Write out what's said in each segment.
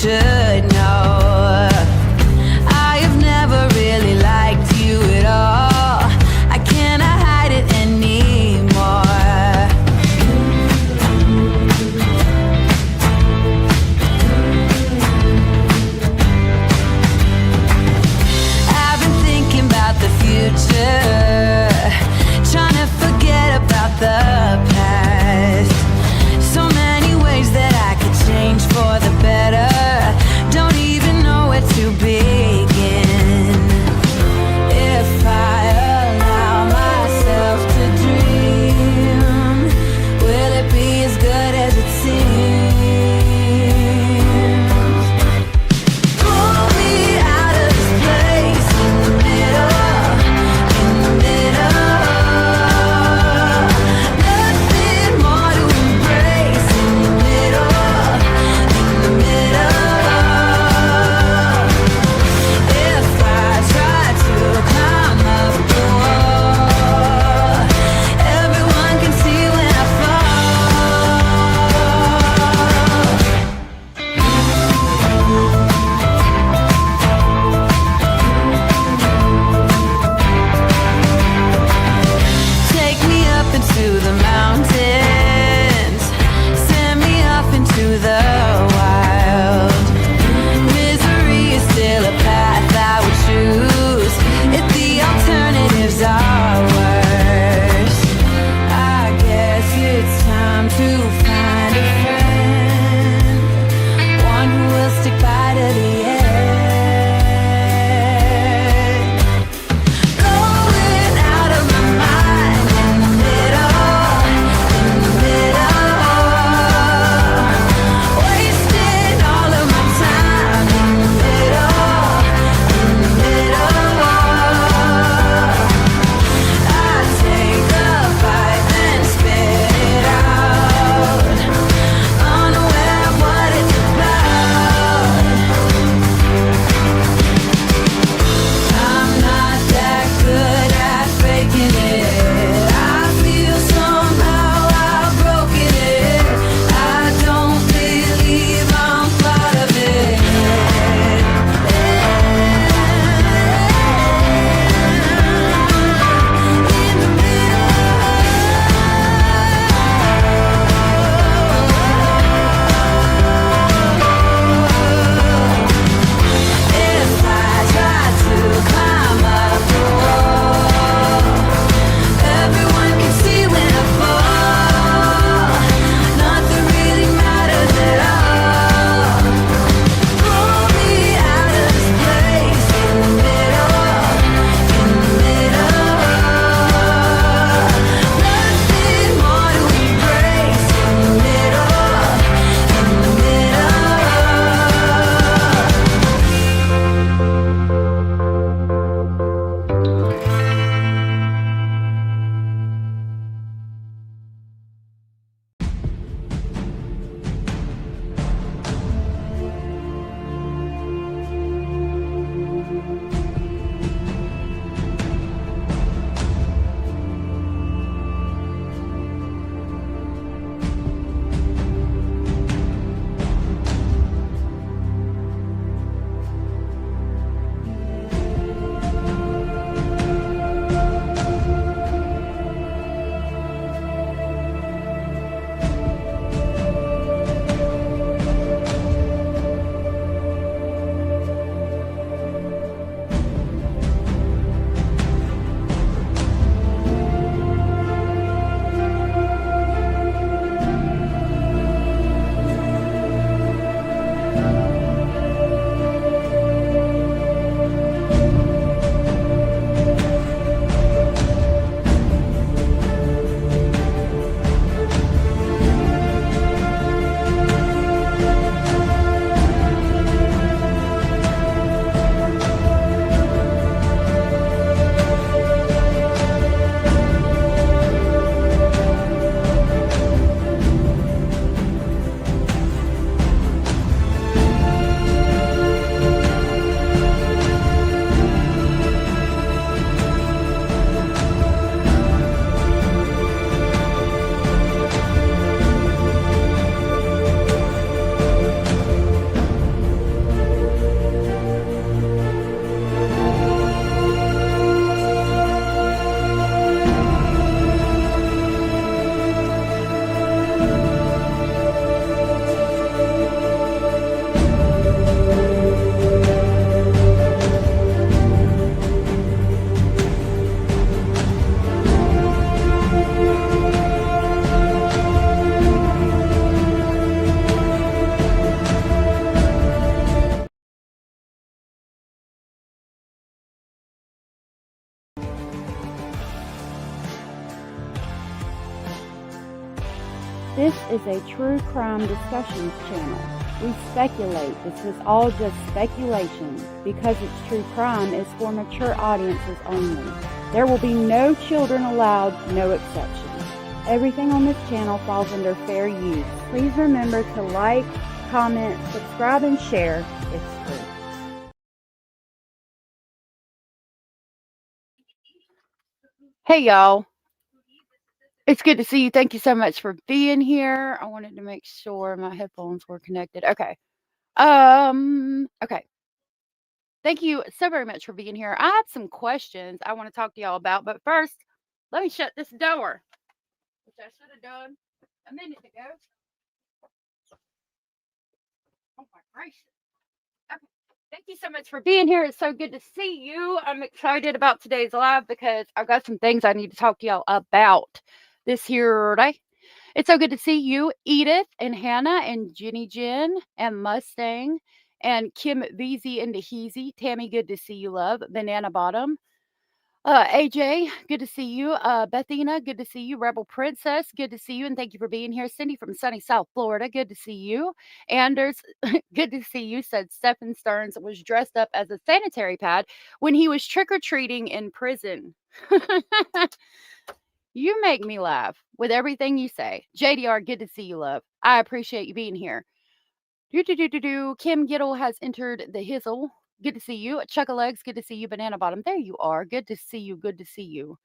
should know. I have never really liked you at all. I cannot hide it anymore. I've been thinking about the future, trying to forget about the past. So many ways that I could change for the better. This is a true crime discussions channel. We speculate. This is all just speculation. Because it's true crime, it's for mature audiences only. There will be no children allowed, no exceptions. Everything on this channel falls under fair use. Please remember to like, comment, subscribe, and share. It's free. Hey, y'all. It's good to see you. Thank you so much for being here. I wanted to make sure my headphones were connected. Okay. Okay. Thank you so very much for being here. I have some questions I want to talk to y'all about, but first, let me shut this door, which I should have done a minute ago. Oh my gracious. Okay. Thank you so much for being here. It's so good to see you. I'm excited about today's live because I've got some things I need to talk to y'all about this here day. It's so good to see you, Edith and Hannah and Jenny Jen and Mustang and Kim VZ and Deheezy. Tammy, good to see you, love. Banana Bottom. AJ, good to see you. Bethina, good to see you. Rebel Princess, good to see you. And thank you for being here. Cindy from sunny South Florida, good to see you. Anders, good to see you. Said Stephen Stearns was dressed up as a sanitary pad when he was trick-or-treating in prison. You make me laugh with everything you say. JDR, good to see you, love. I appreciate you being here. Kim Gittle has entered the hizzle. Good to see you. Chuck-a-legs, good to see you. Banana Bottom, there you are. Good to see you. Good to see you.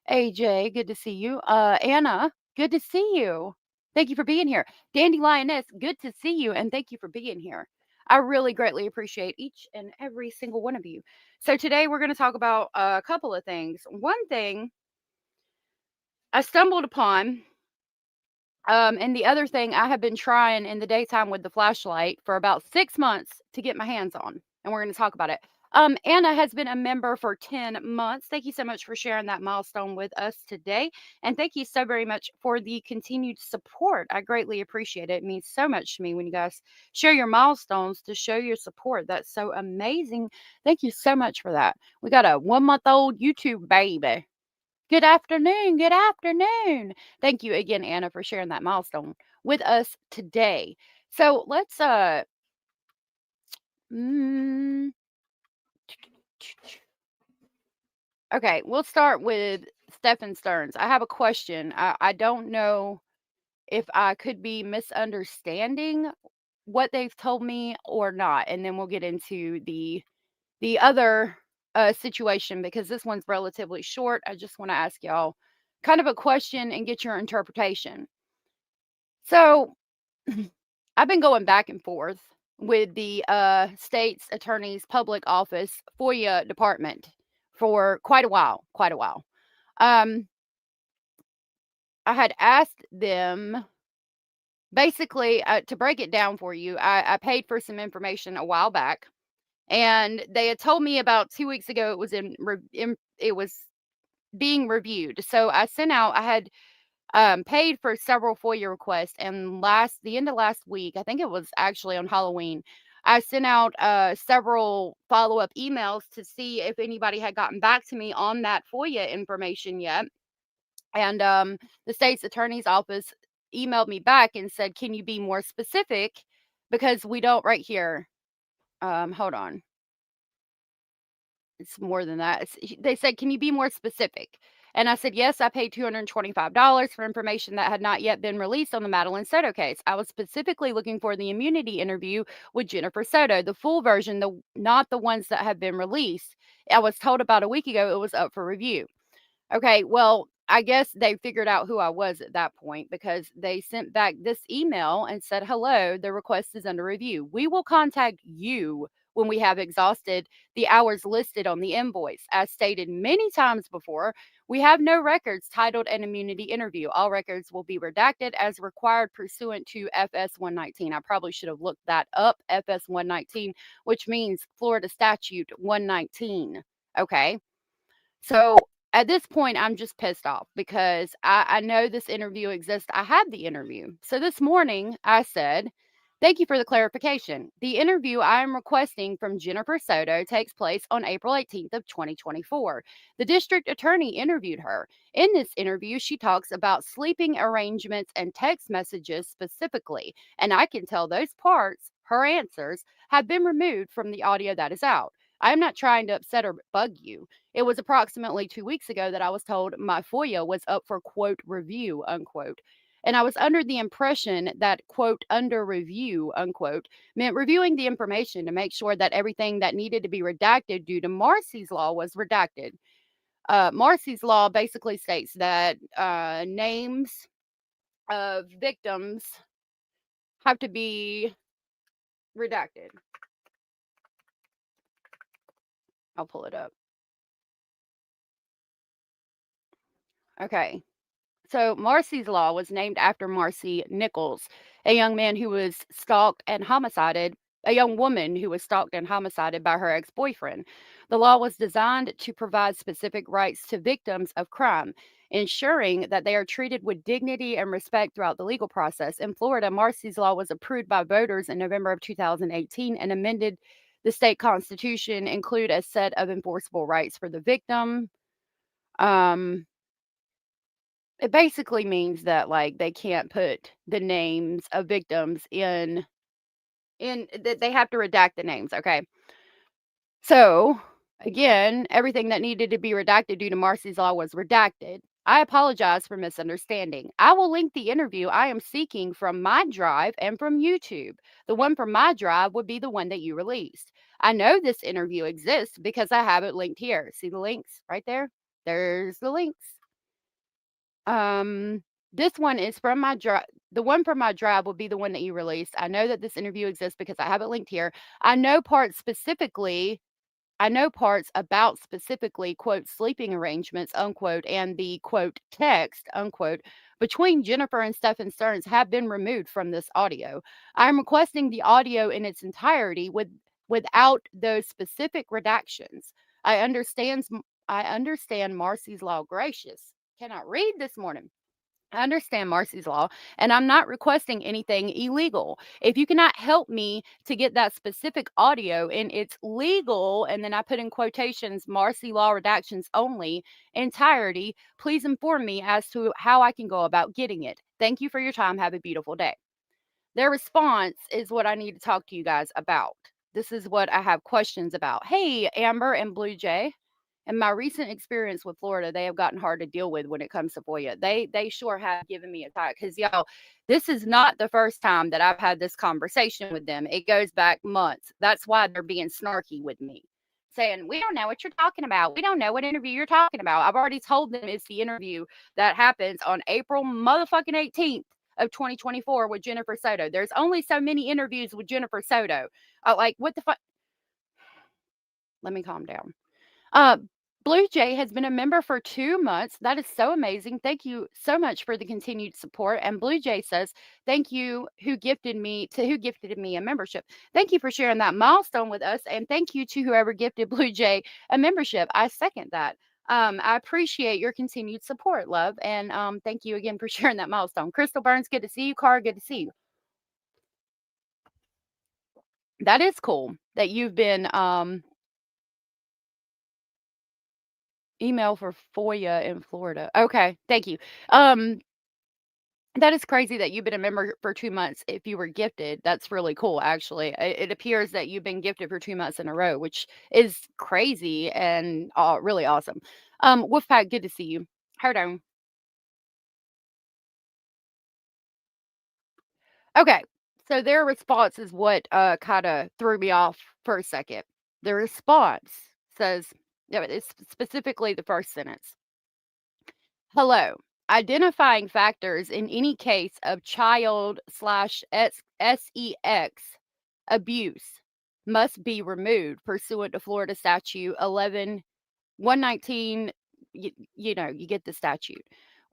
AJ, good to see you. Anna, good to see you. Thank you for being here. Dandy Lioness, good to see you, and thank you for being here. I really greatly appreciate each and every single one of you. So today we're going to talk about a couple of things. One thing I stumbled upon, and the other thing I have been trying in the daytime with the flashlight for about 6 months to get my hands on, and we're going to talk about it. Anna has been a member for 10 months. Thank you so much for sharing that milestone with us today. And thank you so very much for the continued support. I greatly appreciate it. It means so much to me when you guys share your milestones to show your support. That's so amazing. Thank you so much for that. We got a 1-month-old YouTube baby. Good afternoon. Good afternoon. Thank you again, Anna, for sharing that milestone with us today. So let's okay, we'll start with Stephen Stearns. I have a question. I don't know if I could be misunderstanding what they've told me or not, and then we'll get into the other situation because this one's relatively short. I just want to ask y'all kind of a question and get your interpretation. So I've been going back and forth with the state's attorney's public office FOIA department for quite a while. I had asked them basically to break it down for you. I paid for some information a while back, and they had told me about 2 weeks ago it was it was being reviewed. So I sent out. I had paid for several FOIA requests, and the end of last week, I think it was actually on Halloween, I sent out several follow-up emails to see if anybody had gotten back to me on that FOIA information yet. And the state's attorney's office emailed me back and said, "Can you be more specific? Because we don't right here." Hold on. It's more than that. They said, "Can you be more specific?" And I said, "Yes, I paid $225 for information that had not yet been released on the Madeline Soto case. I was specifically looking for the immunity interview with Jennifer Soto, the full version, not the ones that have been released. I was told about a week ago it was up for review." Okay, well, I guess they figured out who I was at that point because they sent back this email and said, "Hello, the request is under review. We will contact you when we have exhausted the hours listed on the invoice. As stated many times before, we have no records titled an immunity interview. All records will be redacted as required pursuant to FS 119. I probably should have looked that up, FS 119, which means Florida Statute 119. Okay. So at this point, I'm just pissed off because I know this interview exists. I had the interview. So this morning I said, Thank you for the clarification. The interview I am requesting from Jennifer Soto takes place on April 18th of 2024. The district attorney interviewed her. In this interview, she talks about sleeping arrangements and text messages specifically, and I can tell those parts, her answers, have been removed from the audio that is out. I am not trying to upset or bug you. It was approximately 2 weeks ago that I was told my FOIA was up for quote review, unquote. And I was under the impression that, quote, under review, unquote, meant reviewing the information to make sure that everything that needed to be redacted due to Marcy's Law was redacted. Marcy's Law basically states that names of victims have to be redacted. I'll pull it up. Okay. So, Marcy's Law was named after Marcy Nichols, a young man who was stalked and homicided, a young woman who was stalked and homicided by her ex boyfriend. The law was designed to provide specific rights to victims of crime, ensuring that they are treated with dignity and respect throughout the legal process. In Florida, Marcy's Law was approved by voters in November of 2018 and amended the state constitution, include a set of enforceable rights for the victim. Um, it basically means that, like, they can't put the names of victims in that they have to redact the names, okay? So, again, everything that needed to be redacted due to Marcy's Law was redacted. I apologize for misunderstanding. I will link the interview I am seeking from my drive and from YouTube. The one from my drive would be the one that you released. I know this interview exists because I have it linked here. See the links right there? There's the links. This one is from my drive. The one from my drive will be the one that you released. I know that this interview exists because I have it linked here. I know parts specifically. I know parts about specifically, quote, sleeping arrangements, unquote, and the, quote, text, unquote, between Jennifer and Stephen Stearns have been removed from this audio. I'm requesting the audio in its entirety without those specific redactions. I understand I understand Marcy's Law. Gracious. Cannot read this morning. I understand Marcy's Law, and I'm not requesting anything illegal. If you cannot help me to get that specific audio in its legal, and then I put in quotations, Marcy Law redactions only, entirety, please inform me as to how I can go about getting it. Thank you for your time. Have a beautiful day. Their response is what I need to talk to you guys about. This is what I have questions about. Hey, Amber and Blue Jay. In my recent experience with Florida, they have gotten hard to deal with when it comes to FOIA. They sure have given me a time because y'all, this is not the first time that I've had this conversation with them. It goes back months. That's why they're being snarky with me, saying we don't know what you're talking about. We don't know what interview you're talking about. I've already told them it's the interview that happens on April motherfucking 18th of 2024 with Jennifer Soto. There's only so many interviews with Jennifer Soto. Like, what the fuck? Let me calm down. Uh, Blue Jay has been a member for 2 months. That is so amazing. Thank you so much for the continued support. And Blue Jay says, "Thank you who gifted me a membership. Thank you for sharing that milestone with us, and thank you to whoever gifted Blue Jay a membership." I second that. I appreciate your continued support, love, and thank you again for sharing that milestone. Crystal Burns, good to see you. Cara, good to see you. That is cool that you've been email for FOIA in Florida. Okay, thank you. Um, that is crazy that you've been a member for 2 months if you were gifted. That's really cool, actually. It appears that you've been gifted for 2 months in a row, which is crazy and really awesome. Wolfpack, good to see you. Hold on. Okay, so their response is what kind of threw me off for a second. The response says, yeah, it's specifically the first sentence. Hello. Identifying factors in any case of child slash sex abuse must be removed pursuant to Florida Statute 119. You know, you get the statute.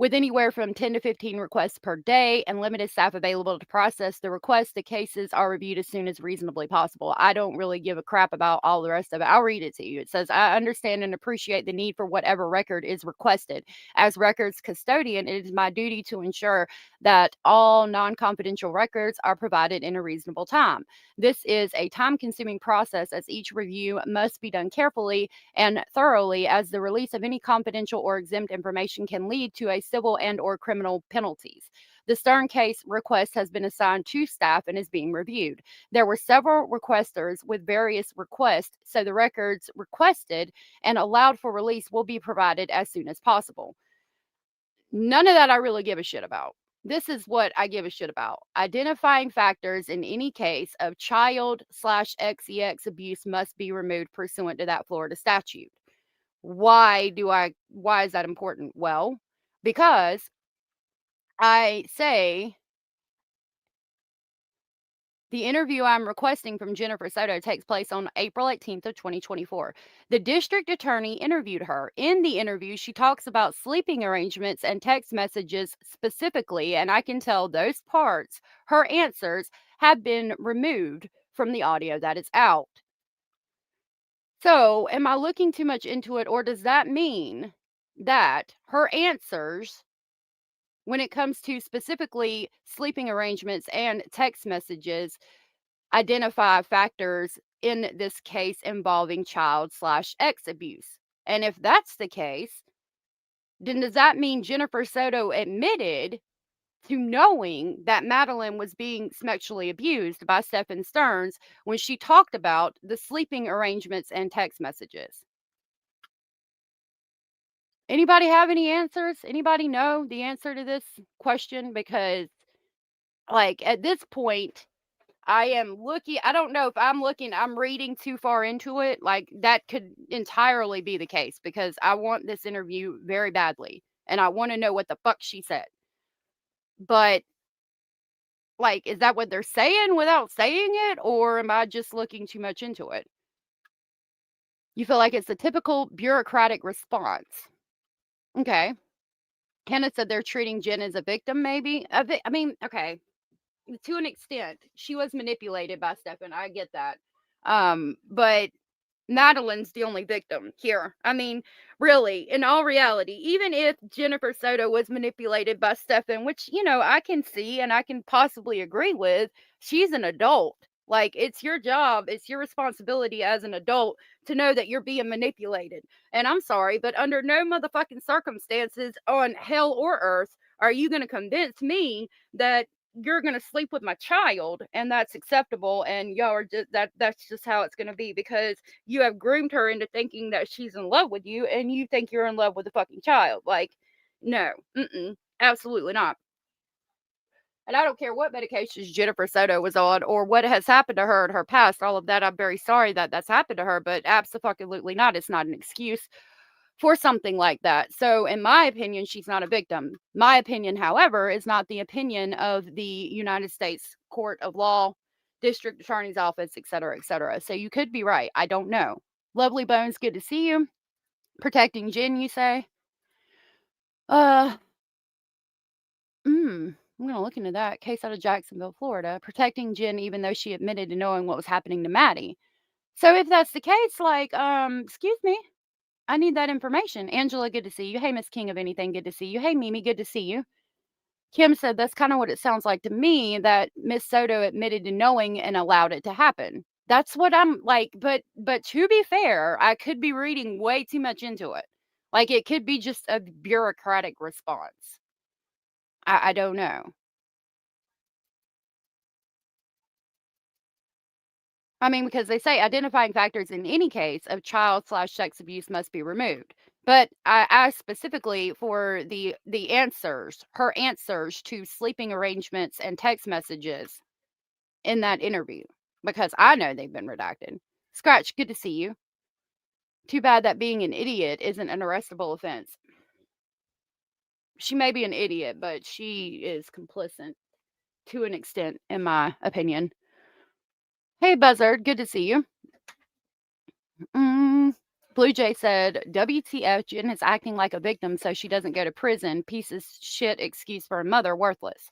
With anywhere from 10 to 15 requests per day and limited staff available to process the requests, the cases are reviewed as soon as reasonably possible. I don't really give a crap about all the rest of it. I'll read it to you. It says, I understand and appreciate the need for whatever record is requested. As records custodian, it is my duty to ensure that all non confidential records are provided in a reasonable time. This is a time consuming process as each review must be done carefully and thoroughly, as the release of any confidential or exempt information can lead to a civil and or criminal penalties. The Stern case request has been assigned to staff and is being reviewed. There were several requesters with various requests, so the records requested and allowed for release will be provided as soon as possible. None of that I really give a shit about. This is what I give a shit about. Identifying factors in any case of child/XEX abuse must be removed pursuant to that Florida statute. Why is that important? Well, because I say the interview I'm requesting from Jennifer Soto takes place on April 18th of 2024. The district attorney interviewed her. In the interview, she talks about sleeping arrangements and text messages specifically, and I can tell those parts, her answers, have been removed from the audio that is out. So, am I looking too much into it, or does that mean that her answers, when it comes to specifically sleeping arrangements and text messages, identify factors in this case involving child/X abuse? And if that's the case, then does that mean Jennifer Soto admitted to knowing that Madeline was being sexually abused by Stephen Stearns when she talked about the sleeping arrangements and text messages? Anybody have any answers? Anybody know the answer to this question? Because, like, at this point, I don't know if I'm reading too far into it. Like, that could entirely be the case because I want this interview very badly and I want to know what the fuck she said. But, like, is that what they're saying without saying it? Or am I just looking too much into it? You feel like it's a typical bureaucratic response. Okay. Kenneth said they're treating Jen as a victim, maybe. I mean, okay, to an extent, she was manipulated by Stefan. I get that. But Madeline's the only victim here. I mean, really, in all reality, even if Jennifer Soto was manipulated by Stefan, which, I can see and I can possibly agree with, she's an adult. Like, it's your job, it's your responsibility as an adult to know that you're being manipulated. And I'm sorry, but under no motherfucking circumstances on hell or earth are you going to convince me that you're going to sleep with my child and that's acceptable and y'all are just that's just how it's going to be because you have groomed her into thinking that she's in love with you and you think you're in love with a fucking child. Like, no, absolutely not. And I don't care what medications Jennifer Soto was on or what has happened to her in her past, all of that. I'm very sorry that that's happened to her, but absolutely not. It's not an excuse for something like that. So, in my opinion, she's not a victim. My opinion, however, is not the opinion of the United States Court of Law, District Attorney's Office, et cetera, et cetera. So, you could be right. I don't know. Lovely Bones, good to see you. Protecting Jen, you say? Uh, I'm going to look into that case out of Jacksonville, Florida. Protecting Jen, even though she admitted to knowing what was happening to Maddie. So, if that's the case, like, excuse me, I need that information. Angela, good to see you. Hey, Miss King of Anything, good to see you. Hey, Mimi, good to see you. Kim said that's kind of what it sounds like to me that Miss Soto admitted to knowing and allowed it to happen. That's what I'm like, but to be fair, I could be reading way too much into it. Like it could be just a bureaucratic response. I don't know. I mean, because they say identifying factors in any case of child/sex abuse must be removed. But I asked specifically for the answers, her answers to sleeping arrangements and text messages in that interview because I know they've been redacted. Scratch, good to see you. Too bad that being an idiot isn't an arrestable offense. She may be an idiot, but she is complicit to an extent, in my opinion. Hey, Buzzard, good to see you. Mm, Blue Jay said, WTF, Jen is acting like a victim so she doesn't go to prison. Piece of shit excuse for a mother, worthless.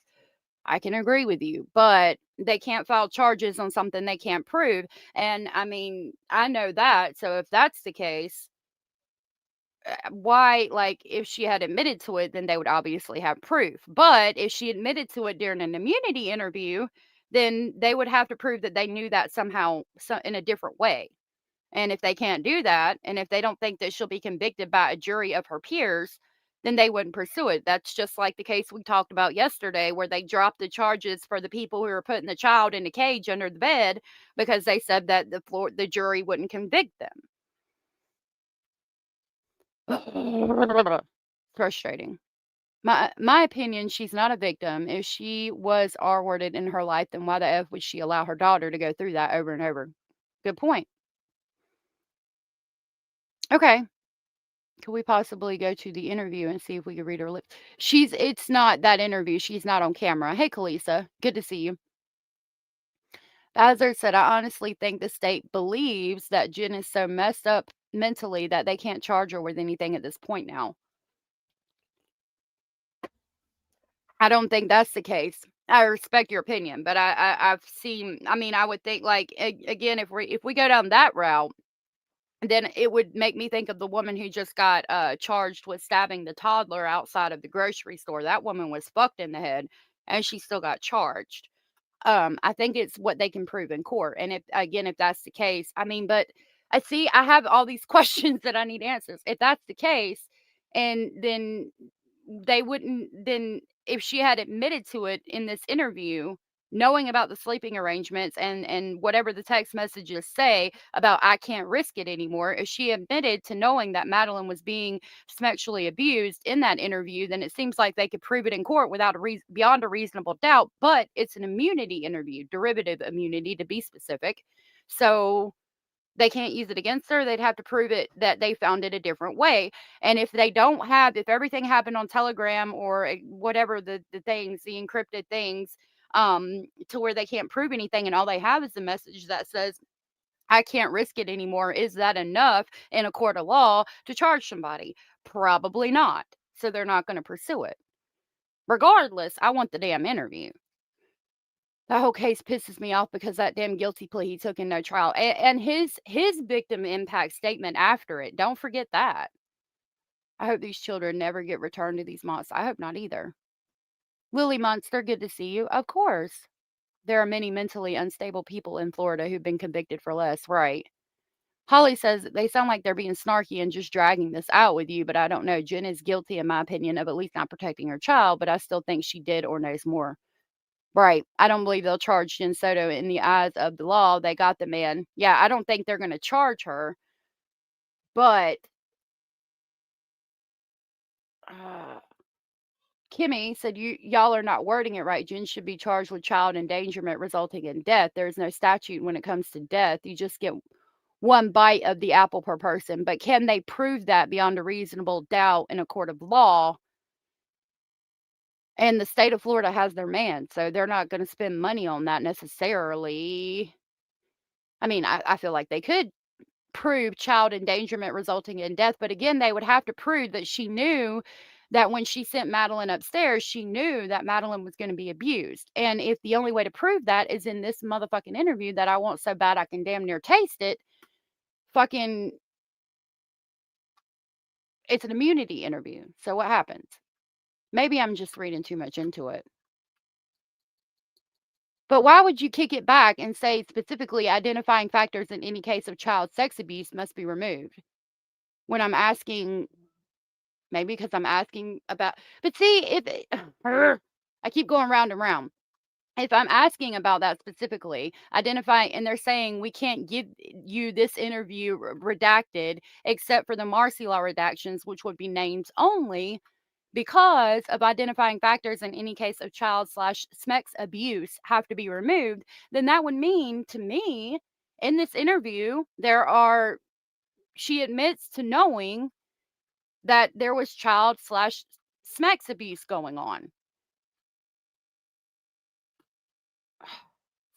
I can agree with you, but they can't file charges on something they can't prove. And I mean, I know that. So if that's the case, why, like, if she had admitted to it, then they would obviously have proof. But if she admitted to it during an immunity interview, then they would have to prove that they knew that somehow in a different way. And if they can't do that, and if they don't think that she'll be convicted by a jury of her peers, then they wouldn't pursue it. That's just like the case we talked about yesterday, where they dropped the charges for the people who were putting the child in a cage under the bed because they said that the jury wouldn't convict them. Frustrating. My opinion, she's not a victim. If she was R-worded in her life, then why the F would she allow her daughter to go through that over and over? Good point. Okay. Could we possibly go to the interview and see if we could read her lips? It's not that interview. She's not on camera. Hey, Kalisa. Good to see you. Bazard said, I honestly think the state believes that Jen is so messed up mentally that they can't charge her with anything at this point now. I don't think that's the case. I respect your opinion, but I've seen, I mean, I would think like, again, if we go down that route, then it would make me think of the woman who just got charged with stabbing the toddler outside of the grocery store. That woman was fucked in the head and she still got charged. I think it's what they can prove in court. And if that's the case, I mean, but I see I have all these questions that I need answers. If that's the case, and then they wouldn't then if she had admitted to it in this interview, knowing about the sleeping arrangements and whatever the text messages say about I can't risk it anymore, if she admitted to knowing that Madeline was being sexually abused in that interview, then it seems like they could prove it in court without beyond a reasonable doubt. But it's an immunity interview, derivative immunity to be specific. So they can't use it against her. They'd have to prove it that they found it a different way. And if they don't have, if everything happened on Telegram or whatever the things, the encrypted things, to where they can't prove anything and all they have is the message that says, I can't risk it anymore. Is that enough in a court of law to charge somebody? Probably not. So they're not going to pursue it. Regardless, I want the damn interview. That whole case pisses me off because that damn guilty plea he took in no trial, and his victim impact statement after it. Don't forget that. I hope these children never get returned to these monsters. I hope not either. Lily Monster, good to see you. Of course, there are many mentally unstable people in Florida who've been convicted for less. Right. Holly says they sound like they're being snarky and just dragging this out with you, but I don't know. Jen is guilty, in my opinion, of at least not protecting her child, but I still think she did or knows more. Right. I don't believe they'll charge Jen Soto in the eyes of the law. They got the man. Yeah, I don't think they're going to charge her, but uh, Kimmy said y'all are not wording it right. Jen should be charged with child endangerment resulting in death. There's no statute when it comes to death. You just get one bite of the apple per person. But can they prove that beyond a reasonable doubt in a court of law? And the state of Florida has their man, so they're not going to spend money on that necessarily. I mean, I feel like they could prove child endangerment resulting in death, but again, they would have to prove that she knew that when she sent Madeline upstairs, she knew that Madeline was going to be abused. And if the only way to prove that is in this motherfucking interview that I want so bad I can damn near taste it, fucking, it's an immunity interview. So what happens? Maybe I'm just reading too much into it. But why would you kick it back and say specifically identifying factors in any case of child sex abuse must be removed? When I'm asking, maybe because I'm asking about, but see, if I keep going round and round. If I'm asking about that specifically, identify, and they're saying we can't give you this interview redacted except for the Marcy Law redactions, which would be names only, because of identifying factors in any case of child slash sex abuse have to be removed, then that would mean to me in this interview, she admits to knowing that there was child slash sex abuse going on.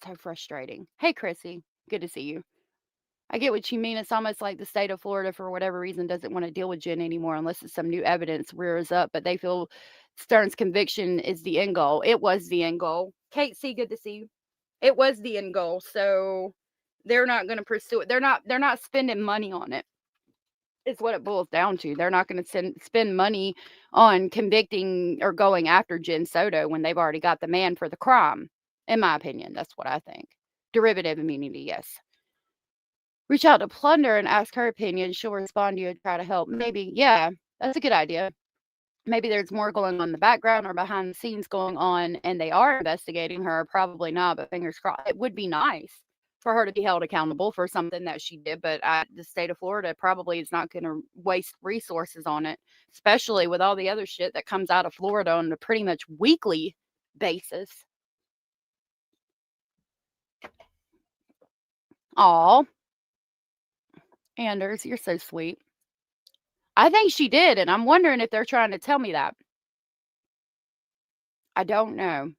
So frustrating. Hey, Chrissy. Good to see you. I get what you mean. It's almost like the state of Florida, for whatever reason, doesn't want to deal with Jen anymore unless it's some new evidence rears up. But they feel Stern's conviction is the end goal. It was the end goal. Kate C, good to see you. It was the end goal. So they're not going to pursue it. They're not spending money on it. It's what it boils down to. They're not going to spend money on convicting or going after Jen Soto when they've already got the man for the crime. In my opinion, that's what I think. Derivative immunity, yes. Reach out to Plunder and ask her opinion. She'll respond to you and try to help. Maybe, yeah, that's a good idea. Maybe there's more going on in the background or behind the scenes going on, and they are investigating her. Probably not, but fingers crossed. It would be nice for her to be held accountable for something that she did, but the state of Florida probably is not going to waste resources on it, especially with all the other shit that comes out of Florida on a pretty much weekly basis. Aw, Anders, you're so sweet. I think she did, and I'm wondering if they're trying to tell me that. I don't know.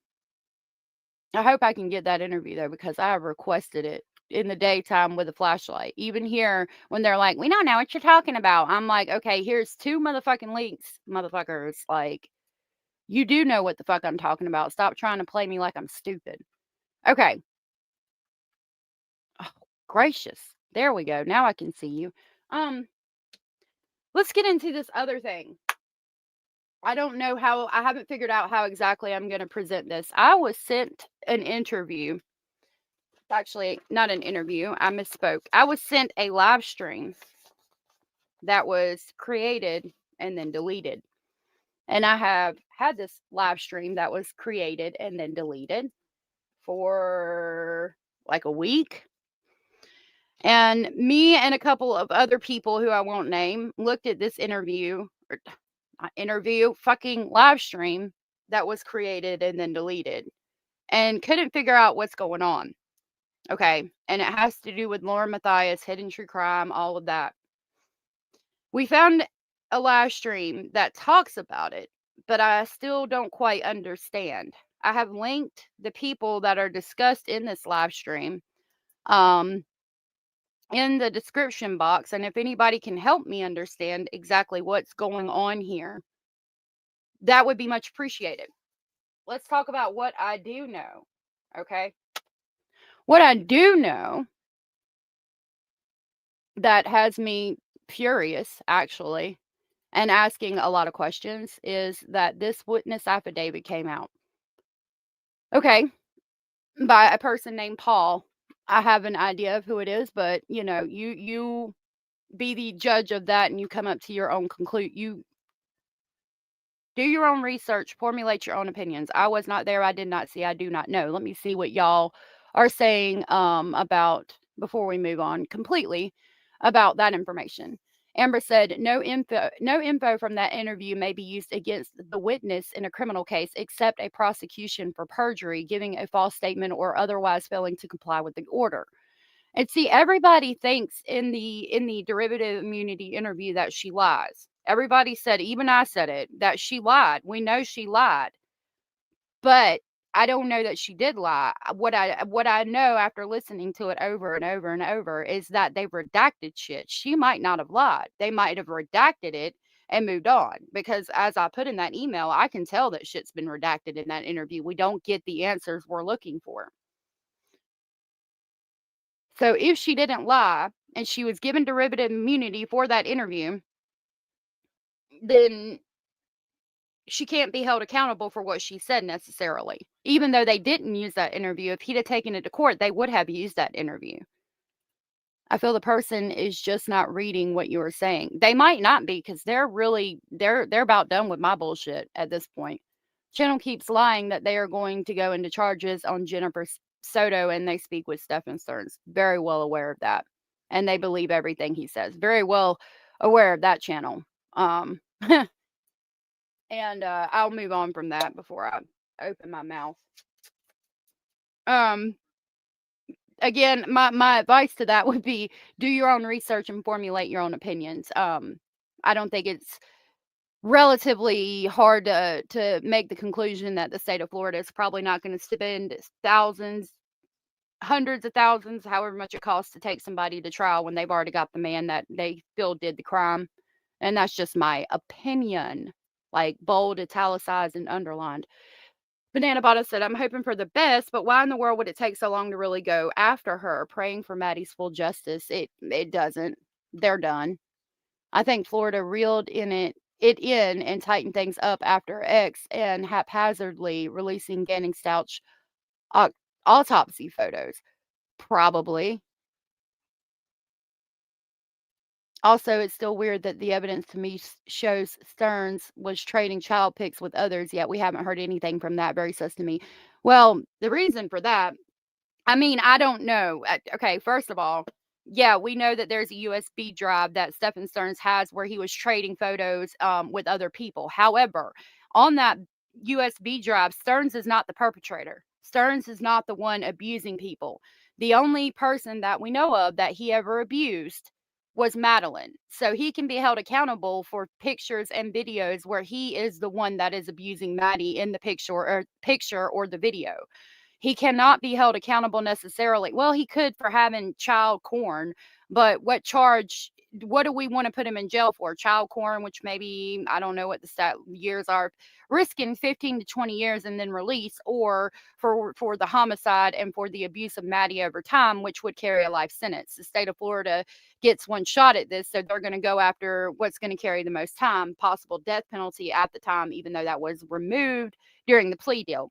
I hope I can get that interview though, because I requested it in the daytime with a flashlight. Even here, when they're like, "We don't know what you're talking about," I'm like, "Okay, here's 2 motherfucking links, motherfuckers. Like, you do know what the fuck I'm talking about. Stop trying to play me like I'm stupid." Okay. Oh, gracious. There we go. Now I can see you. Let's get into this other thing. I don't know how, I haven't figured out how exactly I'm going to present this. I was sent an interview. Actually, not an interview. I misspoke. I was sent a live stream that was created and then deleted. And I have had this live stream that was created and then deleted for like a week. And me and a couple of other people who I won't name looked at this fucking live stream that was created and then deleted and couldn't figure out what's going on. Okay. And it has to do with Lauren Matthias, hidden true crime, all of that. We found a live stream that talks about it, but I still don't quite understand. I have linked the people that are discussed in this live stream in the description box. And if anybody can help me understand exactly what's going on here, that would be much appreciated. Let's talk about what I do know. Okay. What I do know that has me furious, actually, and asking a lot of questions is that this witness affidavit came out. Okay. By a person named Paul. I have an idea of who it is, but you be the judge of that and you come up to your own conclusion. You do your own research, formulate your own opinions. I was not there. I did not see. I do not know. Let me see what y'all are saying about, before we move on completely, about that information. Amber said, no info from that interview may be used against the witness in a criminal case except a prosecution for perjury, giving a false statement, or otherwise failing to comply with the order. And see, everybody thinks in the derivative immunity interview that she lies. Everybody said, even I said it, that she lied. We know she lied. But I don't know that she did lie. What I know after listening to it over and over and over is that they redacted shit. She might not have lied. They might have redacted it and moved on. Because as I put in that email, I can tell that shit's been redacted in that interview. We don't get the answers we're looking for. So if she didn't lie and she was given derivative immunity for that interview, then she can't be held accountable for what she said necessarily. Even though they didn't use that interview, if he'd have taken it to court, they would have used that interview. I feel the person is just not reading what you were saying. They might not be, because they're about done with my bullshit at this point. Channel keeps lying that they are going to go into charges on Jennifer Soto, and they speak with Stephen Stearns. Very well aware of that. And they believe everything he says. Very well aware of that channel. And I'll move on from that before I open my mouth. Again, my advice to that would be do your own research and formulate your own opinions. I don't think it's relatively hard to make the conclusion that the state of Florida is probably not going to spend thousands, hundreds of thousands, however much it costs to take somebody to trial when they've already got the man that they feel did the crime. And that's just my opinion, like bold, italicized, and underlined. Banana Bottom said, I'm hoping for the best, but why in the world would it take so long to really go after her? Praying for Maddie's full justice. It doesn't. They're done. I think Florida reeled it in and tightened things up after X and haphazardly releasing Ganning Stouch au- autopsy photos. Probably. Also, it's still weird that the evidence to me shows Stearns was trading child pics with others, yet we haven't heard anything from that. Very sus to me. Well, the reason for that, I mean, I don't know. Okay, first of all, yeah, we know that there's a USB drive that Stephen Stearns has where he was trading photos with other people. However, on that USB drive, Stearns is not the perpetrator. Stearns is not the one abusing people. The only person that we know of that he ever abused was Madeline. So he can be held accountable for pictures and videos where he is the one that is abusing Maddie in the picture or the video. He cannot be held accountable necessarily. Well, he could for having child corn, but what do we want to put him in jail for? Child corn, which maybe, I don't know what the years are, risking 15 to 20 years and then release, or for the homicide and for the abuse of Maddie over time, which would carry a life sentence. The state of Florida gets one shot at this, so they're going to go after what's going to carry the most time, possible death penalty at the time, even though that was removed during the plea deal.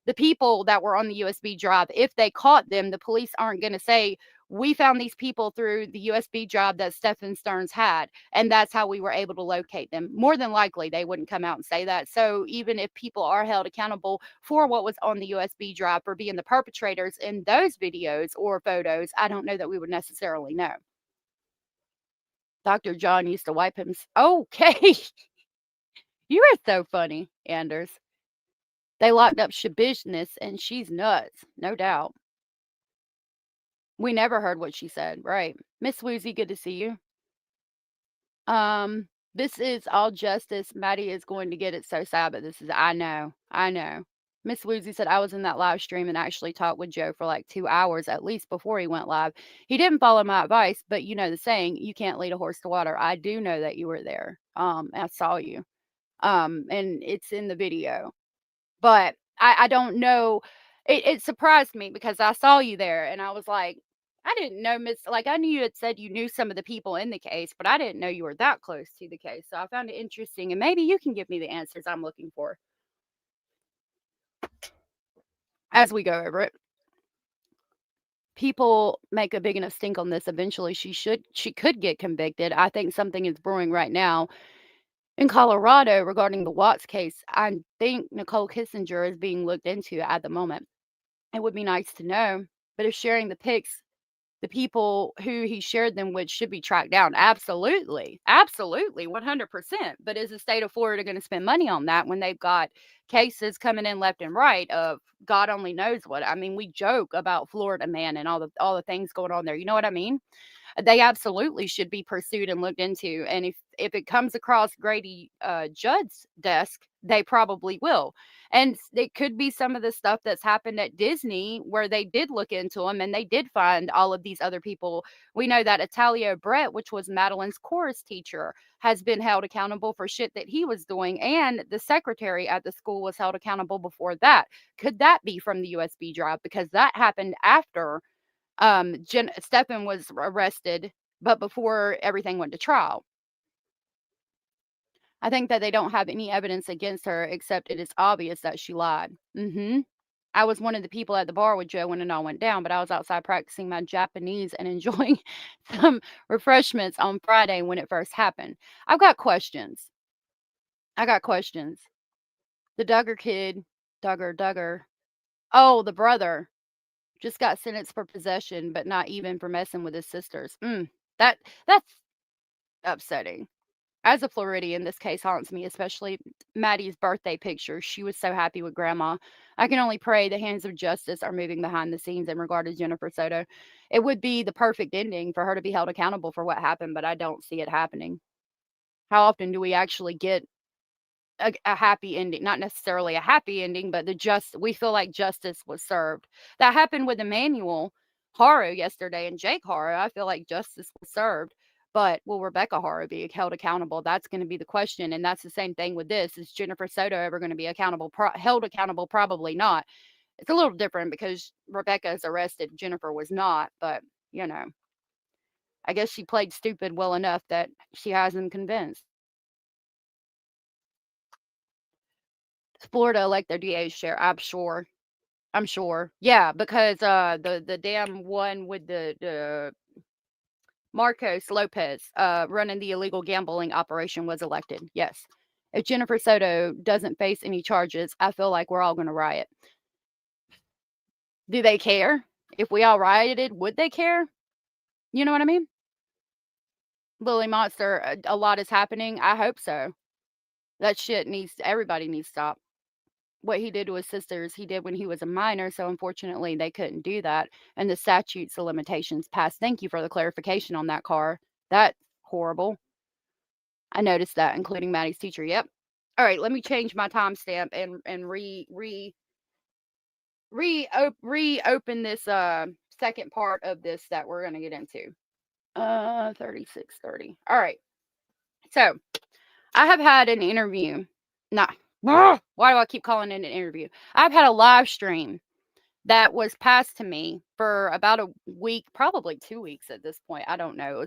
The people that were on the USB drive, if they caught them, the police aren't going to say, we found these people through the USB drive that Stephen Stearns had, and that's how we were able to locate them. More than likely, they wouldn't come out and say that. So even if people are held accountable for what was on the USB drive for being the perpetrators in those videos or photos, I don't know that we would necessarily know. Dr. John used to wipe him. Okay. You are so funny, Anders. They locked up Shabishness, and she's nuts, no doubt. We never heard what she said, right. Miss Woozy, good to see you. Um, this is all justice. Maddie is going to get it so sad, but this is I know. Miss Woozy said, I was in that live stream and actually talked with Joe for like 2 hours at least before he went live. He didn't follow my advice, but you know the saying, you can't lead a horse to water. I do know that you were there. I saw you. And it's in the video. But I don't know. It surprised me because I saw you there and I was like, I didn't know like I knew you had said you knew some of the people in the case, but I didn't know you were that close to the case. So I found it interesting and maybe you can give me the answers I'm looking for as we go over it. People make a big enough stink on this. Eventually she could get convicted. I think something is brewing right now in Colorado regarding the Watts case. I think Nicole Kissinger is being looked into at the moment. It would be nice to know. But if sharing the pics, the people who he shared them with should be tracked down. Absolutely. Absolutely. 100%. But is the state of Florida going to spend money on that when they've got cases coming in left and right of God only knows what? I mean, we joke about Florida man and all the things going on there. You know what I mean? They absolutely should be pursued and looked into. And if it comes across Grady Judd's desk, they probably will. And it could be some of the stuff that's happened at Disney where they did look into them and they did find all of these other people. We know that Italio Brett, which was Madeline's chorus teacher, has been held accountable for shit that he was doing. And the secretary at the school was held accountable before that. Could that be from the USB drive? Because that happened after Stephen was arrested, but before everything went to trial. I think that they don't have any evidence against her except it is obvious that she lied. I was one of the people at the bar with Joe when it all went down, but I was outside practicing my Japanese and enjoying some refreshments on Friday when it first happened. I've got questions. I got questions. The Duggar kid, Duggar. Oh, the brother just got sentenced for possession, but not even for messing with his sisters. That's upsetting. As a Floridian, this case haunts me, especially Maddie's birthday picture. She was so happy with grandma. I can only pray the hands of justice are moving behind the scenes in regard to Jennifer Soto. It would be the perfect ending for her to be held accountable for what happened, but I don't see it happening. How often do we actually get a happy ending, not necessarily a happy ending, but we feel like justice was served. That happened with Emmanuel Haro yesterday and Jake Haro. I feel like justice was served. But will Rebecca Haro be held accountable? That's going to be the question. And that's the same thing with this. Is Jennifer Soto ever going to be held accountable? Probably not. It's a little different because Rebecca is arrested. Jennifer was not. But, you know, I guess she played stupid well enough that she has them convinced. Florida elect their DA's chair. I'm sure. I'm sure. Yeah, because the damn one with the Marcos Lopez running the illegal gambling operation was elected. Yes. If Jennifer Soto doesn't face any charges, I feel like we're all going to riot. Do they care? If we all rioted, would they care? You know what I mean? Lily Monster, a lot is happening. I hope so. That shit everybody needs to stop. What he did to his sisters, he did when he was a minor, so unfortunately they couldn't do that. And the statutes of limitations passed. Thank you for the clarification on that car. That's horrible. I noticed that, including Maddie's teacher. Yep. All right, let me change my timestamp and reopen this second part of this that we're gonna get into. 36:30. All right. So I have had an interview. Nah. Why do I keep calling it an interview? I've had a live stream that was passed to me for about a week, probably 2 weeks at this point. I don't know.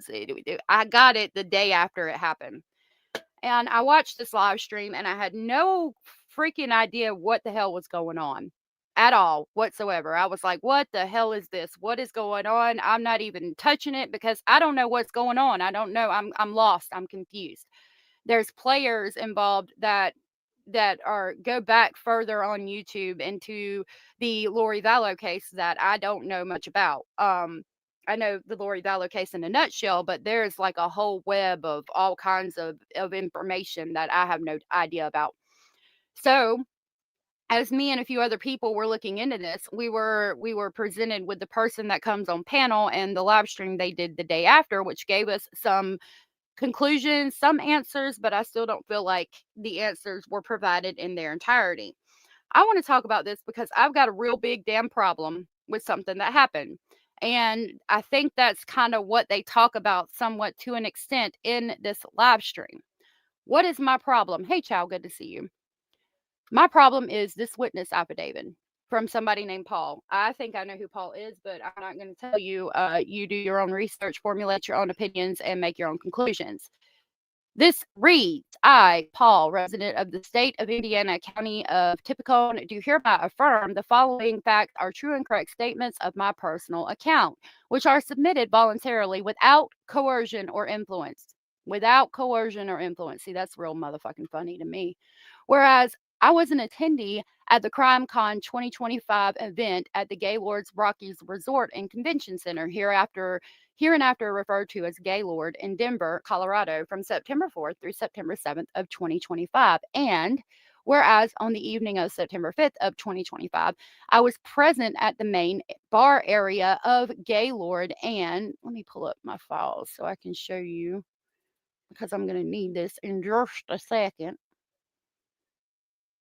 I got it the day after it happened. And I watched this live stream and I had no freaking idea what the hell was going on at all whatsoever. I was like, what the hell is this? What is going on? I'm not even touching it because I don't know what's going on. I don't know. I'm lost. I'm confused. There's players involved that are go back further on YouTube into the Lori Vallow case that I don't know much about. I know the Lori Vallow case in a nutshell, but there's like a whole web of all kinds of information that I have no idea about. So as me and a few other people were looking into this, we were presented with the person that comes on panel and the live stream they did the day after, which gave us some conclusions, some answers, but I still don't feel like the answers were provided in their entirety. I want to talk about this because I've got a real big damn problem with something that happened. And I think that's kind of what they talk about somewhat to an extent in this live stream. What is my problem? Hey, Chow, good to see you. My problem is this witness affidavit from somebody named Paul. I think I know who Paul is, but I'm not going to tell you. You do your own research, formulate your own opinions, and make your own conclusions. This reads, I, Paul, resident of the state of Indiana, county of Tippecanoe, do hereby affirm the following facts are true and correct statements of my personal account, which are submitted voluntarily without coercion or influence. Without coercion or influence. See, that's real motherfucking funny to me. Whereas I was an attendee at the CrimeCon 2025 event at the Gaylord's Rockies Resort and Convention Center, hereinafter referred to as Gaylord in Denver, Colorado, from September 4th through September 7th of 2025. And whereas on the evening of September 5th of 2025, I was present at the main bar area of Gaylord. And let me pull up my files so I can show you because I'm going to need this in just a second.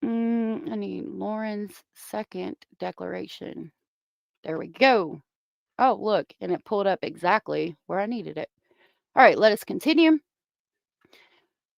I need Lauren's second declaration. There we go. Oh, look, and it pulled up exactly where I needed it. All right, let us continue.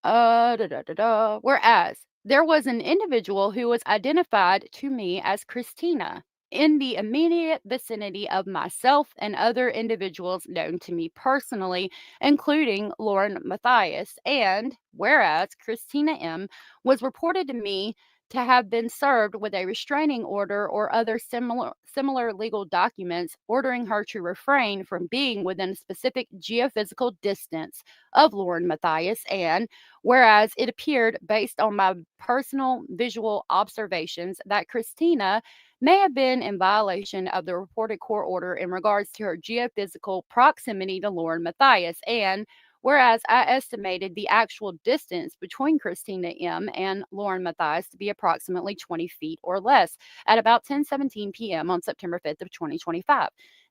Whereas there was an individual who was identified to me as Christina in the immediate vicinity of myself and other individuals known to me personally, including Lauren Matthias. And whereas Christina M. was reported to me to have been served with a restraining order or other similar legal documents ordering her to refrain from being within a specific geophysical distance of Lauren Matthias, and whereas it appeared based on my personal visual observations that Christina may have been in violation of the reported court order in regards to her geophysical proximity to Lauren Matthias, and whereas I estimated the actual distance between Christina M. and Lauren Matthias to be approximately 20 feet or less at about 10:17 p.m. on September 5th of 2025.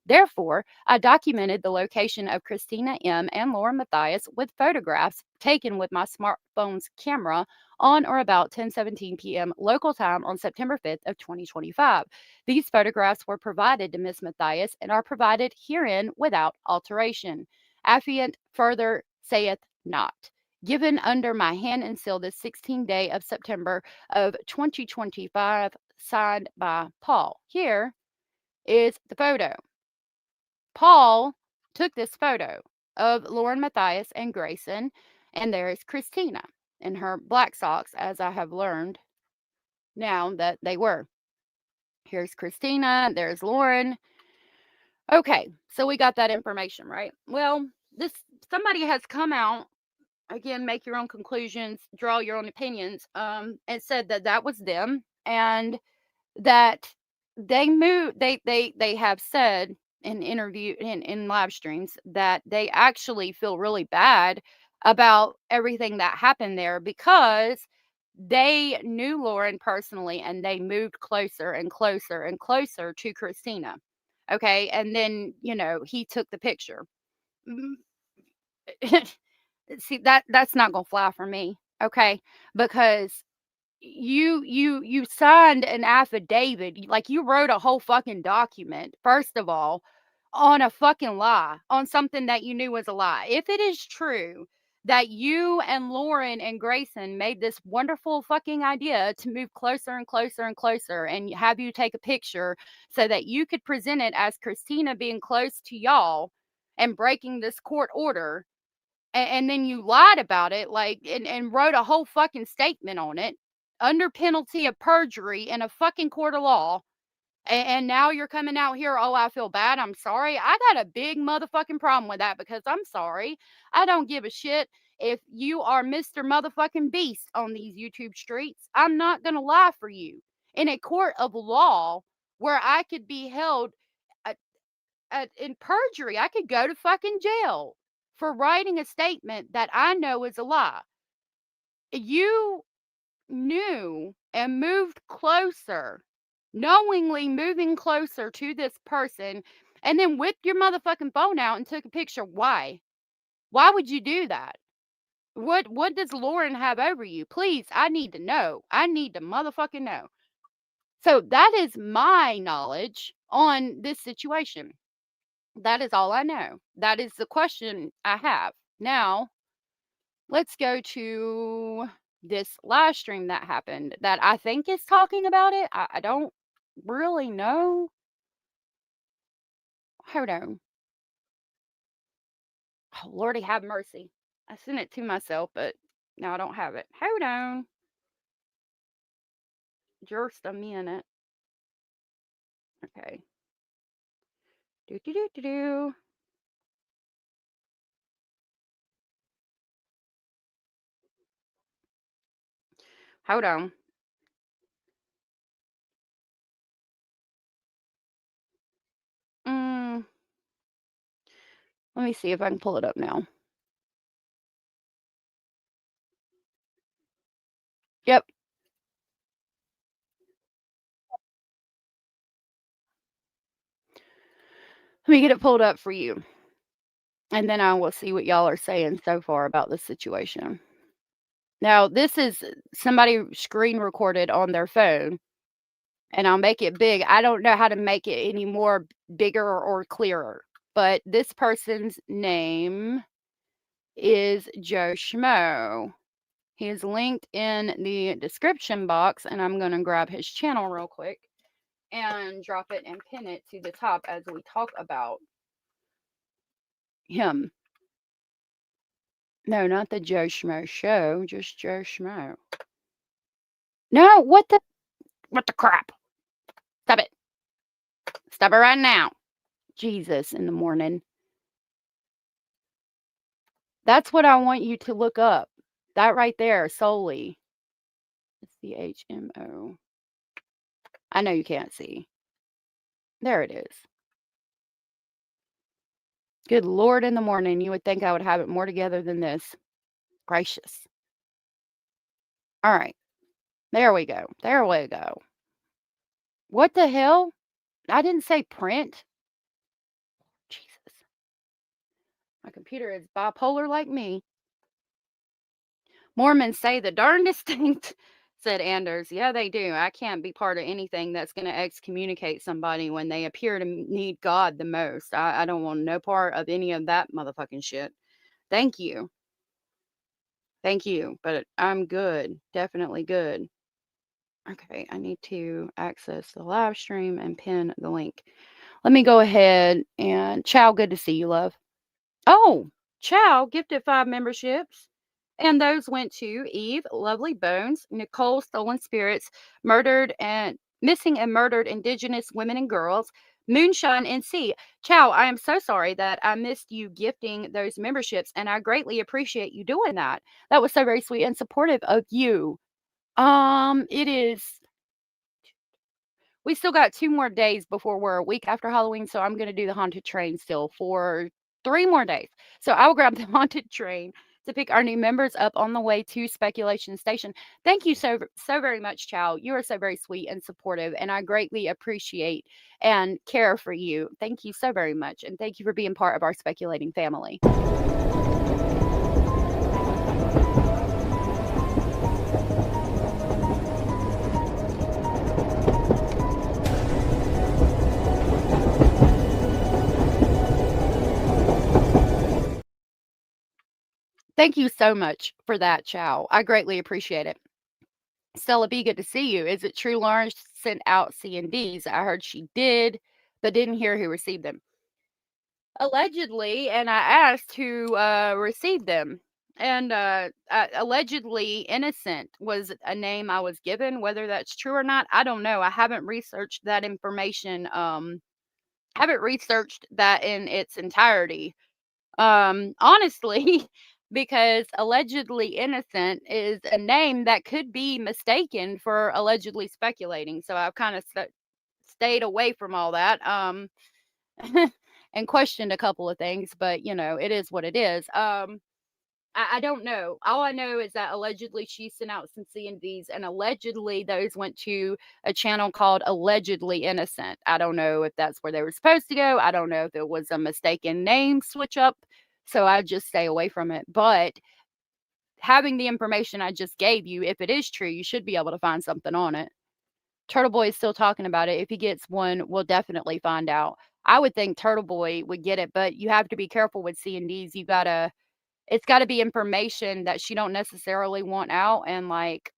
Therefore, I documented the location of Christina M. and Lauren Matthias with photographs taken with my smartphone's camera on or about 10:17 p.m. local time on September 5th of 2025. These photographs were provided to Miss Matthias and are provided herein without alteration. Affiant further saith not. Given under my hand and seal this 16th day of September of 2025, signed by Paul. Here is the photo. Paul took this photo of Lauren Matthias and Grayson, and there is Christina in her black socks, as I have learned now that they were. Here's Christina, there's Lauren. Okay, so we got that information, right? Well, this somebody has come out again, make your own conclusions, draw your own opinions, and said that that was them, and that they have said in interview in live streams that they actually feel really bad about everything that happened there because they knew Lauren personally and they moved closer and closer and closer to Christina. Okay, and then he took the picture. Mm, See, that's not gonna fly for me, okay? Because you signed an affidavit, like, you wrote a whole fucking document, first of all, on a fucking lie, on something that you knew was a lie. If it is true that you and Lauren and Grayson made this wonderful fucking idea to move closer and closer and closer and have you take a picture so that you could present it as Christina being close to y'all and breaking this court order, and then you lied about it, like, and wrote a whole fucking statement on it under penalty of perjury in a fucking court of law. And now you're coming out here, oh, I feel bad. I'm sorry. I got a big motherfucking problem with that because I'm sorry. I don't give a shit if you are Mr. Motherfucking Beast on these YouTube streets. I'm not going to lie for you. In a court of law where I could be held in perjury, I could go to fucking jail for writing a statement that I know is a lie. You knew and moved closer, knowingly moving closer to this person, and then whipped your motherfucking phone out and took a picture. Why? Why would you do that? What does Lauren have over you? Please, I need to know. I need to motherfucking know. So that is my knowledge on this situation. That is all I know. That is the question I have. Now, let's go to this live stream that happened that I think is talking about it. I don't really know. Hold on. Oh, Lordy, have mercy. I sent it to myself, but now I don't have it. Hold on. Just a minute. Okay. Do, do, do, do, do. Hold on. Mm, let me see if I can pull it up now. Yep. Let me get it pulled up for you. And then I will see what y'all are saying so far about this situation. Now, this is somebody screen recorded on their phone, and I'll make it big. I don't know how to make it any more bigger or clearer, but this person's name is Joe Schmoe. He is linked in the description box, and I'm going to grab his channel real quick and drop it and pin it to the top as we talk about him. No, not the Joe Schmoe show, just Joe Schmoe. No, what the crap? Stop it. Stop it right now. Jesus in the morning. That's what I want you to look up. That right there, solely. CHMO. I know you can't see. There it is. Good Lord in the morning. You would think I would have it more together than this. Gracious. All right. There we go. There we go. What the hell? I didn't say print. My computer is bipolar like me. Mormons say the darndest things, said Anders. Yeah, they do. I can't be part of anything that's going to excommunicate somebody when they appear to need God the most. I don't want no part of any of that motherfucking shit. Thank you. Thank you. But I'm good. Definitely good. Okay, I need to access the live stream and pin the link. Let me go ahead and Chow, good to see you, love. Oh, Chow gifted 5 memberships. And those went to Eve, Lovely Bones, Nicole, Stolen Spirits, Murdered and Missing and Murdered Indigenous Women and Girls, Moonshine NC. Chow, I am so sorry that I missed you gifting those memberships, and I greatly appreciate you doing that. That was so very sweet and supportive of you. It is we still got 2 more days before we're a week after Halloween, so I'm gonna do the haunted train still for 3 more days. So I will grab the haunted train to pick our new members up on the way to Speculation Station. Thank you so very much, Chow. You are so very sweet and supportive, and I greatly appreciate and care for you. Thank you so very much, and thank you for being part of our speculating family. Thank you so much for that, Chow. I greatly appreciate it. Stella B, good to see you. Is it true Lauren sent out C&Ds? I heard she did, but didn't hear who received them. Allegedly, and I asked who received them. And allegedly innocent was a name I was given. Whether that's true or not, I don't know. I haven't researched that information. Haven't researched that in its entirety. Honestly, because allegedly innocent is a name that could be mistaken for allegedly speculating. So I've kind of stayed away from all that. And questioned a couple of things, but it is what it is. I don't know. All I know is that allegedly she sent out some C&Ds, and allegedly those went to a channel called Allegedly Innocent. I don't know if that's where they were supposed to go. I don't know if it was a mistaken name switch up. So I just stay away from it. But having the information I just gave you, if it is true, you should be able to find something on it. Turtle Boy is still talking about it. If he gets one, we'll definitely find out. I would think Turtle Boy would get it, but you have to be careful with C&Ds. It's got to be information that she don't necessarily want out. And like,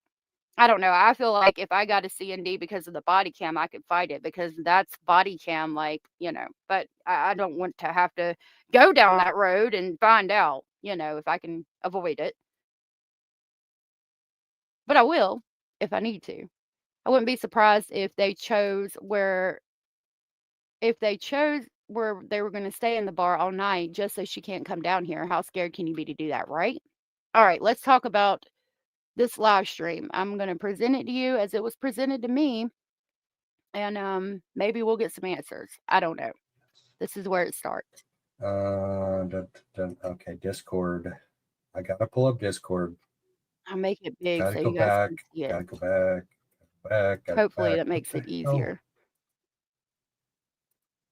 I don't know. I feel like if I got a C&D because of the body cam, I could fight it because that's body cam, but I don't want to have to go down that road and find out, if I can avoid it. But I will if I need to. I wouldn't be surprised if they chose where they were going to stay in the bar all night just so she can't come down here. How scared can you be to do that, right? All right, let's talk about this live stream. I'm going to present it to you as it was presented to me, and maybe we'll get some answers. I don't know. This is where it starts. Okay, Discord. I gotta pull up Discord. I'll make it big Gotta so go you guys back. can see it. Gotta go back. Gotta Hopefully go back. that makes it easier.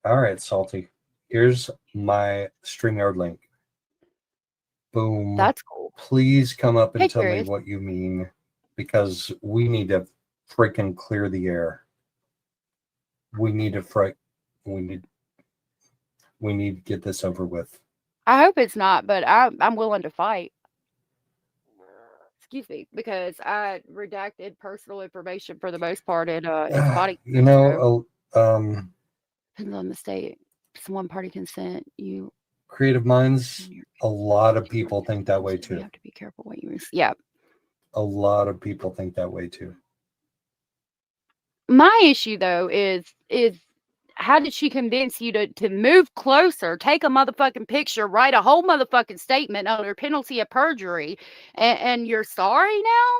All right, Salty. Here's my StreamYard link. Boom. That's cool. Please come up and Hey, tell me Curious. what you mean, because we need to freaking clear the air. We need to we need to get this over with. I hope it's not, but I'm willing to fight. Excuse me, because I redacted personal information for the most part, and it's body. You know, Depends on the state. It's one party consent. You creative minds. A lot of people think that way too. You have to be careful what you. Yeah. A lot of people think that way too. My issue though is how did she convince you to move closer, take a motherfucking picture, write a whole motherfucking statement under penalty of perjury, and you're sorry now?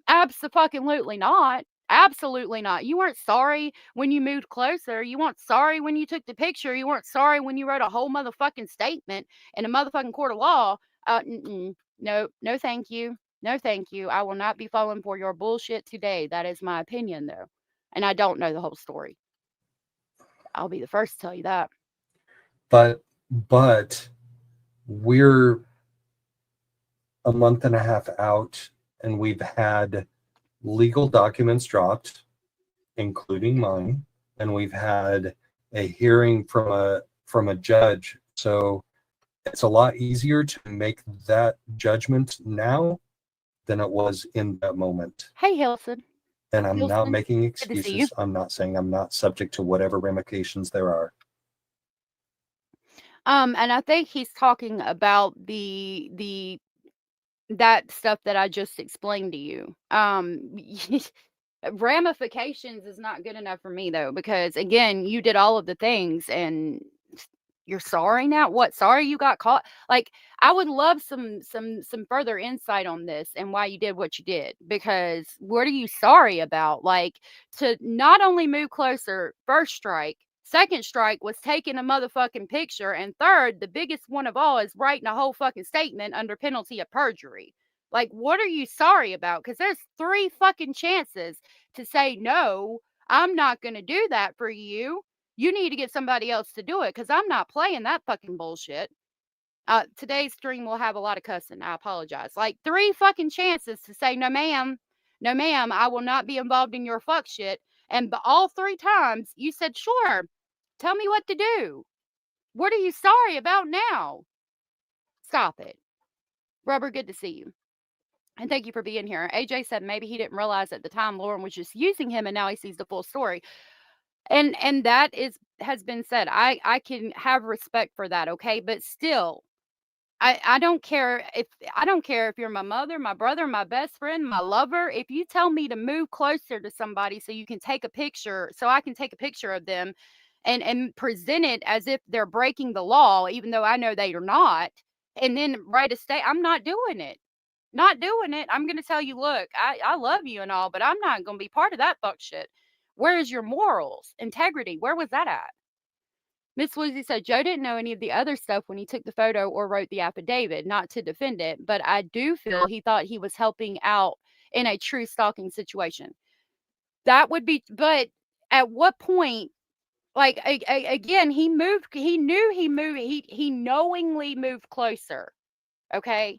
Absolutely not. Absolutely not. You weren't sorry when you moved closer. You weren't sorry when you took the picture. You weren't sorry when you wrote a whole motherfucking statement in a motherfucking court of law. No, no, thank you. No, thank you. I will not be falling for your bullshit today. That is my opinion, though. And I don't know the whole story. I'll be the first to tell you that. But We're a month and a half out, and we've had legal documents dropped, including mine, and we've had a hearing from a judge. So it's a lot easier to make that judgment now than it was in that moment. Hey, Hilson. And I'm not Hilson, making good to see you. excuses. I'm not saying I'm not subject to whatever ramifications there are. And I think he's talking about the that stuff that I just explained to you. Ramifications is not good enough for me though, because again, you did all of the things and you're sorry now. What? Sorry you got caught? Like, I would love some further insight on this and why you did what you did, because what are you sorry about? Like, to not only move closer, first strike, second strike was taking a motherfucking picture, and third, the biggest one of all, is writing a whole fucking statement under penalty of perjury. Like, what are you sorry about? Because there's 3 fucking chances to say, no, I'm not going to do that for you. You need to get somebody else to do it, because I'm not playing that fucking bullshit. Today's stream will have a lot of cussing. I apologize. Like 3 fucking chances to say, no, ma'am, I will not be involved in your fuck shit. And all 3 times you said, sure, tell me what to do. What are you sorry about now? Stop it. Rubber, good to see you. And thank you for being here. AJ said maybe he didn't realize at the time Lauren was just using him, and now he sees the full story. And that has been said. I can have respect for that, okay? But still, I don't care if you're my mother, my brother, my best friend, my lover. If you tell me to move closer to somebody so you can take a picture, so I can take a picture of them and present it as if they're breaking the law, even though I know they are not, and then write a state, I'm not doing it. Not doing it. I'm gonna tell you, look, I love you and all, but I'm not gonna be part of that fuck shit. Where is your morals, integrity? Where was that at? Miss Lucy said Joe didn't know any of the other stuff when he took the photo or wrote the affidavit, not to defend it, but I do feel he thought he was helping out in a true stalking situation. That would be, but at what point, like, again, he moved, he knew he moved, he knowingly moved closer, okay?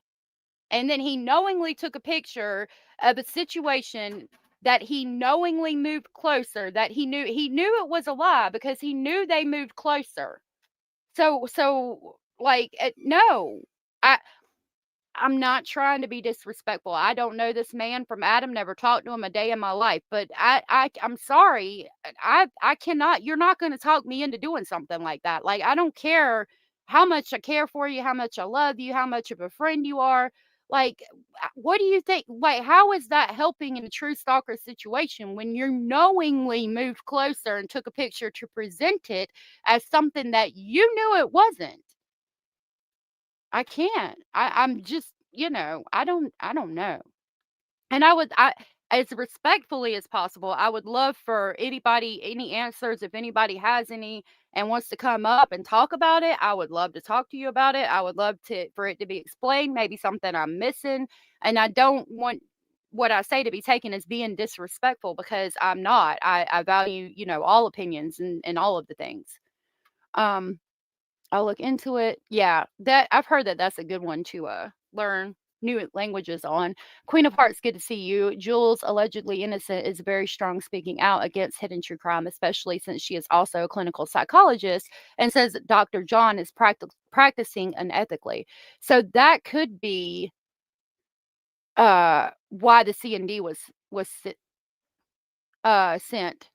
And then he knowingly took a picture of a situation that he knowingly moved closer, that he knew it was a lie, because he knew they moved closer. So like, no, I I'm not trying to be disrespectful. I don't know this man from Adam, never talked to him a day in my life, but I'm sorry. I cannot, you're not going to talk me into doing something like that. Like, I don't care how much I care for you, how much I love you, how much of a friend you are. Like, what do you think? Like, how is that helping in a true stalker situation when you knowingly moved closer and took a picture to present it as something that you knew it wasn't? I can't. I'm just, I don't know. And I as respectfully as possible, I would love for anybody, any answers, if anybody has any and wants to come up and talk about it, I would love to talk to you about it. I would love for it to be explained, maybe something I'm missing. And I don't want what I say to be taken as being disrespectful, because I'm not. I value, all opinions and all of the things. Um I'll look into it. Yeah, that I've heard that that's a good one to learn new languages on. Queen of Hearts, good to see you. Jules, allegedly innocent, is very strong speaking out against hidden true crime, especially since she is also a clinical psychologist, and says that Dr. John is practicing unethically. So that could be why the C&D was sent. Sent.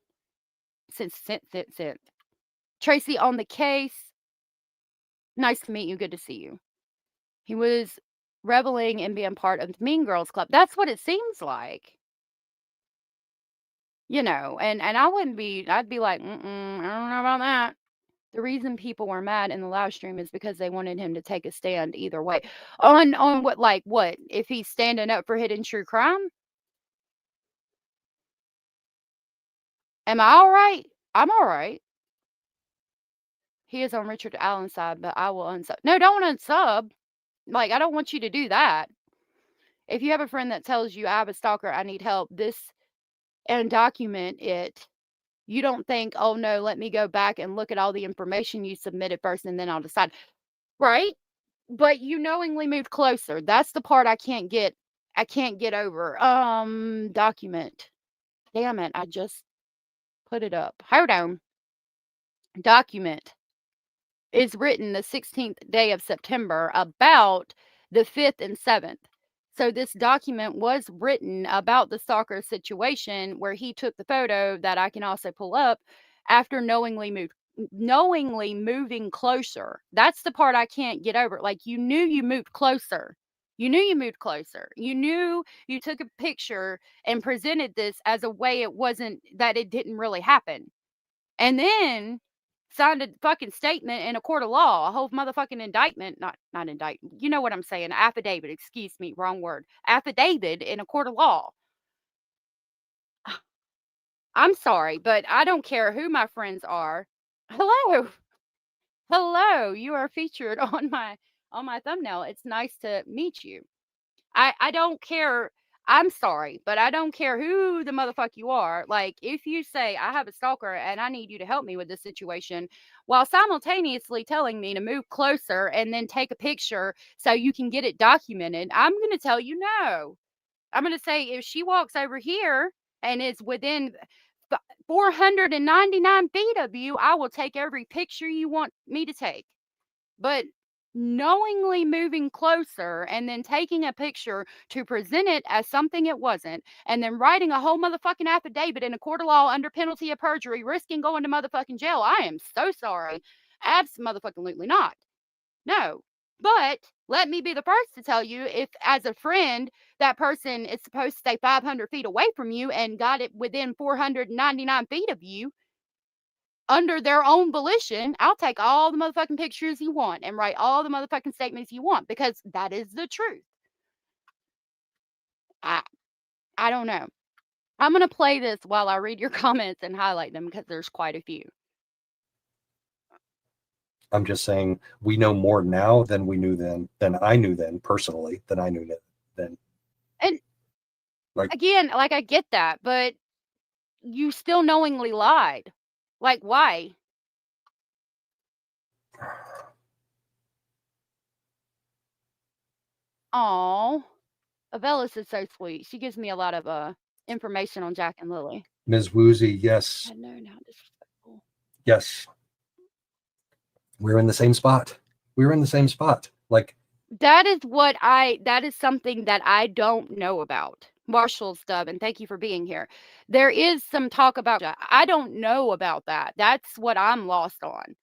Tracy, on the case, nice to meet you. Good to see you. He was reveling in being part of the Mean Girls Club. That's what it seems like. And I wouldn't be, I'd be like, I don't know about that. The reason people were mad in the live stream is because they wanted him to take a stand either way. On what, like what? If he's standing up for hidden true crime? Am I all right? I'm all right. He is on Richard Allen's side, but I will unsub. No, don't unsub. Like, I don't want you to do that. If you have a friend that tells you, I have a stalker, I need help, and document it, you don't think, oh no, let me go back and look at all the information you submitted first and then I'll decide. Right? But you knowingly moved closer. That's the part I can't get over. Document. Damn it, I just put it up. Hold on. Document is written the 16th day of September about the 5th and 7th. So this document was written about the stalker situation where he took the photo that I can also pull up after knowingly moving closer. That's the part I can't get over. Like, you knew you moved closer. You knew you moved closer. You knew you took a picture and presented this as a way it didn't really happen. And then signed a fucking statement in a court of law, a whole motherfucking indictment, not indictment. You know what I'm saying? Affidavit, excuse me, wrong word. Affidavit in a court of law. I'm sorry, but I don't care who my friends are. Hello. Hello, you are featured on my thumbnail. It's nice to meet you. I don't care. I'm sorry, but I don't care who the motherfucker you are. Like, if you say, I have a stalker and I need you to help me with this situation, while simultaneously telling me to move closer and then take a picture so you can get it documented, I'm going to tell you no. I'm going to say, if she walks over here and is within 499 feet of you, I will take every picture you want me to take. But knowingly moving closer and then taking a picture to present it as something it wasn't, and then writing a whole motherfucking affidavit in a court of law under penalty of perjury, risking going to motherfucking jail, I am so sorry. Absolutely not. No. But let me be the first to tell you, if as a friend, that person is supposed to stay 500 feet away from you and got it within 499 feet of you, under their own volition, I'll take all the motherfucking pictures you want and write all the motherfucking statements you want, because that is the truth. I don't know. I'm going to play this while I read your comments and highlight them, because there's quite a few. I'm just saying we know more now than we knew then, than I knew then personally, than I knew then. And Like, again, like, I get that, but you still knowingly lied. Like, why? Oh, Avelis is so sweet. She gives me a lot of information on Jack and Lily. Ms. Woozy, yes. I know, how disrespectful. Yes. We're in the same spot. We're in the same spot. Like, that is something that I don't know about. Marshall Stubb, and thank you for being here. There is some talk about, I don't know about that. That's what I'm lost on.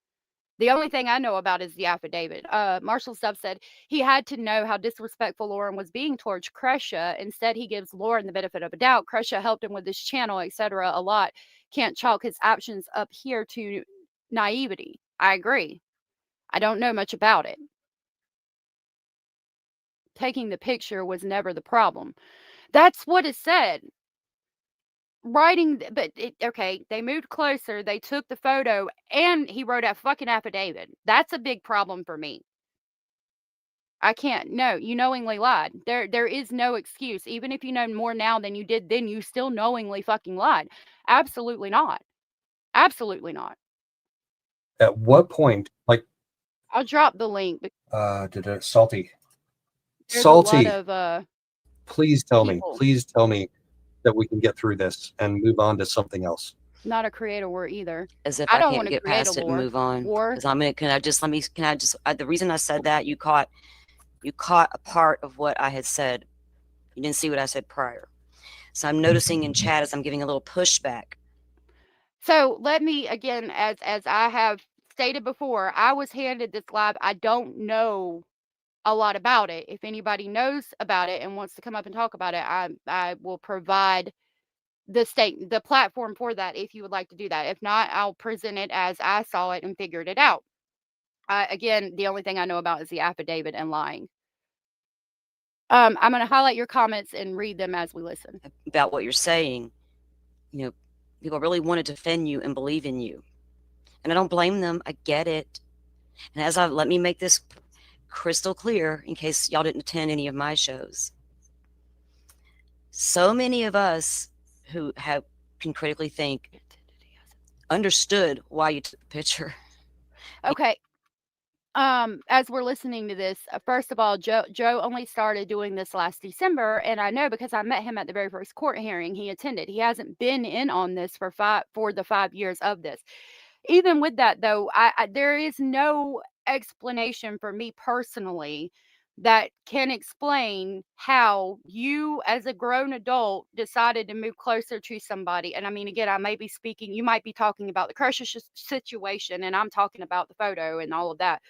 The only thing I know about is the affidavit. Marshall Stubb said he had to know how disrespectful Lauren was being towards Kresha. Instead, he gives Lauren the benefit of a doubt. Kresha helped him with this channel, etc. a lot. Can't chalk his actions up here to naivety. I agree. I don't know much about it. Taking the picture was never the problem. That's what is said. Okay, they moved closer, they took the photo, and he wrote a fucking affidavit. That's a big problem for me. I can't. No, you knowingly lied. There is no excuse. Even if you know more now than you did then, you still knowingly fucking lied. Absolutely not. Absolutely not. at what point, like, I'll drop the link. Salty. There's Salty, a lot of please tell people. me that we can get through this and move on to something else. Not a creator war either. As if I I don't can't wanna get create past a it and move on. war. Because the reason I said that, you caught a part of what I had said. You didn't see what I said prior. So I'm noticing in chat as I'm giving a little pushback. So let me, again, as I have stated before, I was handed this live. I don't know a lot about it. If anybody knows about it and wants to come up and talk about it, I will provide the platform for that if you would like to do that. If not, I'll present it as I saw it and figured it out. Again, the only thing I know about is the affidavit and lying. I'm going to highlight your comments and read them as we listen. About what you're saying, people really want to defend you and believe in you. And I don't blame them. I get it. And let me make this crystal clear in case y'all didn't attend any of my shows. So many of us who can critically think understood why you took the picture. Okay. as we're listening to this, first of all, Joe only started doing this last December, and I know because I met him at the very first court hearing he attended. He hasn't been in on this for the 5 years of this. Even with that, though, there is no explanation for me personally that can explain how you, as a grown adult, decided to move closer to somebody. And I mean, again, I may be speaking, you might be talking about the crush situation, and I'm talking about the photo and all of that.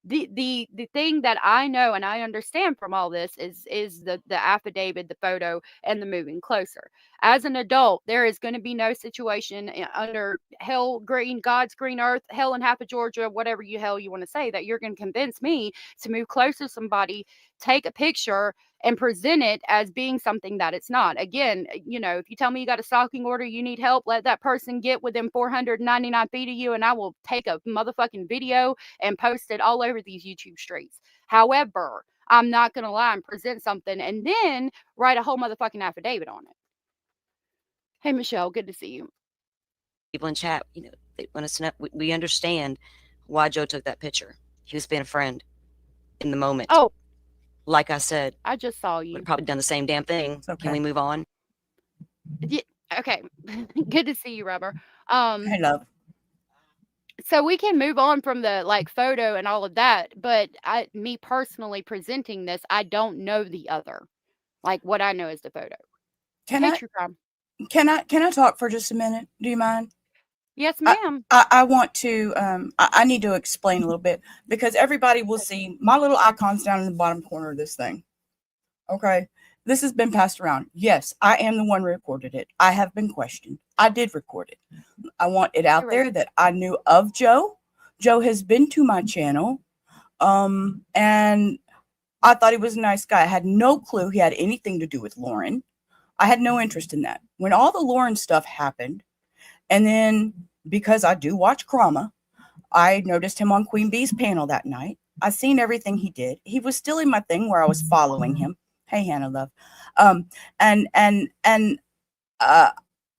The thing that I know and I understand from all this is the affidavit, the photo, and the moving closer. As an adult, there is going to be no situation under hell green, God's green earth, hell and half of Georgia, whatever hell you want to say, that you're going to convince me to move closer to somebody, take a picture, and present it as being something that it's not. Again, if you tell me you got a stalking order, you need help, let that person get within 499 feet of you, and I will take a motherfucking video and post it all over these YouTube streets. However, I'm not going to lie and present something and then write a whole motherfucking affidavit on it. Hey, Michelle, good to see you. People in chat, they want us to know. We understand why Joe took that picture. He was being a friend in the moment. Oh, like I said, I just saw would you. have probably done the same damn thing. Okay. Can we move on? Yeah, okay. Good to see you, Rubber. Hey, love. So we can move on from the photo and all of that, but me personally presenting this, I don't know the other. What I know is the photo. Can Hey, I True Crime. can I talk for just a minute? Do you mind? Yes, ma'am. I want to I need to explain a little bit because everybody will see my little icons down in the bottom corner of this thing. Okay. This has been passed around. Yes, I am the one who recorded it. I have been questioned. I did record it. I want it out there that I knew of Joe. Joe has been to my channel. And I thought he was a nice guy. I had no clue he had anything to do with Lauren. I had no interest in that. When all the Lauren stuff happened, and then because I do watch Krama, I noticed him on Queen Bee's panel that night. I seen everything he did. He was still in my thing where I was following him. Hey, Hannah, love.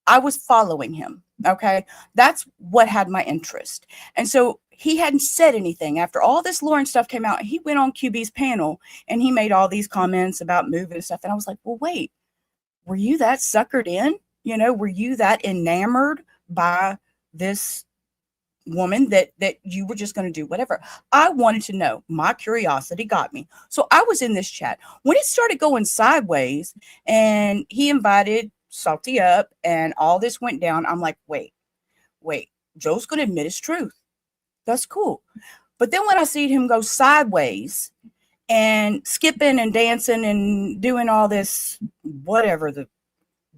I was following him. Okay. That's what had my interest. And so he hadn't said anything after all this Lauren stuff came out. He went on QB's panel and he made all these comments about moving and stuff. And I was like, well, wait, were you that suckered in? Were you that enamored by this woman that you were just going to do whatever? I wanted to know. My curiosity got me. So I was in this chat. When it started going sideways and he invited Salty up and all this went down, I'm like, wait, Joe's going to admit his truth. That's cool. But then when I see him go sideways and skipping and dancing and doing all this, whatever the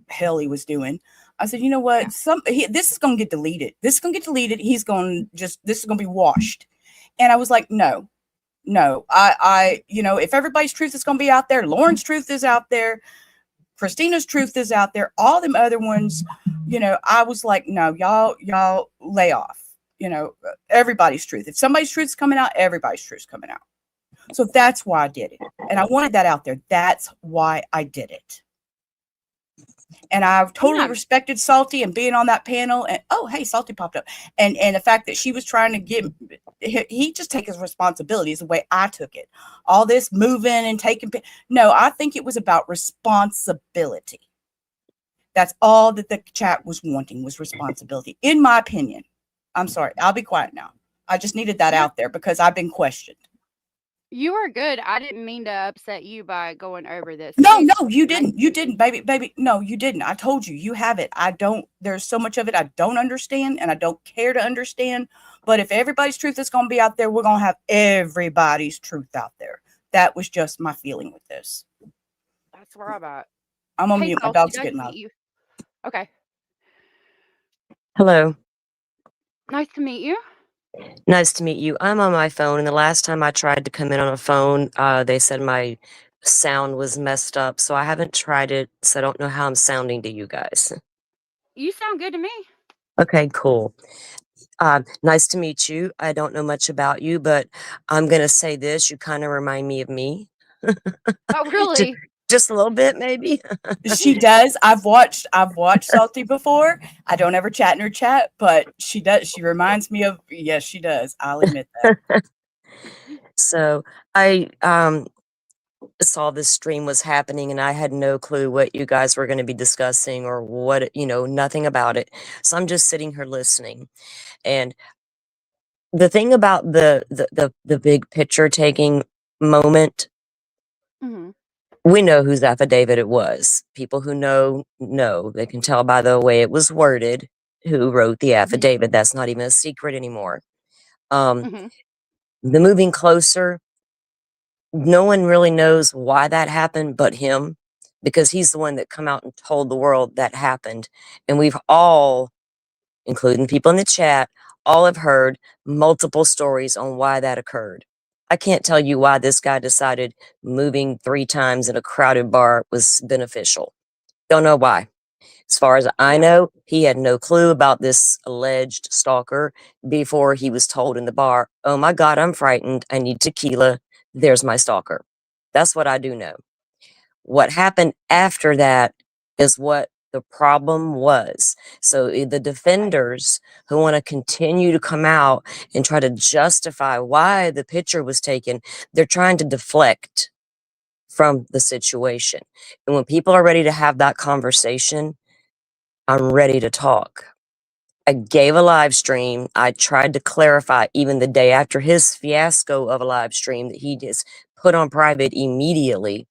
hell he was doing, I said, you know what? This is going to get deleted. This is going to get deleted. This is going to be washed. And I was like, no, if everybody's truth is going to be out there, Lauren's truth is out there, Christina's truth is out there, all them other ones, I was like, no, y'all lay off, everybody's truth. If somebody's truth's coming out, everybody's truth's coming out. So that's why I did it. And I wanted that out there. That's why I did it. And I've totally respected Salty and being on that panel. And oh, hey, Salty popped up. And the fact that she was trying to get, he just take his responsibilities the way I took it. All this moving and taking. No, I think it was about responsibility. That's all that the chat was wanting, was responsibility, in my opinion. I'm sorry. I'll be quiet now. I just needed that out there because I've been questioned. You are good. I didn't mean to upset you by going over this. No, you didn't. You didn't, baby. No, you didn't. I told you, you have it. There's so much of it I don't understand and I don't care to understand. But if everybody's truth is going to be out there, we're going to have everybody's truth out there. That was just my feeling with this. That's where I'm at. I'm on mute. My dog's getting loud. Okay. Hello. Nice to meet you. Nice to meet you. I'm on my phone, and the last time I tried to come in on a phone, they said my sound was messed up, so I haven't tried it, so I don't know how I'm sounding to you guys. You sound good to me. Okay, cool. Nice to meet you. I don't know much about you, but I'm going to say this. You kind of remind me of me. Oh, really? Just a little bit, maybe. She does. I've watched Salty before. I don't ever chat in her chat, but she does. She reminds me of, yes, she does. I'll admit that. So I saw this stream was happening and I had no clue what you guys were going to be discussing or what, nothing about it. So I'm just sitting here listening. And the thing about the big picture taking moment, Hmm. we know whose affidavit it was. People who know, they can tell by the way it was worded who wrote the affidavit. That's not even a secret anymore. Hmm. The moving closer, no one really knows why that happened but him, because he's the one that come out and told the world that happened. And we've all, including people in the chat, all have heard multiple stories on why that occurred. I can't tell you why this guy decided moving 3 times in a crowded bar was beneficial. Don't know why. As far as I Yeah. know, he had no clue about this alleged stalker before he was told in the bar, "Oh my God, I'm frightened. I need tequila. There's my stalker." That's what I do know. What happened after that is what the problem was. So the defenders who want to continue to come out and try to justify why the picture was taken, they're trying to deflect from the situation. And when people are ready to have that conversation, I'm ready to talk. I gave a live stream. I tried to clarify even the day after his fiasco of a live stream that he just put on private immediately,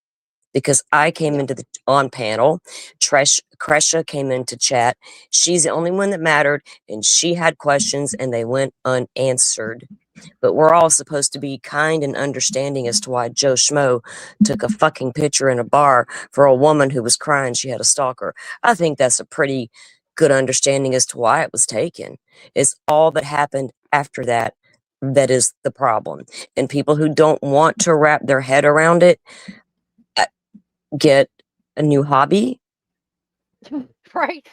because I came into the on panel. Kresha came into chat. She's the only one that mattered, and she had questions and they went unanswered. But we're all supposed to be kind and understanding as to why Joe Schmoe took a fucking picture in a bar for a woman who was crying she had a stalker. I think that's a pretty good understanding as to why it was taken. It's all that happened after that that is the problem. And people who don't want to wrap their head around it, get a new hobby, Right.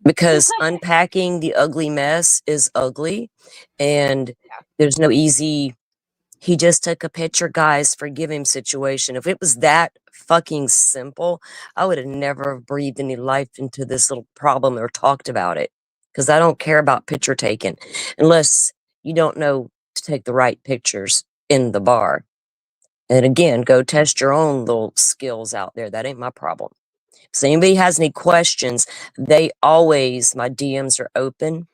because unpacking the ugly mess is ugly, and Yeah. there's no easy "he just took a picture, guys, forgive him" situation. If it was that fucking simple, I would have never have breathed any life into this little problem or talked about it, because I don't care about picture taking unless you don't know to take the right pictures in the bar. And again, go test your own little skills out there. That ain't my problem. So anybody has any questions, my DMs are open.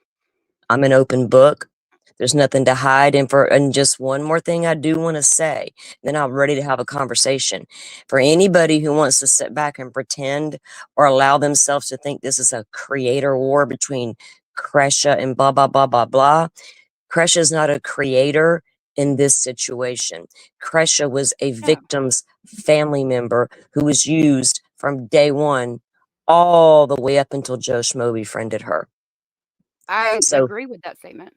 I'm an open book. There's nothing to hide. And just one more thing I do want to say, then I'm ready to have a conversation. For anybody who wants to sit back and pretend or allow themselves to think this is a creator war between Kresha and blah, blah, blah, blah, blah, Kresha is not a creator in this situation. Kresha was a Yeah. victim's family member who was used from day one all the way up until Joe Schmoe befriended her. I So, agree with that statement.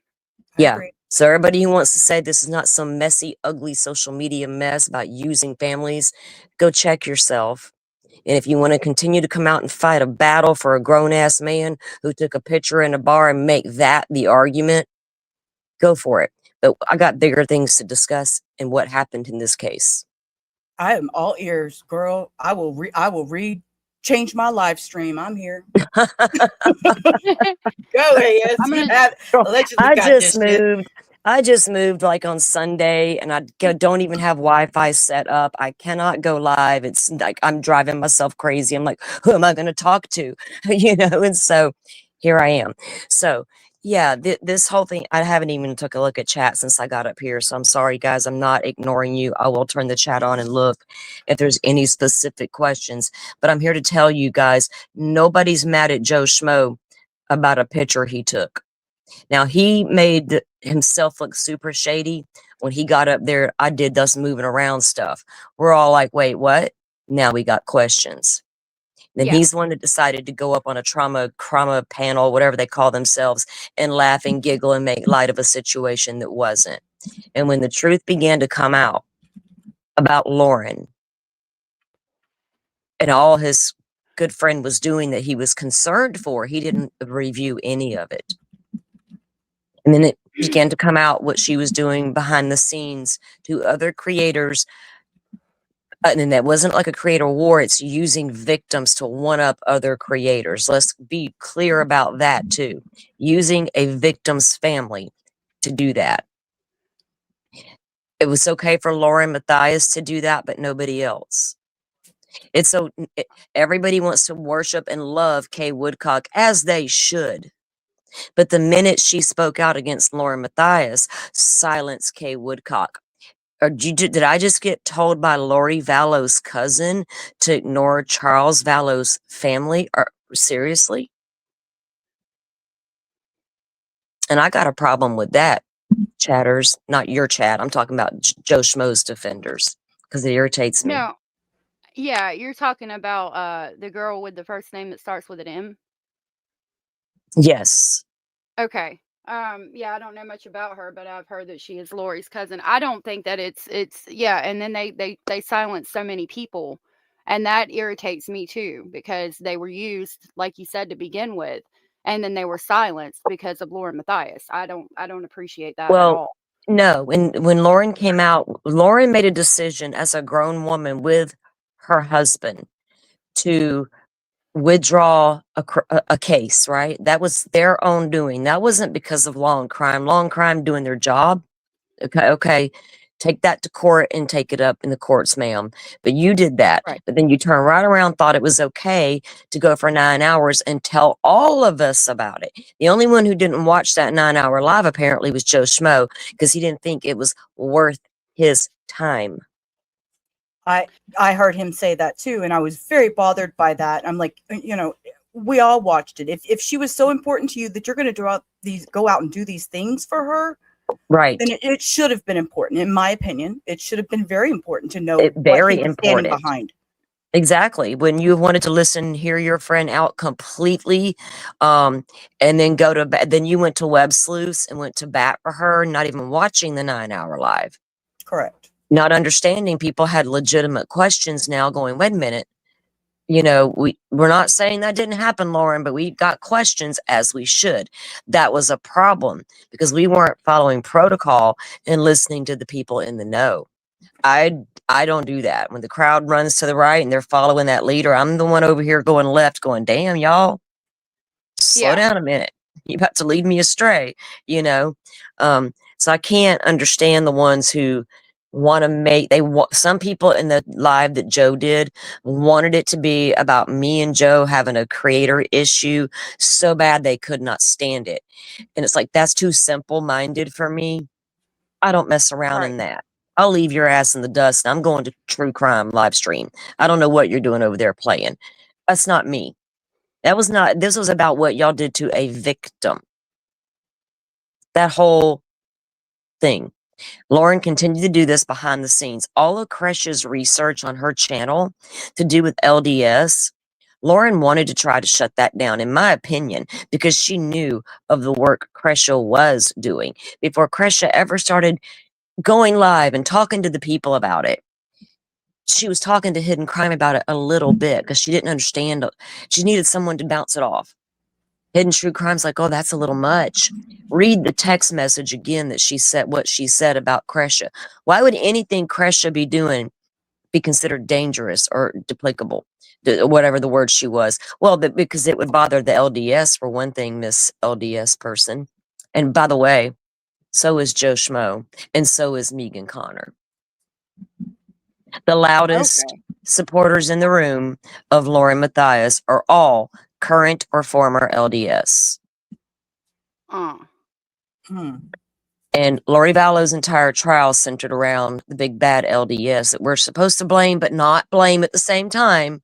I yeah. agree. So everybody who wants to say this is not some messy, ugly social media mess about using families, go check yourself. And if you want to continue to come out and fight a battle for a grown-ass man who took a picture in a bar and make that the argument, go for it. But I got bigger things to discuss in what happened in this case. I am all ears, girl. I will change my live stream. I'm here. Go ahead. I'm You gonna. have allegedly I got just this shit. moved. I just moved like on Sunday, and don't even have Wi-Fi set up. I cannot go live. It's like I'm driving myself crazy. I'm like, who am I going to talk to? And so here I am. So yeah, this whole thing, I haven't even took a look at chat since I got up here. So I'm sorry, guys. I'm not ignoring you. I will turn the chat on and look if there's any specific questions. But I'm here to tell you guys, nobody's mad at Joe Schmoe about a picture he took. Now, he made himself look super shady when he got up there. I did this moving around stuff. We're all like, wait, what? Now we got questions. Then Yeah. he's the one that decided to go up on a trauma panel, whatever they call themselves, and laugh and giggle and make light of a situation that wasn't. And when the truth began to come out about Lauren and all his good friend was doing that he was concerned for, he didn't review any of it. And then it began to come out what she was doing behind the scenes to other creators. And that wasn't like a creator war. It's using victims to one up other creators. Let's be clear about that too. Using a victim's family to do that. It was okay for Lauren Matthias to do that, but nobody else. It's so everybody wants to worship and love Kay Woodcock, as they should. But the minute she spoke out against Lauren Matthias, silence Kay Woodcock. Or did I just get told by Lori Vallow's cousin to ignore Charles Vallow's family? Or seriously? And I got a problem with that, chatters. Not your chat. I'm talking about Joe Schmoe's defenders, because it irritates me. No, yeah, you're talking about the girl with the first name that starts with an M. Yes. Okay. Yeah, I don't know much about her, but I've heard that she is Lori's cousin. I don't think that it's yeah, and then they silence so many people, and that irritates me too, because they were used, like you said, to begin with, and then they were silenced because of Lauren Matthias. I don't appreciate that at Well, all. no. When Lauren came out, Lauren made a decision as a grown woman with her husband to withdraw a case, right? That was their own doing. That wasn't because of law and crime. Law and crime doing their job. Okay. Take that to court and take it up in the courts, ma'am. But you did that. Right. But then you turned right around, thought it was okay to go for 9 hours and tell all of us about it. The only one who didn't watch that 9-hour live apparently was Joe Schmoe, because he didn't think it was worth his time. I heard him say that too, and I was very bothered by that. I'm like, we all watched it. If she was so important to you that you're going to go out and do these things for her, Right. then it should have been important, in my opinion. It should have been very important to know Very what he was important. standing behind. Exactly. When you wanted to listen, hear your friend out completely, and then then you went to Web Sleuths and went to bat for her, not even watching the 9-hour live. Correct. Not understanding people had legitimate questions now going, wait a minute, we're not saying that didn't happen, Lauren, but we got questions, as we should. That was a problem because we weren't following protocol and listening to the people in the know. I don't do that. When the crowd runs to the right and they're following that leader, I'm the one over here going left, going, damn, y'all, slow down a minute. You're about to lead me astray, So I can't understand the ones who want to some people in the live that Joe did wanted it to be about me and Joe having a creator issue so bad they could not stand it. And it's like, that's too simple-minded for me. I don't mess around in that. I'll leave your ass in the dust. I'm going to true crime live stream. I don't know what you're doing over there playing. That's not me. This was about what y'all did to a victim. That whole thing. Lauren continued to do this behind the scenes. All of Kresh's research on her channel to do with LDS, Lauren wanted to try to shut that down, in my opinion, because she knew of the work Kresha was doing before Kresha ever started going live and talking to the people about it. She was talking to Hidden Crime about it a little bit because she didn't understand. She needed someone to bounce it off. Hidden True Crime's like, oh, that's a little much. Read the text message again that she said, what she said about Kresha. Why would anything Kresha be doing be considered dangerous or duplicable? Whatever the word she was. Well, because it would bother the LDS, for one thing, Miss LDS person. And by the way, so is Joe Schmoe, and so is Megan Connor. The loudest supporters in the room of Lauren Matthias are all current or former LDS. And Lori Vallow's entire trial centered around the big bad LDS that we're supposed to blame, but not blame at the same time.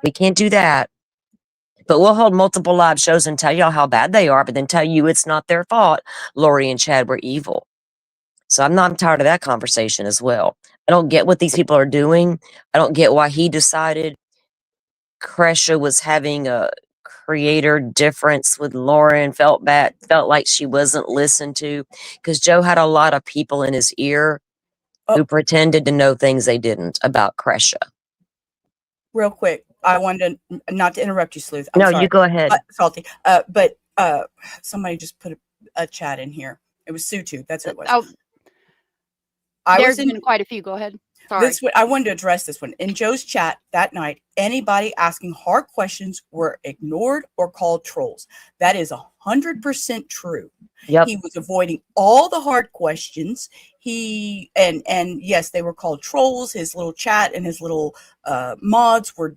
We can't do that. But we'll hold multiple live shows and tell y'all how bad they are, but then tell you it's not their fault. Lori and Chad were evil. So I'm tired of that conversation as well. I don't get what these people are doing. I don't get why he decided Kresha was having a creator difference with Lauren, felt like she wasn't listened to, because Joe had a lot of people in his ear who pretended to know things they didn't about Kresha. Real quick, I wanted not to interrupt you, Sleuth. I'm sorry. You go ahead. Salty. But somebody just put a chat in here. It was Sutu. That's what it was. There's been quite a few. Go ahead. Sorry. I wanted to address this one. In Joe's chat that night, anybody asking hard questions were ignored or called trolls. That is 100% true. Yep. He was avoiding all the hard questions. And yes, they were called trolls. His little chat and his little mods were.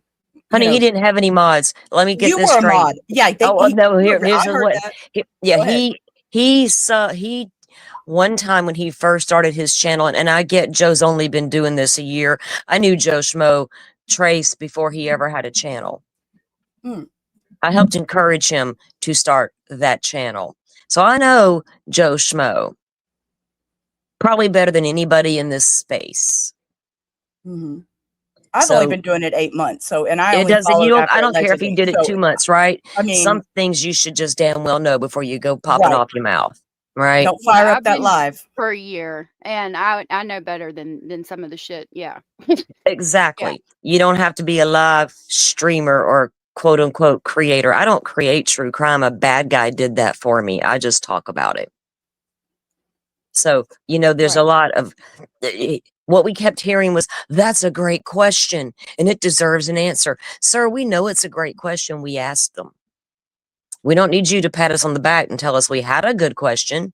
Honey, he didn't have any mods. Let me get You this were a straight. mod. Yeah. No, here's I heard what. that. Yeah, Go ahead. he one time when he first started his channel, and I get Joe's only been doing this a year. I knew Joe Schmoe Trace before he ever had a channel. Hmm. I helped encourage him to start that channel. So I know Joe Schmoe probably better than anybody in this space. Mm-hmm. I've So only been doing it 8 months. So, and I it only doesn't, followed after I don't care if he allegedly. did it So, 2 months, right? I mean, Some things you should just damn well know before you go popping right. off your mouth, right? Don't fire Yeah, up I've that been live. for a year, and I know better than some of the shit. Yeah. Exactly. You don't have to be a live streamer or quote unquote creator. I don't create true crime. A bad guy did that for me. I just talk about it. So, there's a Right. lot of what we kept hearing was, that's a great question and it deserves an answer. Sir, we know it's a great question. We asked them. We don't need you to pat us on the back and tell us we had a good question.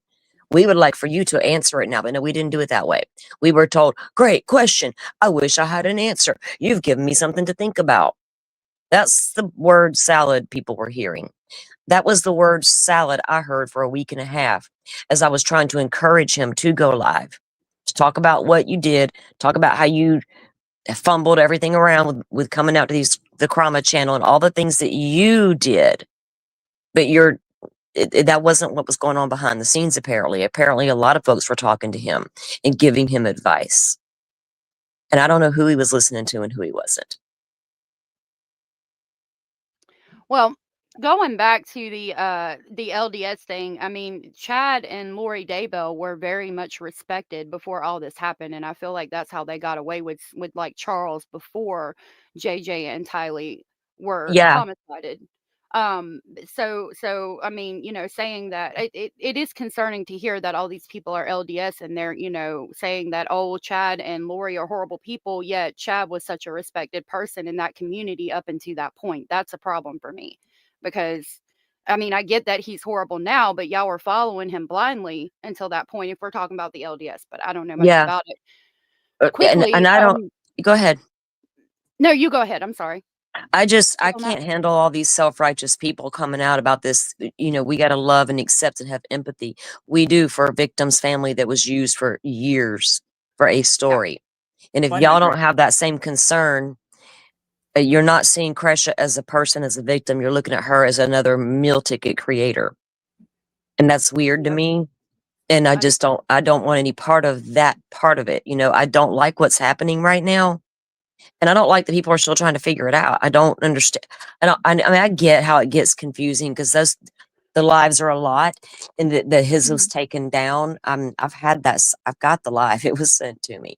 We would like for you to answer it now. But no, we didn't do it that way. We were told, great question. I wish I had an answer. You've given me something to think about. That's the word salad people were hearing. That was the word salad I heard for a week and a half as I was trying to encourage him to go live, to talk about what you did, talk about how you fumbled everything around with coming out to the Krama channel and all the things that you did. But that wasn't what was going on behind the scenes, apparently. Apparently, a lot of folks were talking to him and giving him advice. And I don't know who he was listening to and who he wasn't. Well, going back to the LDS thing, I mean, Chad and Lori Daybell were very much respected before all this happened, and I feel like that's how they got away with like Charles before JJ and Tylee were Yeah. homicided. So I mean, saying that it is concerning to hear that all these people are LDS and they're, saying that, oh, Chad and Lori are horrible people, yet Chad was such a respected person in that community up until that point. That's a problem for me, because I mean, I get that he's horrible now, but y'all were following him blindly until that point, if we're talking about the LDS, but I don't know much Yeah. about it. And Quickly, I don't, go ahead. no, you go ahead. I'm sorry. I on that. can't handle all these self-righteous people coming out about this. We got to love and accept and have empathy. We do for a victim's family that was used for years for a story. And if y'all 100. don't have that same concern, you're not seeing Kresha as a person, as a victim. You're looking at her as another meal ticket creator. And that's weird to me. And I don't want any part of that part of it. I don't like what's happening right now. And I don't like that people are still trying to figure it out. I don't understand. I mean, I get how it gets confusing because the lives are a lot, and his was taken down. I've had that. I've got the live. It was sent to me.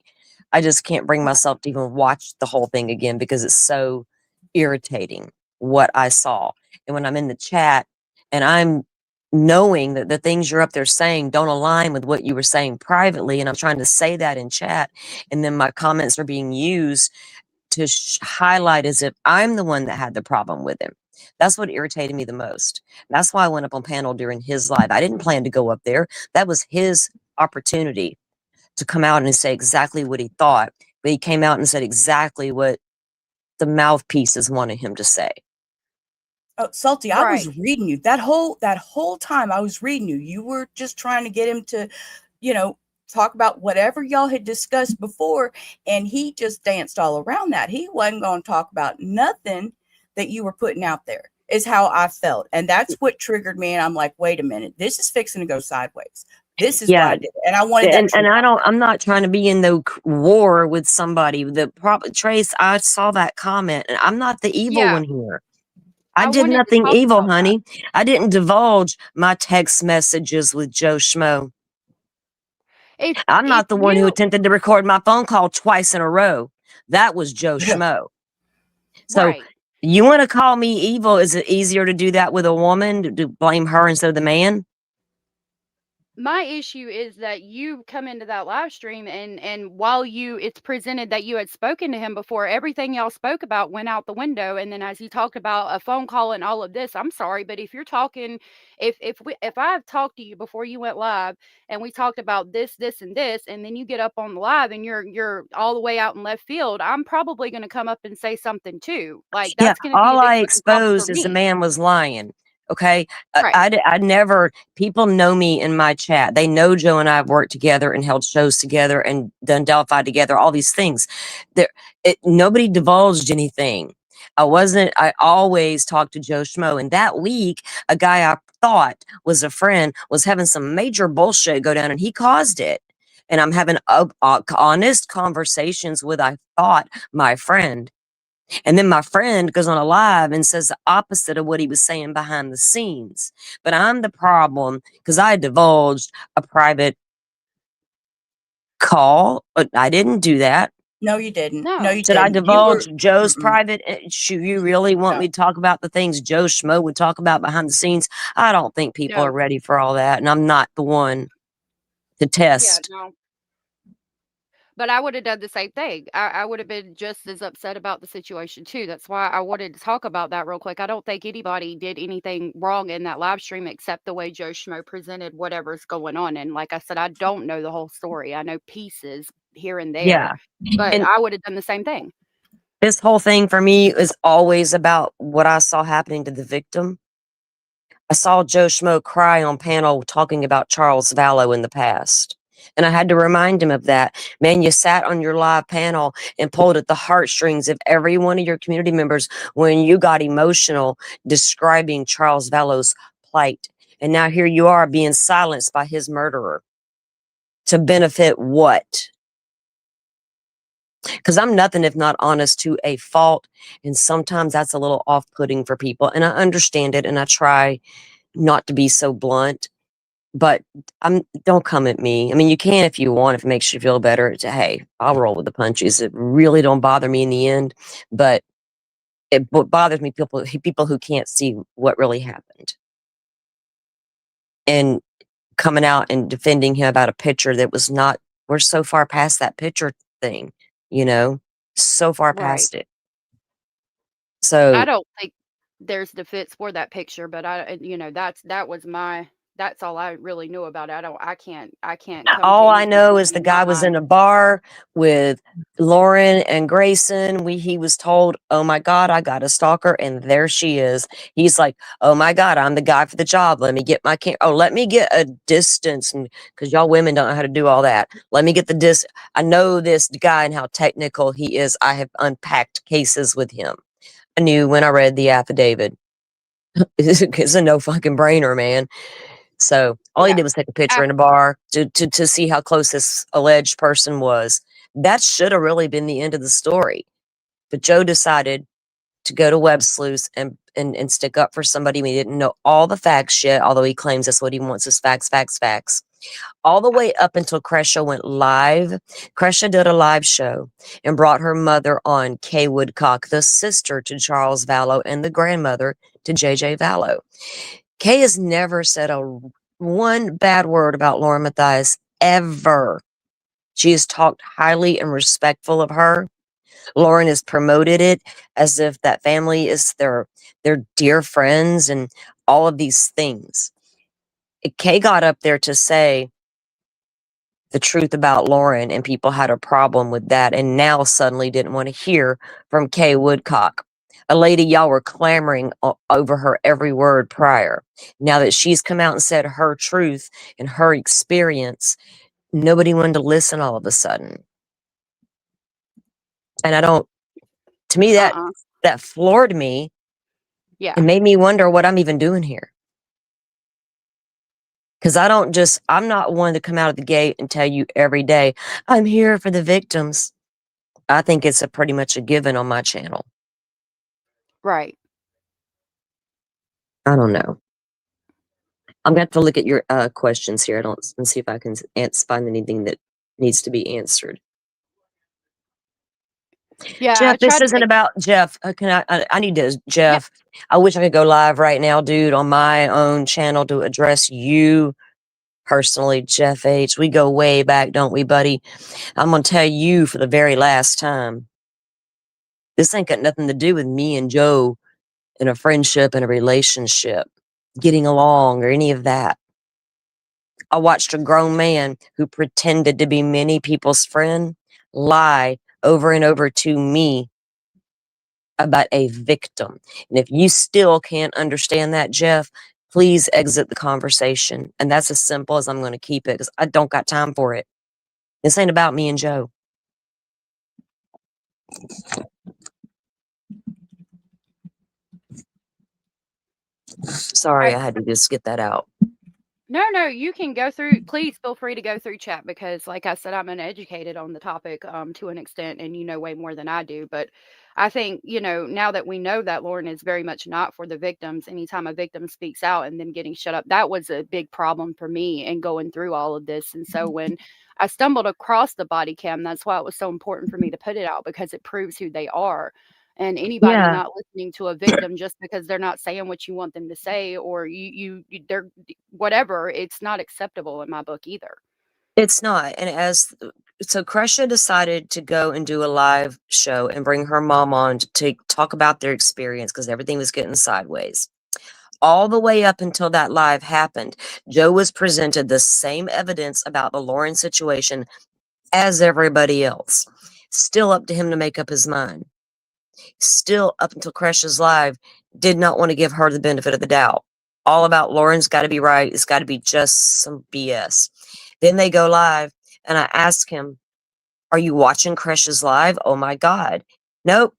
I just can't bring myself to even watch the whole thing again because it's so irritating what I saw. And when I'm in the chat and I'm knowing that the things you're up there saying don't align with what you were saying privately, and I'm trying to say that in chat, and then my comments are being used to highlight as if I'm the one that had the problem with him. That's what irritated me the most. That's why I went up on panel during his live. I didn't plan to go up there. That was his opportunity to come out and say exactly what he thought. But he came out and said exactly what the mouthpieces wanted him to say. Oh, Salty, I was Right. reading you that whole time. I was reading you. You were just trying to get him to, talk about whatever y'all had discussed before, and he just danced all around that. He wasn't going to talk about nothing that you were putting out there, is how I felt. And that's what triggered me. And I'm like, wait a minute, this is fixing to go sideways. This is why I did it. And I wanted that. And I'm not trying to be in the war with somebody. Trace, I saw that comment, and I'm not the evil Yeah. one here. I I did wanted to nothing talk evil, about that. honey. I didn't divulge my text messages with Joe Schmoe. I'm If not the one who attempted to record my phone call twice in a row. That was Joe Schmoe. So right. you want to call me evil? Is it easier to do that with a woman, to blame her instead of the man? my issue is that you come into that live stream, and while it's presented that you had spoken to him before, everything y'all spoke about went out the window. And then as you talked about a phone call and all of this, I'm sorry, but if you're talking, if I've talked to you before you went live and we talked about this and this, and then you get up on the live and you're all the way out in left field, I'm probably going to come up and say something too. Like, Yeah, that's going to be a all big I fucking problem for exposed is the me. man was lying. Okay. Right. I never, people know me in my chat. They know Joe and I have worked together and held shows together and done Delphi together, all these things. Nobody divulged anything. I always talked to Joe Schmoe. And that week, a guy I thought was a friend was having some major bullshit go down and he caused it. And I'm having honest conversations with, I thought, my friend. And then my friend goes on a live and says the opposite of what he was saying behind the scenes. But I'm the problem because I divulged a private call. But I didn't do that. No, you didn't. No, No. you Did I didn't. You were. divulge Joe's Mm-mm. private? You really want No. me to talk about the things Joe Schmo would talk about behind the scenes? I don't think people No. are ready for all that. And I'm not the one to Yeah, test. no. But I would have done the same thing. I would have been just as upset about the situation too. That's why I wanted to talk about that real quick. I don't think anybody did anything wrong in that live stream except the way Joe Schmo presented whatever's going on. And like I said, I don't know the whole story. I know pieces here and there, Yeah. but And I would have done the same thing. this whole thing for me is always about what I saw happening to the victim. I saw Joe Schmo cry on panel talking about Charles Vallow in the past. And I had to remind him of that. Man, you sat on your live panel and pulled at the heartstrings of every one of your community members when you got emotional describing Charles Vallow's plight. And now here you are being silenced by his murderer. To benefit what? Because I'm nothing if not honest to a fault. And sometimes that's a little off-putting for people. And I understand it and I try not to be so blunt. But don't come at me. I mean, you can if you want, if it makes you feel better. Hey, I'll roll with the punches. It really don't bother me in the end. But what bothers me, people who can't see what really happened. And coming out and defending him about a picture that was not, we're so far past that picture thing, so far Right. past it. I So don't think there's defense for that picture, but that's all I really knew about it. I can't come to all I any know is conclusion the in my guy was in mind. a bar with Lauren and Grayson. He was told, "Oh my God, I got a stalker," and there she is. He's like, "Oh my God, I'm the guy for the job. Let me get my let me get a distance, and because y'all women don't know how to do all that. Let me get the distance. I know this guy and how technical he is. I have unpacked cases with him. I knew when I read the affidavit. It's a no fucking brainer, man." So all he Yeah. did was take a picture in a bar to see how close this alleged person was. That should have really been the end of the story. But Joe decided to go to Web Sleuth and stick up for somebody we didn't know all the facts yet, although he claims that's what he wants is facts, facts, facts. All the way up until Cresha went live. Cresha did a live show and brought her mother on, Kay Woodcock, the sister to Charles Vallow and the grandmother to JJ Vallow. Kay has never said one bad word about Lauren Matthias ever. She has talked highly and respectful of her. Lauren has promoted it as if that family is their dear friends and all of these things. Kay got up there to say the truth about Lauren, and people had a problem with that, and now suddenly didn't want to hear from Kay Woodcock, a lady y'all were clamoring over her every word prior. Now that she's come out and said her truth and her experience, nobody wanted to listen all of a sudden. And to me, that floored me. Yeah. And made me wonder what I'm even doing here. Because I'm not one to come out of the gate and tell you every day, I'm here for the victims. I think it's pretty much a given on my channel. Right. I don't know. I'm going to have to look at your questions here. And see if I can find anything that needs to be answered. Yeah. Jeff, this isn't about Jeff. I need to, Jeff. I wish I could go live right now, dude, on my own channel to address you personally, Jeff H. We go way back, don't we, buddy? I'm going to tell you for the very last time. This ain't got nothing to do with me and Joe in a friendship and a relationship, getting along or any of that. I watched a grown man who pretended to be many people's friend lie over and over to me about a victim. And if you still can't understand that, Jeff, please exit the conversation. And that's as simple as I'm going to keep it because I don't got time for it. This ain't about me and Joe. Sorry, I had to just get that out. No, you can go through. Please feel free to go through chat because, like I said, I'm uneducated on the topic to an extent, and you know way more than I do. But I think, now that we know that Lauren is very much not for the victims, anytime a victim speaks out and them getting shut up, that was a big problem for me in going through all of this. And so when I stumbled across the body cam, that's why it was so important for me to put it out because it proves who they are. And anybody Yeah. not listening to a victim just because they're not saying what you want them to say or they're whatever, it's not acceptable in my book either. It's not. And so Kresha decided to go and do a live show and bring her mom on to talk about their experience because everything was getting sideways. All the way up until that live happened, Joe was presented the same evidence about the Lauren situation as everybody else. Still up to him to make up his mind. Still up until Kresha's live, did not want to give her the benefit of the doubt. All about Lauren's got to be right. It's got to be just some BS. Then they go live, and I ask him, "Are you watching Kresha's live?" "Oh my God. Nope."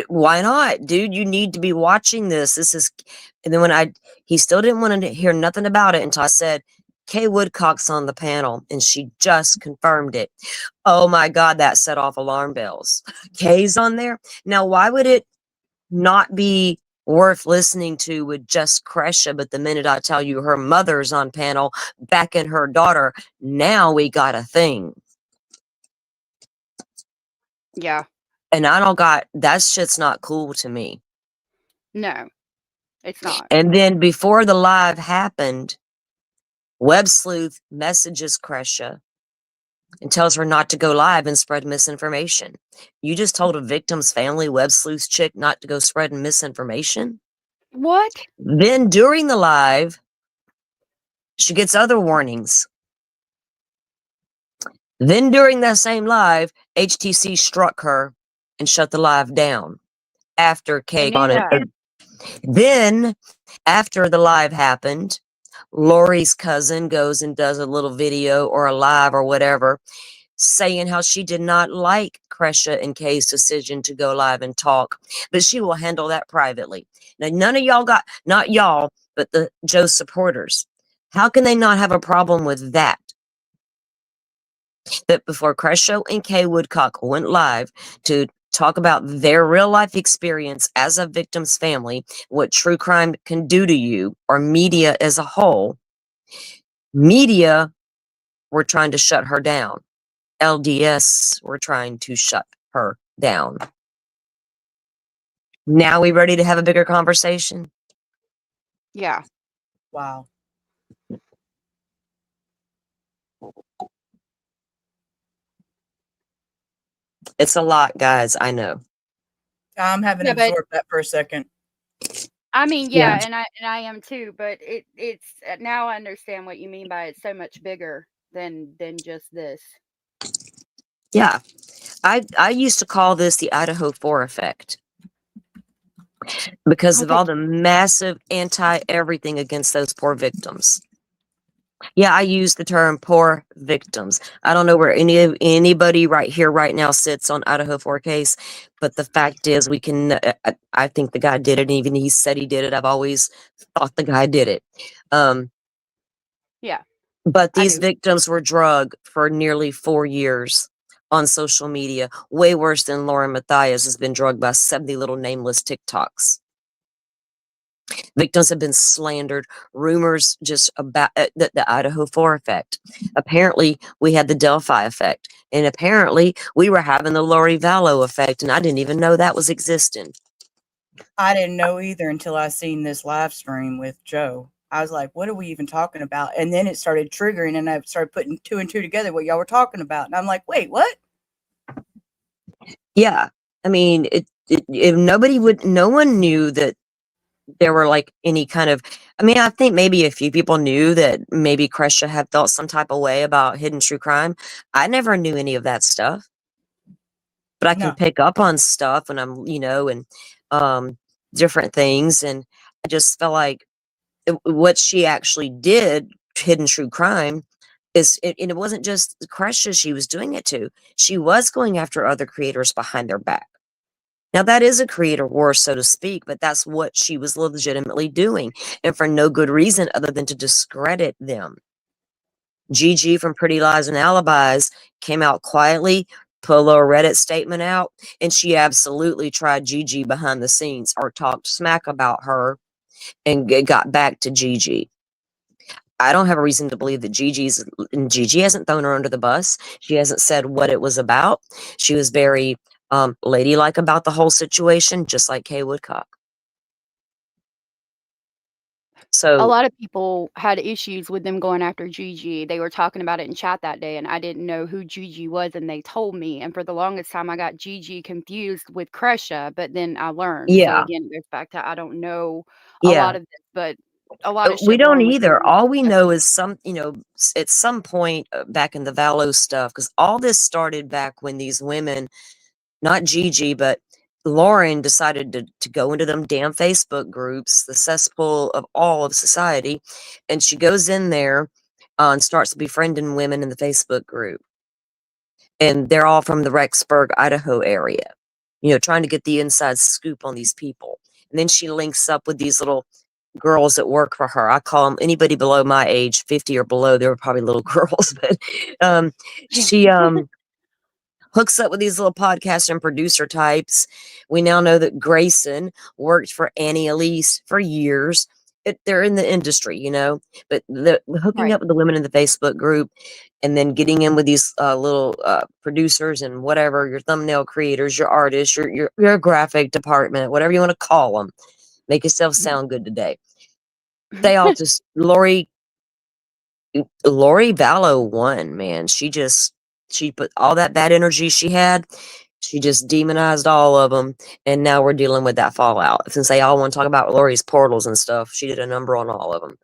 "Why not? Dude, you need to be watching this. This is," and then he still didn't want to hear nothing about it until I said, "Kay Woodcock's on the panel," and she just confirmed it. Oh my God, that set off alarm bells. Kay's on there. Now, why would it not be worth listening to with just Kresha? But the minute I tell you her mother's on panel, backing her daughter, now we got a thing. Yeah. And that shit's not cool to me. No, it's not. And then before the live happened, Web Sleuth messages Kresha and tells her not to go live and spread misinformation. You just told a victim's family, Web Sleuth's chick, not to go spreading misinformation? What? Then during the live, she gets other warnings. Then during that same live, HTC struck her and shut the live down after Kay knew on it. that. Then after the live happened, Lori's cousin goes and does a little video or a live or whatever, saying how she did not like Kresha and Kay's decision to go live and talk, but she will handle that privately. Now, none of y'all not y'all, but the Joe supporters. How can they not have a problem with that? That before Kresha and Kay Woodcock went live to talk about their real life experience as a victim's family, what true crime can do to you, or media as a whole, media were trying to shut her down. LDS were trying to shut her down. Now we ready to have a bigger conversation? Yeah. Wow. It's a lot, guys. I know. I'm having Yeah, to but absorb that for a second. I mean, Yeah. yeah, and I am too, but it's now I understand what you mean by it's so much bigger than just this. Yeah. I used to call this the Idaho 4 effect because of Okay. all the massive anti-everything against those poor victims. Yeah, I use the term poor victims. I don't know where anybody right here, right now sits on Idaho 4 case, but the fact is I think the guy did it. And even he said he did it. I've always thought the guy did it. Yeah. But I these do. victims were drugged for nearly 4 years on social media. Way worse than Lauren Matthias has been drugged by 70 little nameless TikToks. Victims have been slandered. Rumors just about the Idaho 4 effect. Apparently, we had the Delphi effect. And apparently, we were having the Lori Vallow effect. And I didn't even know that was existing. I didn't know either until I seen this live stream with Joe. I was like, what are we even talking about? And then it started triggering, and I started putting two and two together what y'all were talking about. And I'm like, wait, what? Yeah. I mean, if no one knew that there were like any kind of, I mean, I think maybe a few people knew that maybe Kresha had felt some type of way about hidden true crime. I never knew any of that stuff, but I can No. pick up on stuff when I'm, and different things. And I just felt like what she actually did, hidden true crime, and it wasn't just Kresha she was doing it to. She was going after other creators behind their back. Now, that is a creator war, so to speak, but that's what she was legitimately doing, and for no good reason other than to discredit them. Gigi from Pretty Lies and Alibis came out quietly, put a little Reddit statement out, and she absolutely tried Gigi behind the scenes or talked smack about her and got back to Gigi. I don't have a reason to believe that Gigi hasn't thrown her under the bus. She hasn't said what it was about. She was very ladylike about the whole situation, just like Kay Woodcock. A So lot of people had issues with them going after Gigi. They were talking about it in chat that day, and I didn't know who Gigi was, and they told me. And for the longest time, I got Gigi confused with Kresha, but then I learned. So yeah, again, it goes back to I don't know a yeah. lot of this, but a lot of We shit don't Lauren was either. doing was All we know disgusting. is at some point back in the Valo stuff, because all this started back when these women, not Gigi, but Lauren decided to go into them damn Facebook groups, the cesspool of all of society. And she goes in there and starts befriending women in the Facebook group. And they're all from the Rexburg, Idaho area, trying to get the inside scoop on these people. And then she links up with these little girls that work for her. I call them anybody below my age, 50 or below. They were probably little girls, but she hooks up with these little podcaster and producer types. We now know that Grayson worked for Annie Elise for years. They're in the industry, but the hooking Right. up with the women in the Facebook group and then getting in with these little producers and whatever, your thumbnail creators, your artists, your graphic department, whatever you want to call them. Make yourself sound good today. They all just, Lori Vallow won, man. She put all that bad energy she had. She just demonized all of them, and now we're dealing with that fallout. Since they all want to talk about Lori's portals and stuff, she did a number on all of them.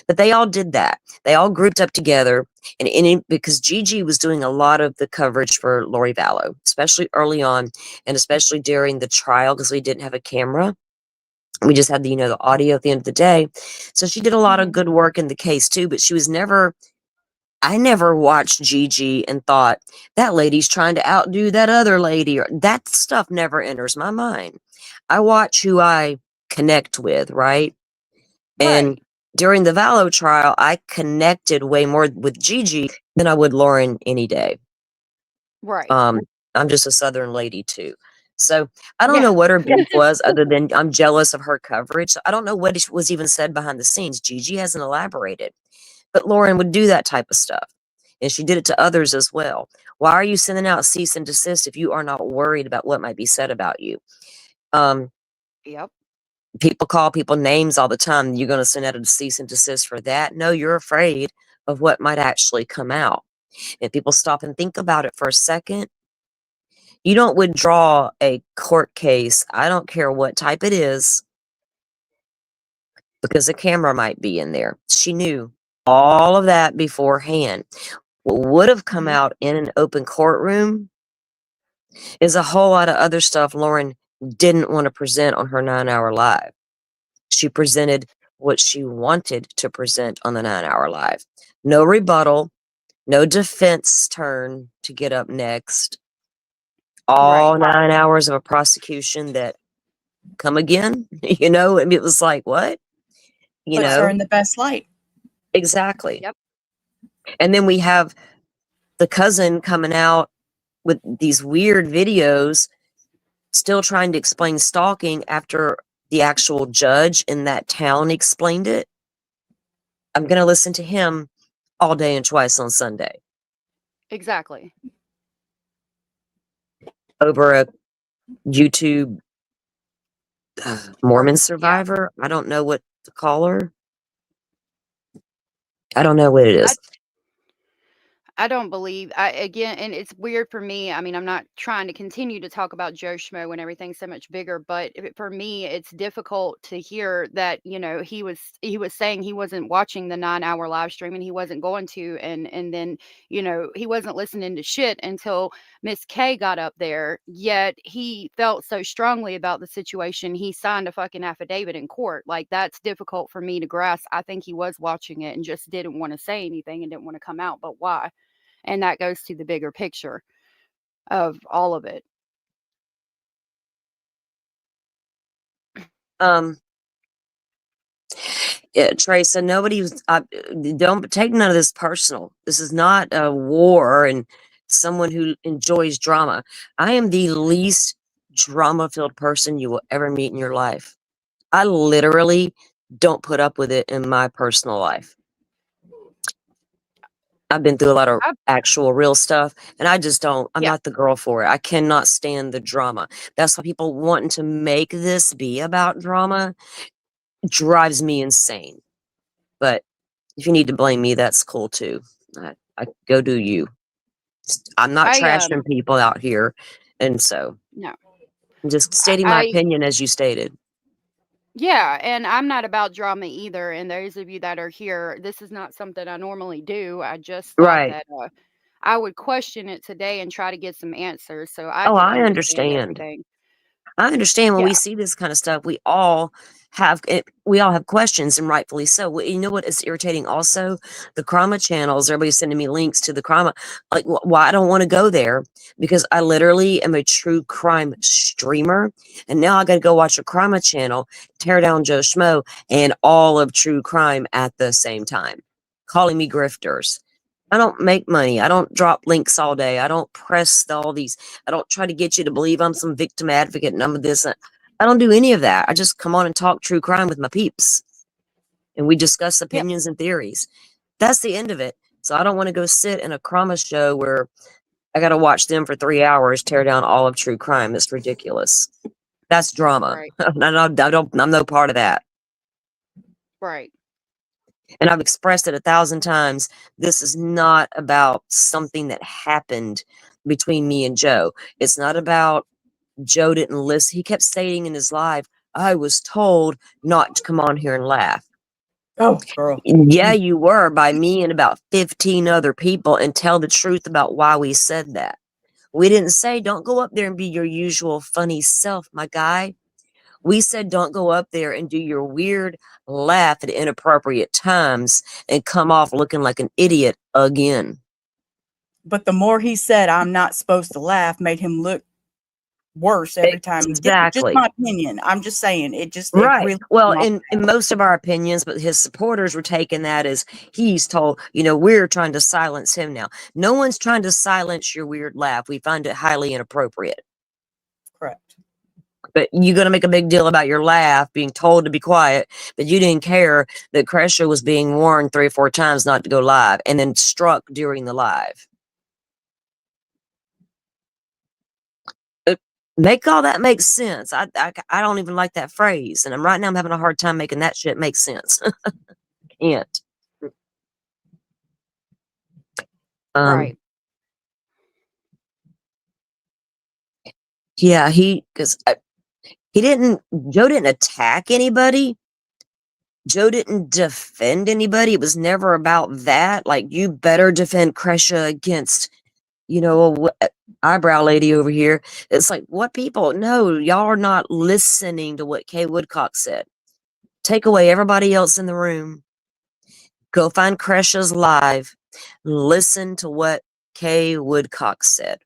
But they all did that. They all grouped up together, because Gigi was doing a lot of the coverage for Lori Vallow, especially early on, and especially during the trial, because we didn't have a camera. We just had the audio at the end of the day. So she did a lot of good work in the case too, but I never watched Gigi and thought that lady's trying to outdo that other lady, or that stuff never enters my mind. I watch who I connect with, right? And Right. during the Vallow trial, I connected way more with Gigi than I would Lauren any day. Right. I'm just a Southern lady too. So I don't Yeah. know what her beef was other than I'm jealous of her coverage. So I don't know what was even said behind the scenes. Gigi hasn't elaborated, but Lauren would do that type of stuff. And she did it to others as well. Why are you sending out cease and desist if you are not worried about what might be said about you? Yep. People call people names all the time. You're going to send out a cease and desist for that? No, you're afraid of what might actually come out. If people stop and think about it for a second, you don't withdraw a court case, I don't care what type it is, because a camera might be in there. She knew all of that beforehand. What would have come out in an open courtroom is a whole lot of other stuff Lauren didn't want to present on her 9-hour live. She presented what she wanted to present on the 9-hour live. No rebuttal, no defense turn to get up next. All Right. 9 hours of a prosecution that come again. It was like, what? Puts her in the best light. Exactly. Yep. And then we have the cousin coming out with these weird videos, still trying to explain stalking after the actual judge in that town explained it. I'm going to listen to him all day and twice on Sunday Exactly. over a YouTube Mormon Yeah. survivor. I don't know what to call her. I don't know what it is. I don't believe again, and it's weird for me. I mean, I'm not trying to continue to talk about Joe Schmo when everything's so much bigger, but for me, it's difficult to hear that, he was saying he wasn't watching the 9-hour live stream and he wasn't going to, and then, he wasn't listening to shit until Miss K got up there. Yet he felt so strongly about the situation, he signed a fucking affidavit in court. Like, that's difficult for me to grasp. I think he was watching it and just didn't want to say anything and didn't want to come out, but why? And that goes to the bigger picture of all of it. Yeah, Teresa, don't take none of this personal. This is not a war and someone who enjoys drama. I am the least drama-filled person you will ever meet in your life. I literally don't put up with it in my personal life. I've been through a lot of actual real stuff, and I'm Yeah. not the girl for it. I cannot stand the drama. That's why people wanting to make this be about drama drives me insane. But if you need to blame me, that's cool too. I go do you. I'm not I trashing people out here, and so no. I'm just stating my I opinion as you stated. Yeah, and I'm not about drama either. And those of you that are here, this is not something I normally do. I just thought Right. that I would question it today and try to get some answers so I Oh, can I understand understand. everything. I understand when we Yeah. see this kind of stuff, we all have questions, and rightfully so. You know what is irritating also? The Krama channels, everybody's sending me links to the Krama. Like, why I don't want to go there, because I literally am a true crime streamer, and now I got to go watch a Krama channel tear down Joe Schmo and all of true crime at the same time, calling me grifters. I don't make money. I don't drop links all day. I don't press all these. I don't try to get you to believe I'm some victim advocate and I'm this. I don't do any of that. I just come on and talk true crime with my peeps. And we discuss Yep. opinions and theories. That's the end of it. So I don't want to go sit in a Krama show where I got to watch them for 3 hours tear down all of true crime. It's ridiculous. That's drama. Right. I'm no part of that. Right. And I've expressed it 1,000 times. This is not about something that happened between me and Joe. It's not about Joe didn't listen. He kept saying in his live, I was told not to come on here and laugh. Oh, girl. Yeah, you were, by me and about 15 other people, and tell the truth about why we said that. We didn't say don't go up there and be your usual funny self, my guy. We said don't go up there and do your weird laugh at inappropriate times and come off looking like an idiot again. But the more he said I'm not supposed to laugh made him look worse every time he did it. Just Exactly. my opinion. I'm just saying it Right. really Well, in most of our opinions, but his supporters were taking that as he's told, we're trying to silence him now. No one's trying to silence your weird laugh. We find it highly inappropriate. correct. But you're going to make a big deal about your laugh being told to be quiet, but you didn't care that Crescia was being warned 3 or 4 times not to go live and then struck during the live. Make all that make sense. I don't even like that phrase. And right now I'm having a hard time making that shit make sense. Can't. Right. Yeah, Joe didn't attack anybody. Joe didn't defend anybody. It was never about that. Like, you better defend Crescia against, eyebrow lady over here. It's like, what people? No, y'all are not listening to what Kay Woodcock said. Take away everybody else in the room. Go find Crescia's live. Listen to what Kay Woodcock said.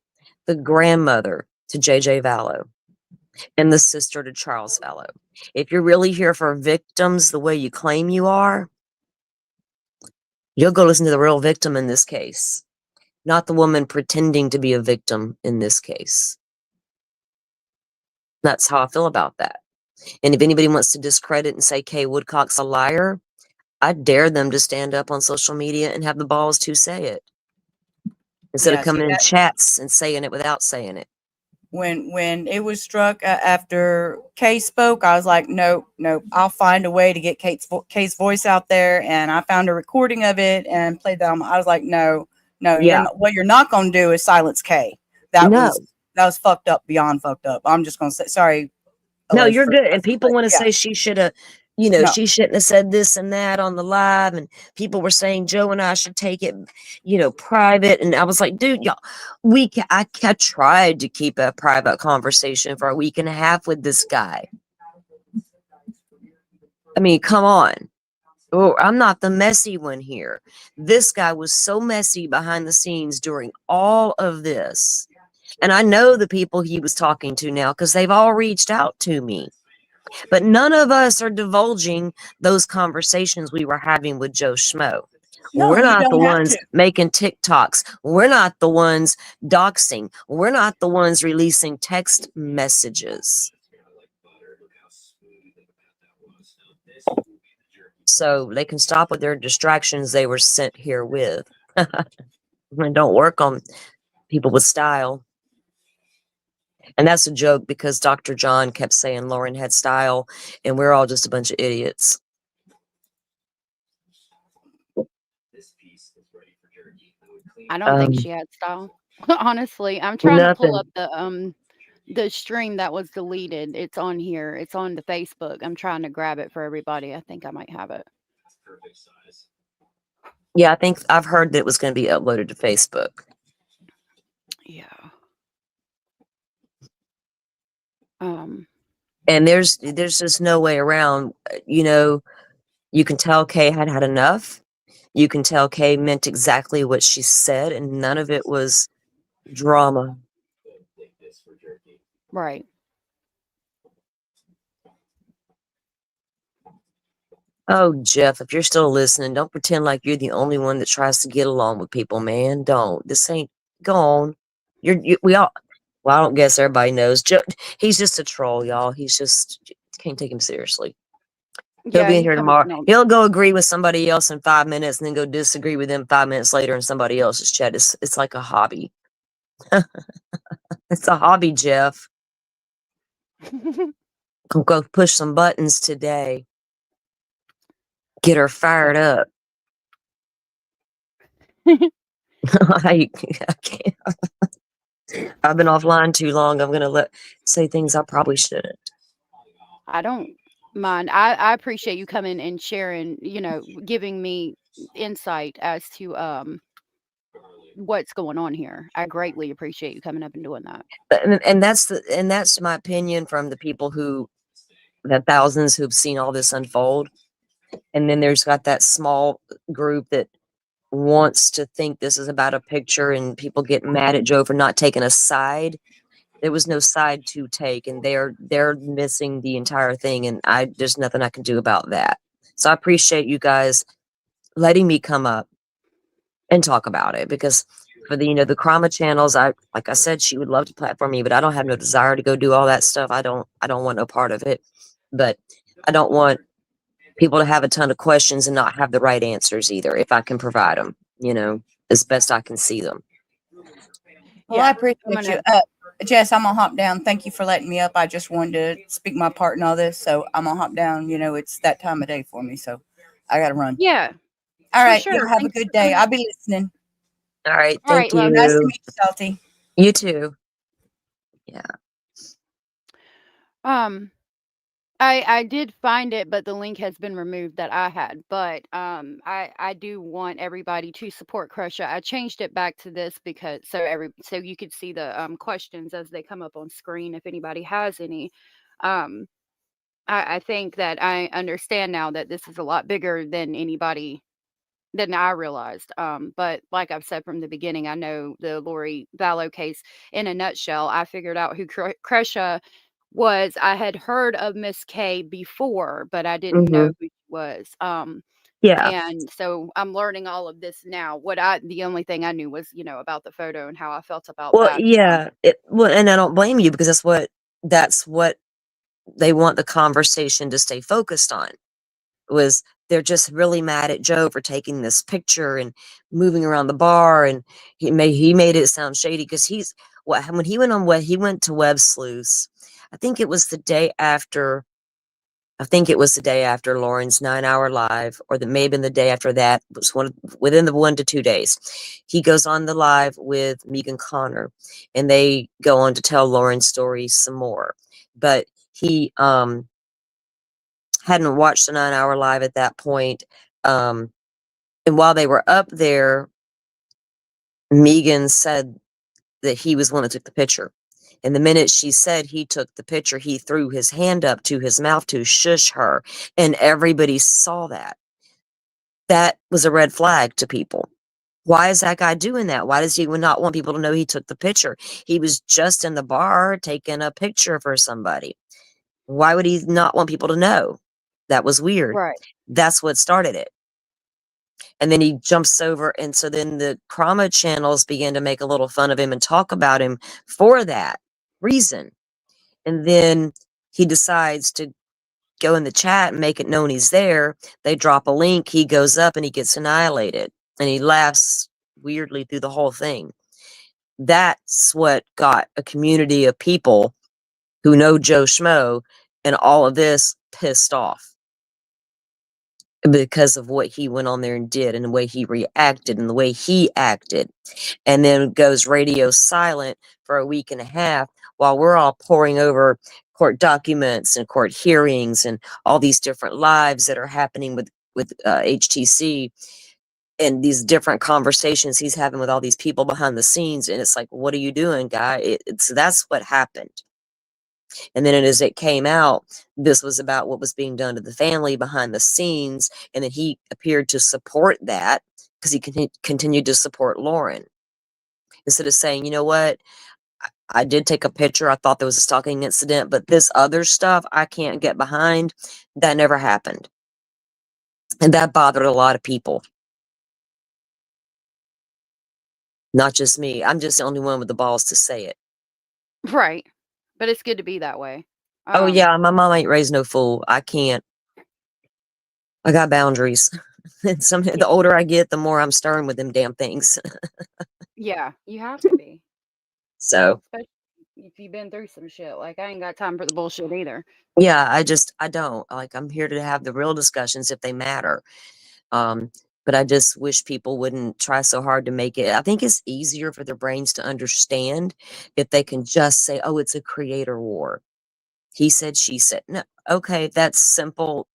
The grandmother to JJ Vallow and the sister to Charles Vallow. If you're really here for victims the way you claim you are, you'll go listen to the real victim in this case, not the woman pretending to be a victim in this case. That's how I feel about that. And if anybody wants to discredit and say Kay Woodcock's a liar, I dare them to stand up on social media and have the balls to say it. Instead of coming in chats and saying it without saying it. When it was struck after Kay spoke, I was like, nope, I'll find a way to get Kay's voice out there. And I found a recording of it and played that. I was like, no, Yeah. what you're not going to do is silence Kay. That No. was fucked up, beyond fucked up. I'm just going to say, sorry. No, Alleged you're for good. And cussing, people but want to yeah, say she should have, you know, no, she shouldn't have said this and that on the live. And people were saying Joe and I should take it, you know, private. And I was like, dude, y'all, I tried to keep a private conversation for a week and a half with this guy. I mean, come on. Oh, I'm not the messy one here. This guy was so messy behind the scenes during all of this. And I know the people he was talking to now because they've all reached out to me. But none of us are divulging those conversations we were having with Joe Schmoe. no, We're you not the don't have ones to. making TikToks. We're not the ones doxing. We're not the ones releasing text messages. So they can stop with their distractions they were sent here with. And don't work on people with style. And that's a joke because Dr. John kept saying Lauren had style, and we're all just a bunch of idiots. I don't think she had style. Honestly, I'm trying to pull Nothing. up the stream that was deleted. It's on here. It's on the Facebook. I'm trying to grab it for everybody. I think I might have it. Yeah, I think I've heard that it was going to be uploaded to Facebook. Yeah. And there's just no way around. You know, you can tell Kay had had enough. You can tell Kay meant exactly what she said, and none of it was drama. Right. Oh, Jeff, if you're still listening, don't pretend like you're the only one that tries to get along with people, man. Don't. This ain't. Go on. We all. Well, I don't guess everybody knows. He's just a troll, y'all. He's just can't take him seriously. He'll Yeah, be in he here comes tomorrow. in on. He'll go agree with somebody else in 5 minutes and then go disagree with them 5 minutes later in somebody else's chat. It's like a hobby. It's a hobby, Jeff. Go push some buttons today. Get her fired up. I can't. I've been offline too long. I'm gonna say things I probably shouldn't. I don't mind. I appreciate you coming and sharing, giving me insight as to what's going on here. I greatly appreciate you coming up and doing that. And that's my opinion from the thousands who've seen all this unfold. And then there's got that small group that wants to think this is about a picture, and people get mad at Joe for not taking a side. There was no side to take, and they're missing the entire thing, and there's nothing I can do about that. So I appreciate you guys letting me come up and talk about it, because for the Krama channels, like I said, she would love to platform me, but I don't have no desire to go do all that stuff. I don't want no part of it. But I don't want people to have a ton of questions and not have the right answers either, if I can provide them, as best I can see them. Well, I appreciate you. Jess, I'm gonna hop down. Thank you for letting me up. I just wanted to speak my part in all this, so I'm gonna hop down. It's that time of day for me, so I gotta run. Yeah. All right. sure. Y'all have Thanks a good for coming day. up. I'll be listening. All right. All Thank right, love. you. Nice to meet you, Salty. You too. Yeah. I did find it, but the link has been removed that I had. But I do want everybody to support Crusha. I changed it back to this because so you could see the questions as they come up on screen if anybody has any. I think that I understand now that this is a lot bigger than I realized. But like I've said from the beginning, I know the Lori Vallow case in a nutshell. I figured out who Crusha was. I had heard of Miss K before, but I didn't know who she was. Yeah. And so I'm learning all of this now. The only thing I knew was, about the photo and how I felt about Well, that. yeah. And I don't blame you, because that's what they want the conversation to stay focused on. Was they're just really mad at Joe for taking this picture and moving around the bar, and he made it sound shady because when he went on he went to Web Sleuths. I think it was the day after. I think it was the day after Lauren's 9-hour live, or maybe the day after that. It was within the 1 to 2 days. He goes on the live with Megan Connor, and they go on to tell Lauren's story some more. But he hadn't watched the 9-hour live at that point. And while they were up there, Megan said that he was the one that took the picture. And the minute she said he took the picture, he threw his hand up to his mouth to shush her. And everybody saw that. That was a red flag to people. Why is that guy doing that? Why does he not want people to know he took the picture? He was just in the bar taking a picture for somebody. Why would he not want people to know? That was weird. Right. That's what started it. And then he jumps over. And so then the trauma channels began to make a little fun of him and talk about him for that reason. And then he decides to go in the chat and make it known he's there. They drop a link. He goes up and he gets annihilated. And he laughs weirdly through the whole thing. That's what got a community of people who know Joe Schmoe and all of this pissed off. Because of what he went on there and did, and the way he reacted and the way he acted. And then goes radio silent for a week and a half while we're all poring over court documents and court hearings and all these different lives that are happening with HTC and these different conversations he's having with all these people behind the scenes. And it's like, what are you doing, guy? That's what happened. And then as it came out, this was about what was being done to the family behind the scenes. And then he appeared to support that because he continued to support Lauren. Instead of saying, you know what, I did take a picture. I thought there was a stalking incident, but this other stuff I can't get behind. That never happened. And that bothered a lot of people. Not just me. I'm just the only one with the balls to say it. Right. But it's good to be that way. Oh, yeah, my mom ain't raised no fool. I can't. I got boundaries. The older I get, the more I'm stern with them damn things. Yeah, you have to be. So, Especially if you've been through some shit. Like, I ain't got time for the bullshit either. yeah, I don't. Like, I'm here to have the real discussions if they matter. But I just wish people wouldn't try so hard to make it. I think it's easier for their brains to understand if they can just say, oh, it's a creator war. He said, she said. No, okay, that's simple.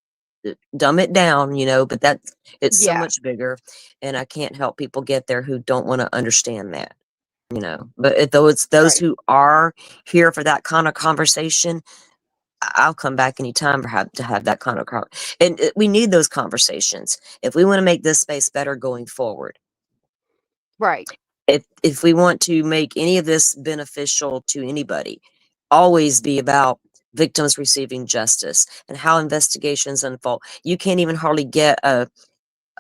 Dumb it down, but it's so much bigger. And I can't help people get there who don't want to understand that, But though it's those who are here for that kind of conversation, I'll come back anytime to have that kind of conversation. And we need those conversations if we want to make this space better going forward. Right. If we want to make any of this beneficial to anybody, always be about victims receiving justice and how investigations unfold. You can't even hardly get a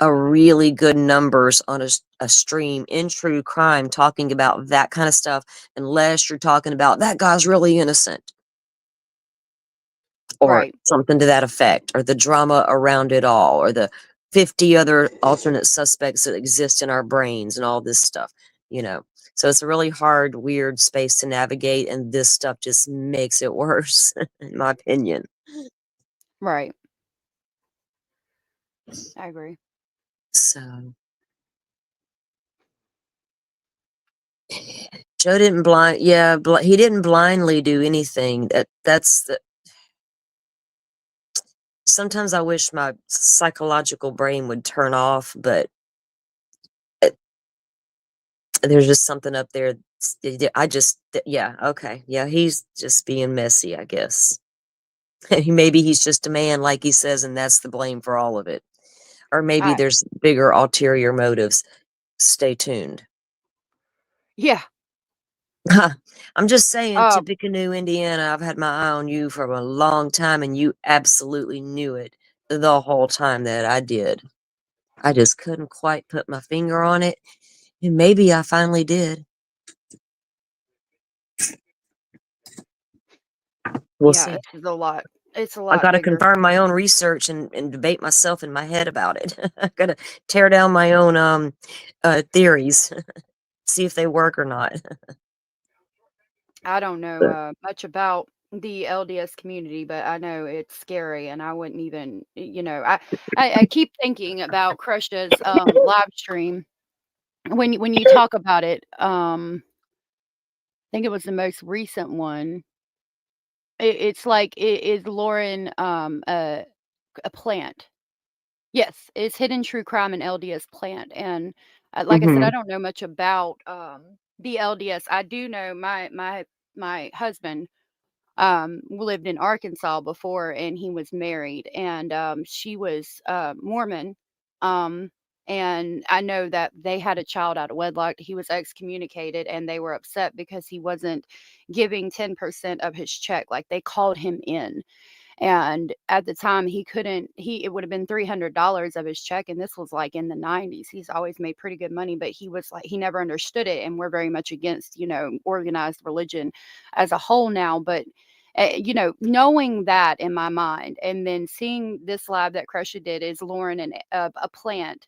really good numbers on a stream in true crime talking about that kind of stuff unless you're talking about that guy's really innocent. Or something to that effect, or the drama around it all, or the 50 other alternate suspects that exist in our brains and all this stuff, So it's a really hard, weird space to navigate, and this stuff just makes it worse, in my opinion. Right. I agree. So Joe didn't he didn't blindly do anything. Sometimes I wish my psychological brain would turn off, but there's just something up there. Okay. Yeah, he's just being messy, I guess. Maybe he's just a man, like he says, and that's the blame for all of it. Or maybe there's bigger ulterior motives. Stay tuned. Yeah. I'm just saying, Tippecanoe, Indiana, I've had my eye on you for a long time, and you absolutely knew it the whole time that I did. I just couldn't quite put my finger on it, and maybe I finally did. We'll see. It's a lot. It's a lot. I got to bigger. confirm my own research and debate myself in my head about it. I got to tear down my own theories, see if they work or not. I don't know much about the LDS community, but I know it's scary, and I wouldn't even, I keep thinking about Crush's live stream when you talk about it. I think it was the most recent one. It's like, is Lauren a plant? Yes, it's Hidden True Crime and LDS Plant, and, like I said, I Hmm. don't know much about, the LDS. I do know my husband, lived in Arkansas before, and he was married, and, she was, Mormon, um, and I know that they had a child out of wedlock. He was excommunicated, and they were upset because he wasn't giving 10% of his check, like, they called him in. And at the time, he couldn't he it would have been $300 of his check, and this was, like, in the '90s. He's always made pretty good money, but he was like he never understood it, and we're very much against, organized religion as a whole now, but, knowing that in my mind, and then seeing this live that Crusher did is Lauren and a plant,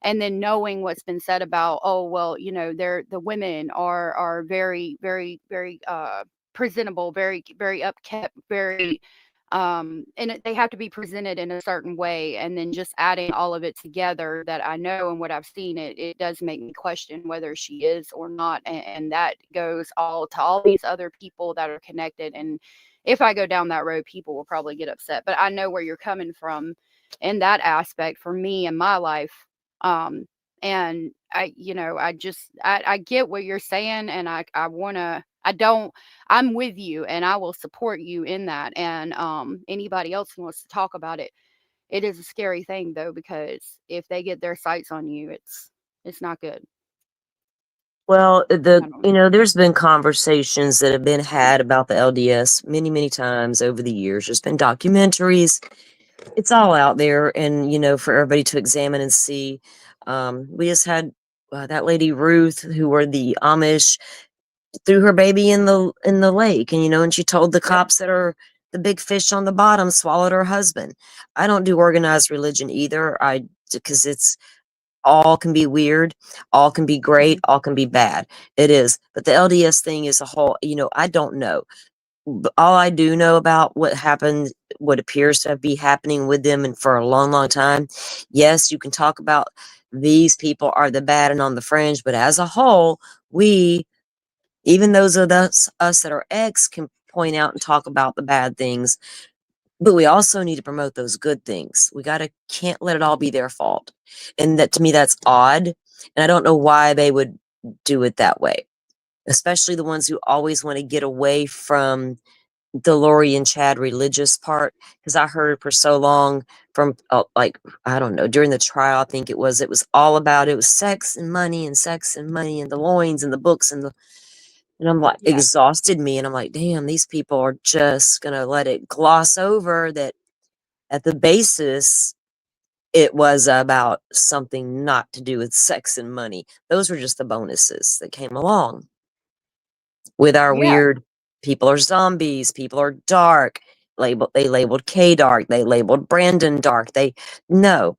and then knowing what's been said about, "Oh, well, they're the women are very, very, very, presentable, very, very upkept, very they have to be presented in a certain way, and then just adding all of it together that I know and what I've seen, it does make me question whether she is or not, and that goes all to all these other people that are connected, and if I go down that road, people will probably get upset, but I know where you're coming from in that aspect for me in my life, and I get what you're saying, and I wanna I don't I'm with you, and I will support you in that, and, anybody else who wants to talk about it, it is a scary thing, though, because if they get their sights on you, it's not good. Well, I don't there's been conversations that have been had about the LDS many, many times over the years. There's been documentaries. It's all out there, and for everybody to examine and see. We just had that lady Ruth, who were the Amish, threw her baby in the lake, and she told the Yep. cops that the big fish on the bottom swallowed her husband. I don't do organized religion either. Because it's all can be weird, all can be great, Mhm. all can be bad. It is, but the LDS thing is a whole. I don't know. All I do know about what happened, what appears to be happening with them, and for a long, long time. Yes, you can talk about these people are the bad and on the fringe, but as a whole, we, even those of us that are ex, can point out and talk about the bad things, but we also need to promote those good things. We can't let it all be their fault. And that, to me, that's odd. And I don't know why they would do it that way, especially the ones who always want to get away from the Lori and Chad religious part. Because I heard for so long from, like, I don't know, during the trial, I think it was sex and money and sex and money and the loins and the books and I'm like, Yeah. exhausted me. And I'm like, damn, these people are just going to let it gloss over that at the basis, it was about something not to do with sex and money. Those were just the bonuses that came along with our Yeah. weird people are zombies, people are dark. They labeled K dark, they labeled Brandon dark. No.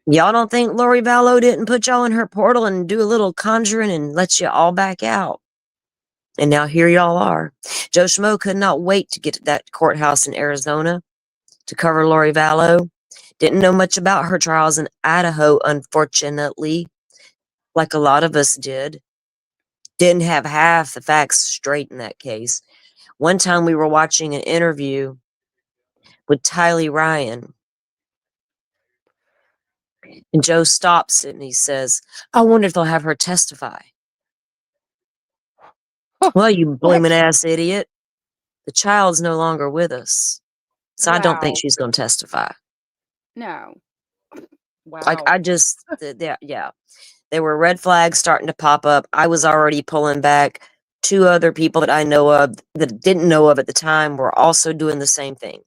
Y'all don't think Lori Vallow didn't put y'all in her portal and do a little conjuring and let you all back out? And now here y'all are. Joe Schmoe could not wait to get to that courthouse in Arizona to cover Lori Vallow. Didn't know much about her trials in Idaho, unfortunately, like a lot of us did. Didn't have half the facts straight in that case. One time we were watching an interview with Tylee Ryan, and Joe stops it and he says, I wonder if they'll have her testify. Well, you What? bloomin' ass idiot. The child's no longer with us. So I don't think Wow. she's going to testify. No. Like, Wow. yeah. There were red flags starting to pop up. I was already pulling back. Two other people that I know of that didn't know of at the time were also doing the same thing.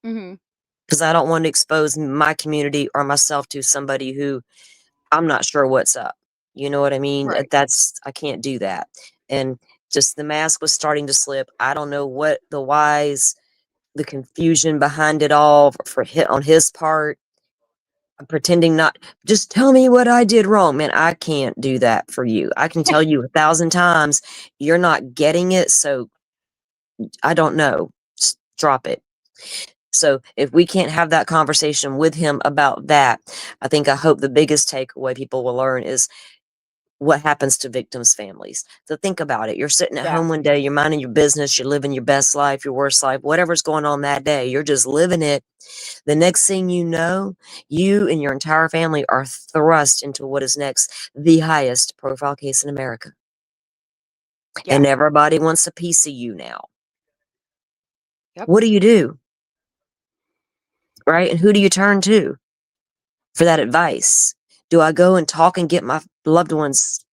Mhm. Because I don't want to expose my community or myself to somebody who I'm not sure what's up. You know what I mean? Right. I can't do that. And just the mask was starting to slip. I don't know what the whys, the confusion behind it all for hit on his part. pretending not, just tell me what I did wrong. Man, I can't do that for you. I can tell you 1,000 times you're not getting it, so I don't know. Just drop it. So if we can't have that conversation with him about that, I hope the biggest takeaway people will learn is what happens to victims' families. So think about it. You're sitting at Yeah. home one day, you're minding your business, you're living your best life, your worst life, whatever's going on that day, you're just living it. The next thing you know, you and your entire family are thrust into what is next, the highest profile case in America. Yeah. And everybody wants a piece of you now. Yep. What do you do? Right? And who do you turn to for that advice? Do I go and talk and get my loved one's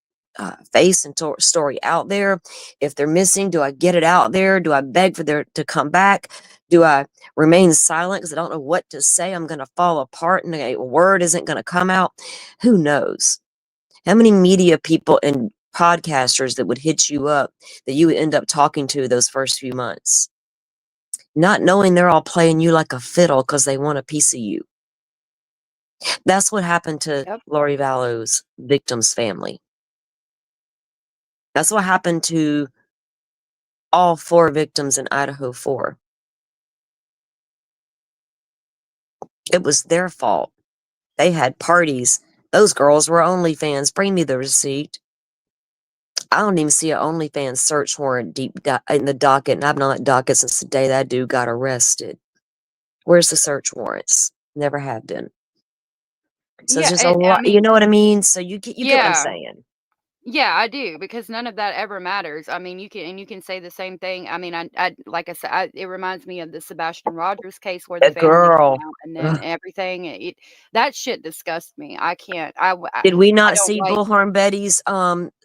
face and story out there? If they're missing, do I get it out there? Do I beg for them to come back? Do I remain silent because I don't know what to say? I'm going to fall apart and a word isn't going to come out. Who knows? How many media people and podcasters that would hit you up that you would end up talking to those first few months? Not knowing they're all playing you like a fiddle because they want a piece of you. That's what happened to Yep. Lori Vallow's victim's family. That's what happened to all 4 victims in Idaho 4. It was their fault. They had parties. Those girls were OnlyFans. Bring me the receipt. I don't even see an OnlyFans search warrant in the docket, and I've been on that docket since the day that dude got arrested. Where's the search warrants? Never have been. So it's Yeah. just a I lot. You mean, know what I mean? So you get what I'm yeah. saying. Yeah, I do, because none of that ever matters. I mean, you can say the same thing. I mean, I like I said, it reminds me of the Sebastian Rogers case where the A family came girl. out and then Ugh. everything. That shit disgusts me. I can't. I Did we I not don't see like. Bullhorn Betty's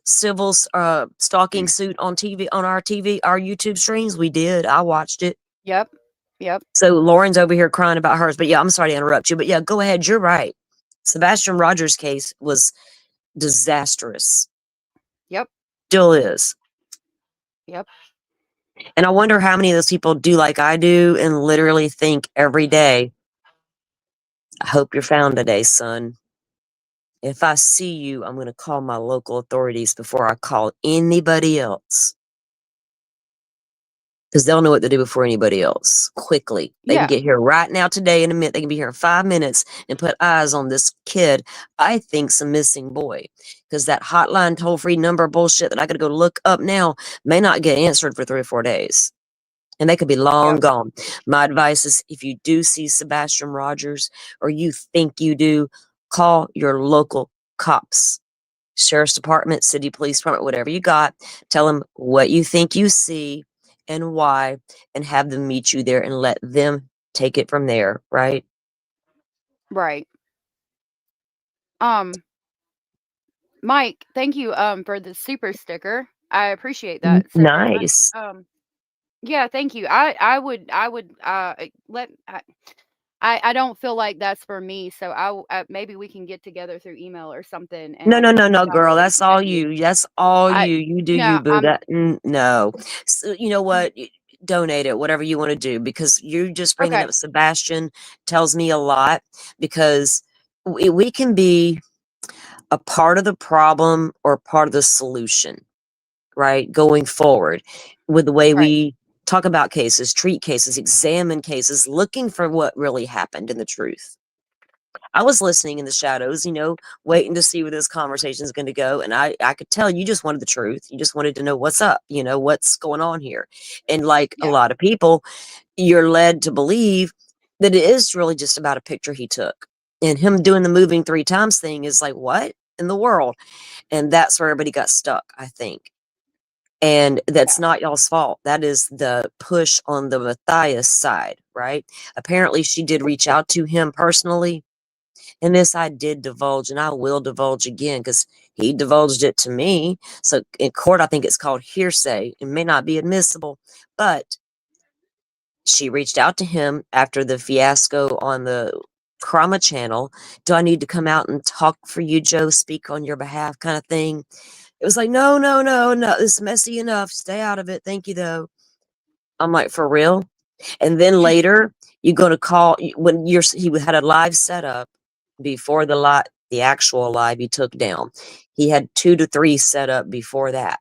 civil stalking suit on TV, on our TV, our YouTube streams? We did. I watched it. Yep. Yep. So Lauren's over here crying about hers. But yeah, I'm sorry to interrupt you. But yeah, go ahead. You're right. Sebastian Rogers' case was disastrous. Yep. Still is. Yep. And I wonder how many of those people do like I do and literally think every day, I hope you're found today, son. If I see you, I'm going to call my local authorities before I call anybody else. Because they'll know what to do before anybody else. Quickly. They can Yeah. get here right now, today, in a minute. They can be here in 5 minutes and put eyes on this kid I think's a missing boy. Because that hotline toll-free number bullshit that I got to go look up now may not get answered for 3 or 4 days. And they could be long Yep. gone. My advice is, if you do see Sebastian Rogers, or you think you do, call your local cops. Sheriff's Department, City Police Department, whatever you got. Tell them what you think you see and why, and have them meet you there and let them take it from there, right? Right. Um, Mike, thank you for the super sticker. I appreciate that so very much. Nice. Yeah, thank you. I would let I don't feel like that's for me, so maybe we can get together through email or something, and No, I no, can no, reach no, out girl. to That's my all nephew. you. That's all I you. You do no, you, boo. No. So, you know what? Donate it, whatever you want to do, because you just bringing okay. up Sebastian tells me a lot, because we can be a part of the problem or part of the solution, right? Going forward with the way Right. we talk about cases, treat cases, examine cases, looking for what really happened and the truth. I was listening in the shadows, waiting to see where this conversation is going to go. And I could tell you just wanted the truth. You just wanted to know what's up, what's going on here. And like a Yeah. lot of people, you're led to believe that it is really just about a picture he took. And him doing the moving 3 times thing is like, what in the world? And that's where everybody got stuck, I think. And that's Yeah. not y'all's fault. That is the push on the Matthias side, right? Apparently, she did reach out to him personally. And this I did divulge, and I will divulge again because he divulged it to me. So in court, I think it's called hearsay. It may not be admissible, but she reached out to him after the fiasco on the Krama channel. Do I need to come out and talk for you, Joe? Speak on your behalf, kind of thing. It was like, no, no, no, no. It's messy enough. Stay out of it. Thank you, though. I'm like, for real? And then later, you're going to call when he had a live setup. before the actual live he took down. He had 2 to 3 set up before that.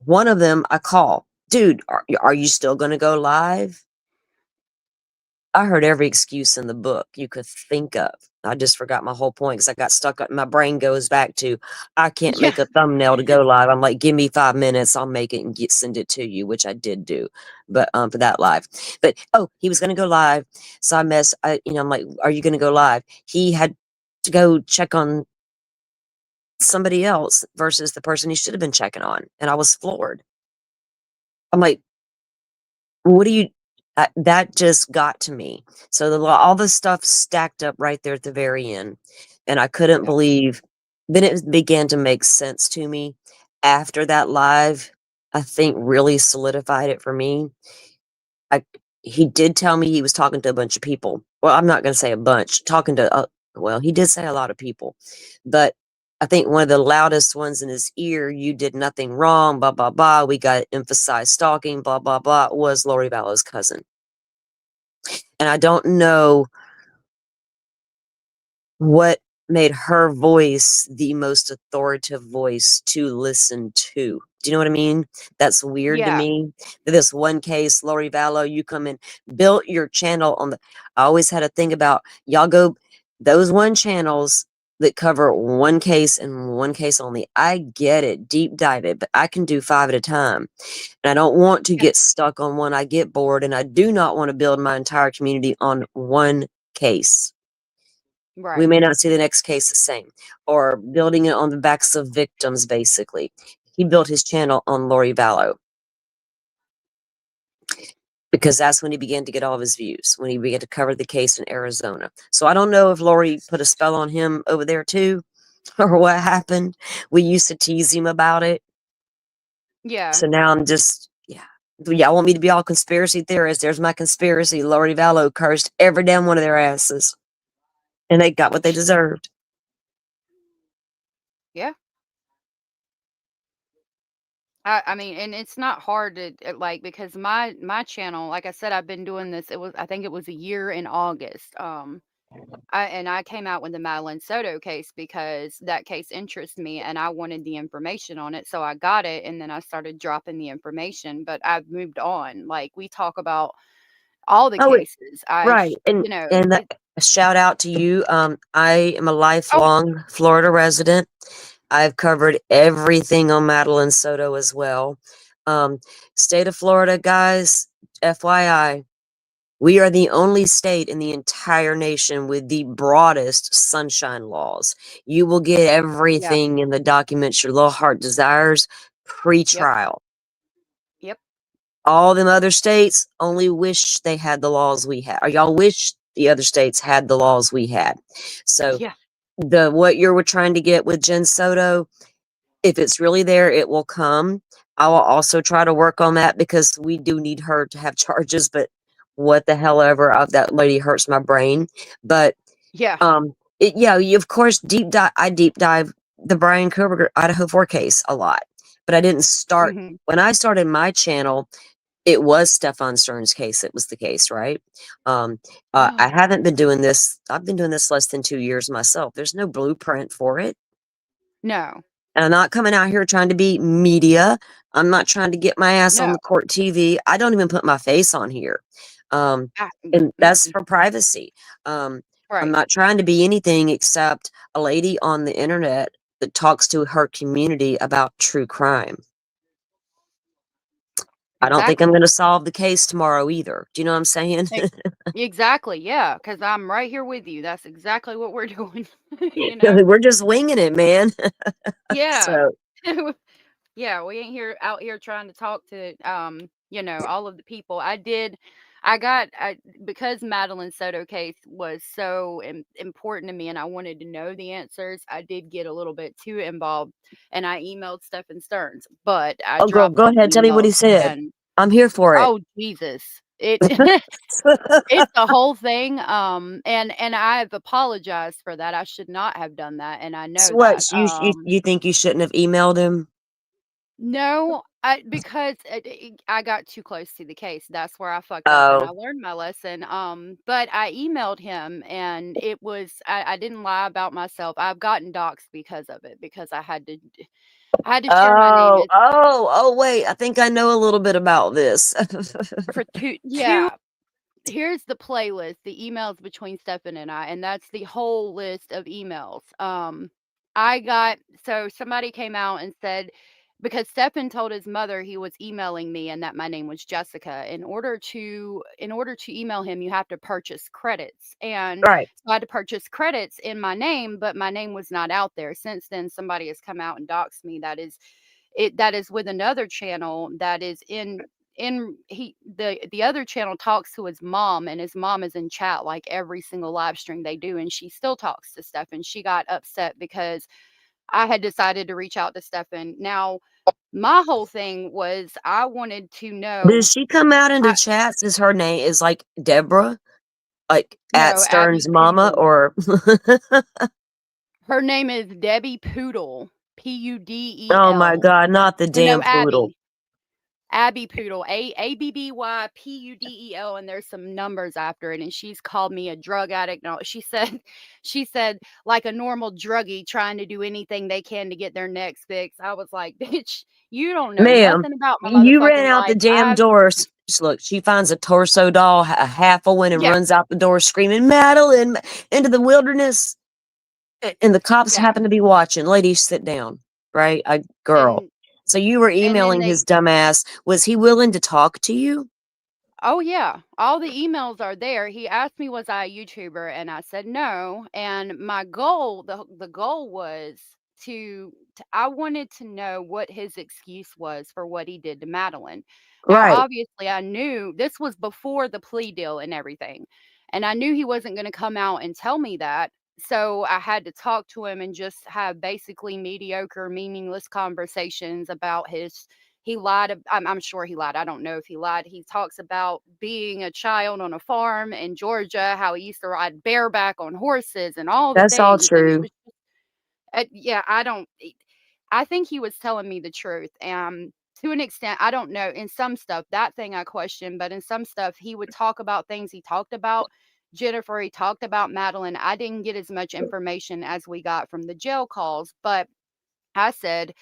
One of them I call, dude, are you still going to go live? I heard every excuse in the book you could think of. I just forgot my whole point because I got stuck. My brain goes back to, I can't Yeah. make a thumbnail to go live. I'm like, give me 5 minutes, I'll make it and send it to you, which I did do, but for that live. But he was going to go live, so I'm like, are you going to go live? He had to go check on somebody else versus the person he should have been checking on, and I was floored. I'm like, what do you? That just got to me. So all the stuff stacked up right there at the very end, and I couldn't Yep. believe. Then it began to make sense to me after that live. I think really solidified it for me. He did tell me he was talking to a bunch of people. Well, I'm not going to say a bunch. Talking to well, he did say a lot of people, but I think one of the loudest ones in his ear, "You did nothing wrong, blah blah blah. We got to emphasize stalking, blah blah blah," was Lori Vallow's cousin. And I don't know what made her voice the most authoritative voice to listen to. Do you know what I mean? That's weird to Yeah. me. This one case, Lori Vallow, you come in, built your channel on I always had a thing about y'all go, those one channels that cover one case and one case only. I get it, deep dive it, but I can do 5 at a time. And I don't want to Yeah. get stuck on one. I get bored, and I do not want to build my entire community on one case. We Right. may not see the next case the same, or building it on the backs of victims, basically. He built his channel on Lori Vallow because that's when he began to get all of his views, when he began to cover the case in Arizona. So I don't know if Lori put a spell on him over there too, or what happened. We used to tease him about it. Yeah. So now I'm just, yeah. Y'all want me to be all conspiracy theorist? There's my conspiracy. Lori Vallow cursed every damn one of their asses. And they got what they deserved. Yeah. I mean, and it's not hard to like, because my channel, like I said, I've been doing this. I think it was a year in August. I came out with the Madeline Soto case because that case interests me and I wanted the information on it. So I got it and then I started dropping the information, but I've moved on. Like, we talk about all the Oh, cases. right. And a shout out to you. I am a Oh, lifelong Florida resident. I've covered everything on Madeline Soto as well. State of Florida, guys, FYI, we are the only state in the entire nation with the broadest sunshine laws. You will get yeah. everything in the documents your little heart desires Yep. pre-trial. Yep. All them other states only wish they had the laws we had, or y'all wish the other states had the laws we had. So Yeah. what you're trying to get with Jen Soto, if it's really there, it will come. I will also try to work on that because we do need her to have charges, but what the hell ever, that lady hurts my brain. But Yeah. of course, I deep dive the Brian Koberger Idaho 4 case a lot, but I didn't start Hmm. when I started my channel. It was Stefan Stern's case. It was the case, right? I haven't been doing this. I've been doing this less than 2 years myself. There's no blueprint for it. No. And I'm not coming out here trying to be media. I'm not trying to get my ass on No. the court TV. I don't even put my face on here. Um, and that's Mm-mm. for privacy. I'm Right. not trying to be anything except a lady on the internet that talks to her community about true crime. I don't think I'm Exactly. going to solve the case tomorrow either. Do you know what I'm saying? Exactly. Yeah. Because I'm right here with you. That's exactly what we're doing. You know? We're just winging it, man. Yeah. So, Yeah, we ain't out here trying to talk to all of the people. Because Madeline Soto case was so important to me and I wanted to know the answers, I did get a little bit too involved and I emailed Stephen Stearns, but I oh, girl, dropped go the ahead. Tell me what he emails said. and I'm here for it. oh Jesus. It it's the whole thing. And I've apologized for that. I should not have done that and I know So what? that. You think you shouldn't have emailed him? No, Because I got too close to the case. That's where I fucked up, and I Oh, learned my lesson. But I emailed him, and it was I didn't lie about myself. I've gotten doxxed because of it because I had to share my name oh, as oh, oh, wait. I think I know a little bit about this. for two. Two. Yeah, here's the playlist, the emails between Stefan and I, and that's the whole list of emails. I got so somebody came out and said because Stefan told his mother he was emailing me and that my name was Jessica. In order to email him, you have to purchase credits. And Right. so I had to purchase credits in my name, but my name was not out there. Since then, somebody has come out and doxed me. That is with another channel that is in he the other channel talks to his mom, and his mom is in chat like every single live stream they do, and she still talks to Stefan. She got upset because I had decided to reach out to Stefan. Now, my whole thing was I wanted to Does know. she come out into I chats as her name is like Deborah, like at No, Abby Stern's mama, Poodle. or Her name is Debbie Poodle, oh my Pudel. God, not the Or no, damn poodle. Abby Poodle, Abbypudel, and there's some numbers after it. And she's called me a drug addict. No, she said, she said like a normal druggie trying to do anything they can to get their necks fixed. I was like, bitch, you don't know Ma'am, nothing about my you ran motherfucking out the life. damn door. Look, she finds a torso doll, a half a one, and Yeah, runs out the door screaming, Madeline, into the wilderness. And the cops yeah, happen to be watching. Ladies, sit down. Right? Girl. and So you were then emailing they his dumbass. Was he willing to talk to you? Oh yeah, all the emails are there. He asked me was I a YouTuber and I said no. And my goal, the goal was I wanted to know what his excuse was for what he did to Madeline. Now, Right. obviously, I knew this was before the plea deal and everything. And I knew he wasn't going to come out and tell me that. So I had to talk to him and just have basically mediocre, meaningless conversations about his he lied. I'm sure he lied. I don't know if he lied. He talks about being a child on a farm in Georgia, how he used to ride bareback on horses and all the That's all things. And it true. was, yeah, I don't, I think he was telling me the truth. To an extent, I don't know. In some stuff, that thing I question, but in some stuff, he would talk about things he talked about. Jennifer, he talked about Madeline. I didn't get as much information as we got from the jail calls, but I said,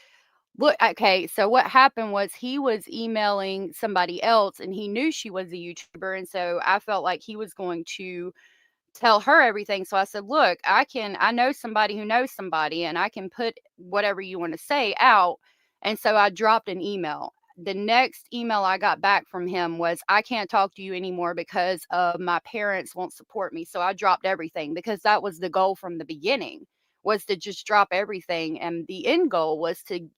look, okay, so what happened was he was emailing somebody else and he knew she was a YouTuber. And so I felt like he was going to tell her everything. So I said, look, I know somebody who knows somebody and I can put whatever you want to say out. And so I dropped an email. The next email I got back from him was, I can't talk to you anymore because of my parents won't support me. So I dropped everything because that was the goal from the beginning, was to just drop everything. And the end goal was to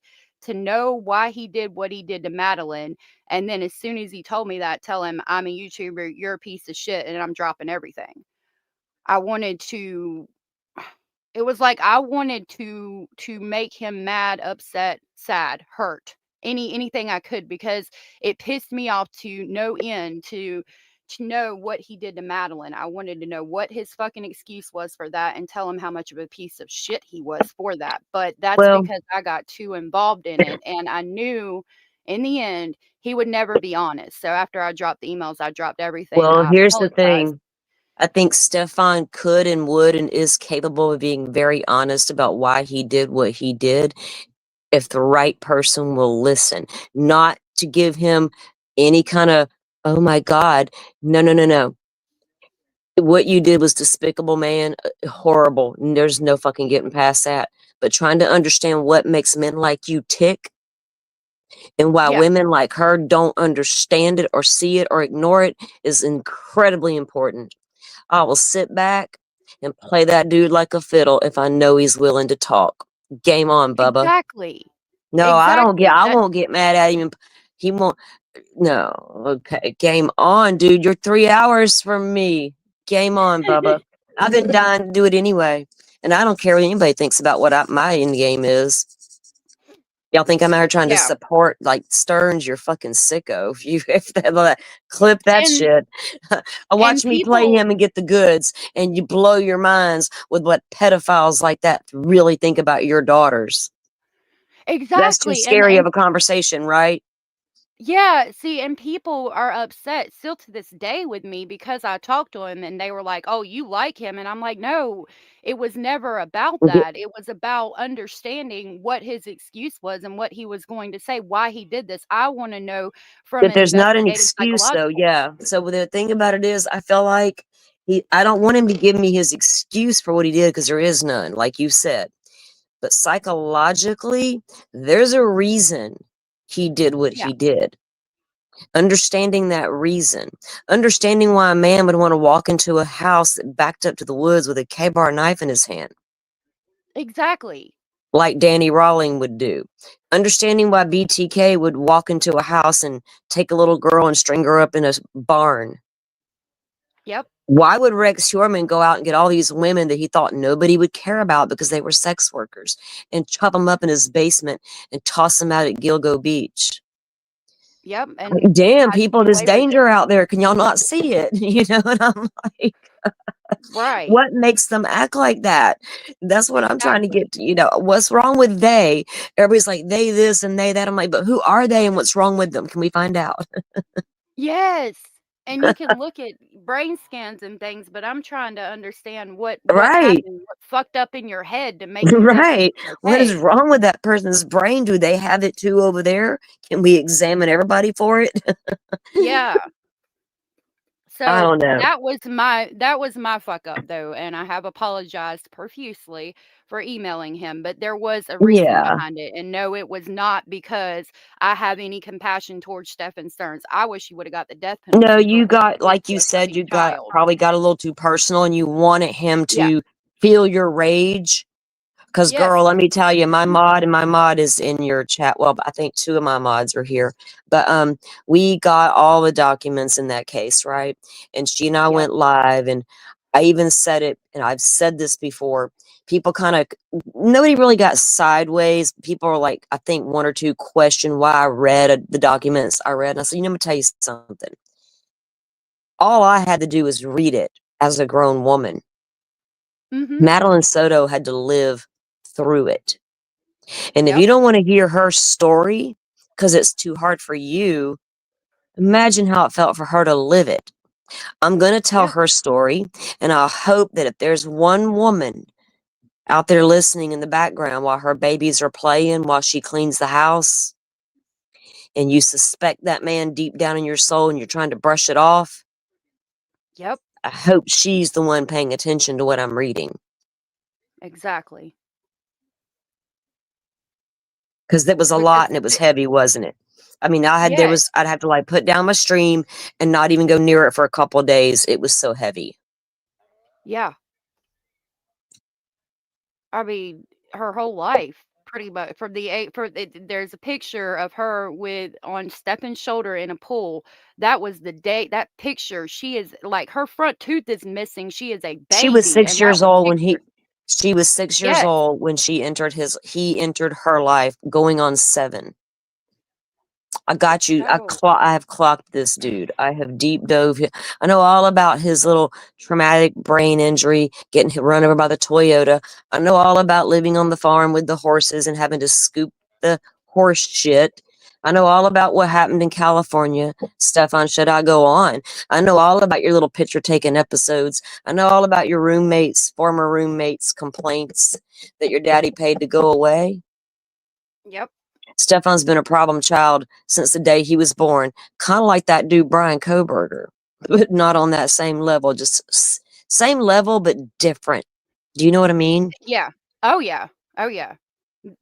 know why he did what he did to Madeline. And then as soon as he told me that, tell him I'm a YouTuber, you're a piece of shit, and I'm dropping everything. I wanted to it was like I wanted to make him mad, upset, sad, hurt, anything I could because it pissed me off to no end to know what he did to Madeline. I wanted to know what his fucking excuse was for that and tell him how much of a piece of shit he was for that. But that's Well, because I got too involved in it and I knew in the end he would never be honest. So after I dropped the emails, I dropped everything. well, I here's the apologized. thing. I think Stefan could and would and is capable of being very honest about why he did what he did if the right person will listen, not to give him any kind of, oh my God, no, no, no, no. What you did was despicable, man, horrible. And there's no fucking getting past that. But trying to understand what makes men like you tick and why Yeah, women like her don't understand it or see it or ignore it is incredibly important. I will sit back and play that dude like a fiddle if I know he's willing to talk. Game on, Bubba. exactly. No, Exactly. I That won't get mad at him. He won't. No. Okay. Game on, dude. You're 3 hours from me. Game on, Bubba. I've been dying to do it anyway. And I don't care what anybody thinks about what my end game is. Y'all think I'm out here trying to yeah. support like Stearns? You're fucking sicko. If you if that clip that And shit, and watch me play people him and get the goods, and you blow your minds with what pedophiles like that really think about your daughters. That's too exactly. And scary of a conversation, right? Yeah, see, and people are upset still to this day with me because I talked to him and they were like, "Oh, you like him." And I'm like, "No, it was never about Th- that. It was about understanding what his excuse was and what he was going to say, why he did this. I want to know from That an there's not an investigative excuse though. psychological." Yeah. So the thing about it is, I feel like I don't want him to give me his excuse for what he did because there is none, like you said. But psychologically, there's a reason he did what Yeah, he did. Understanding that reason, understanding why a man would want to walk into a house that backed up to the woods with a K-bar knife in his hand, exactly. like Danny Rawling would do. Understanding why BTK would walk into a house and take a little girl and string her up in a barn. Yep. Why would Rex Sherman go out and get all these women that he thought nobody would care about because they were sex workers and chop them up in his basement and toss them out at Gilgo Beach? Yep. Like, And damn, had to people, get there's away with it. danger out there. Can y'all not see it? You know, and I'm like, Right. what makes them act like that? That's what I'm trying to Exactly. get to. What's wrong with they? Everybody's like, they this and they that. I'm like, but who are they and what's wrong with them? Can we find out? Yes. And you can look at brain scans and things, but I'm trying to understand what Right. happened, what fucked up in your head to make you think this Right. is What is okay. wrong with that person's brain? Do they have it too over there? Can we examine everybody for it? Yeah. I So don't know. that was my fuck up though, and I have apologized profusely for emailing him, but there was a reason Yeah. behind it. And no, it was not because I have any compassion towards Stephen Stearns. I wish he would have got the death No, penalty for you what he got, did like to you a said, fucking you child. probably got a little too personal and you wanted him Yeah. to feel your rage. Because, Yes. girl, let me tell you, my mod is in your chat. Well, I think two of my mods are here. But we got all the documents in that case, right? And she and I Yep. went live, and I even said it, and I've said this before. People kind of, nobody really got sideways. People are like, I think one or two questioned why I read the documents I read. And I said, let me tell you something. All I had to do was read it as a grown woman. Mhm. Madeline Soto had to live through it. And if Yep. you don't want to hear her story because it's too hard for you, imagine how it felt for her to live it. I'm going to tell Yeah. her story, and I hope that if there's one woman out there listening in the background while her babies are playing, while she cleans the house, and you suspect that man deep down in your soul and you're trying to brush it off, Yep. I hope she's the one paying attention to what I'm reading. Exactly. Because it was a Because lot and it was heavy, wasn't it? I mean, I'd yes. have to like put down my stream and not even go near it for a couple of days. It was so heavy. Yeah. I mean, her whole life, pretty much from there's a picture of her with on Stephen's shoulder in a pool. That was the day that picture. She is like her front tooth is missing. She is a She was baby, 6 and that years was old when picture. she was 6 years Yes. old when he entered her life, going on 7. I got you. So I have clocked this dude. I have deep dove. I know all about his little traumatic brain injury, getting run over by the Toyota. I know all about living on the farm with the horses and having to scoop the horse shit. I know all about what happened in California. Stefan, should I go on? I know all about your little picture taking episodes. I know all about your former roommates' complaints that your daddy paid to go away. yep. Stefan's been a problem child since the day he was born, kind of like that dude Brian Koberger, but not on that same level, just same level but different. Do you know what I mean? Yeah. Oh yeah. Oh yeah.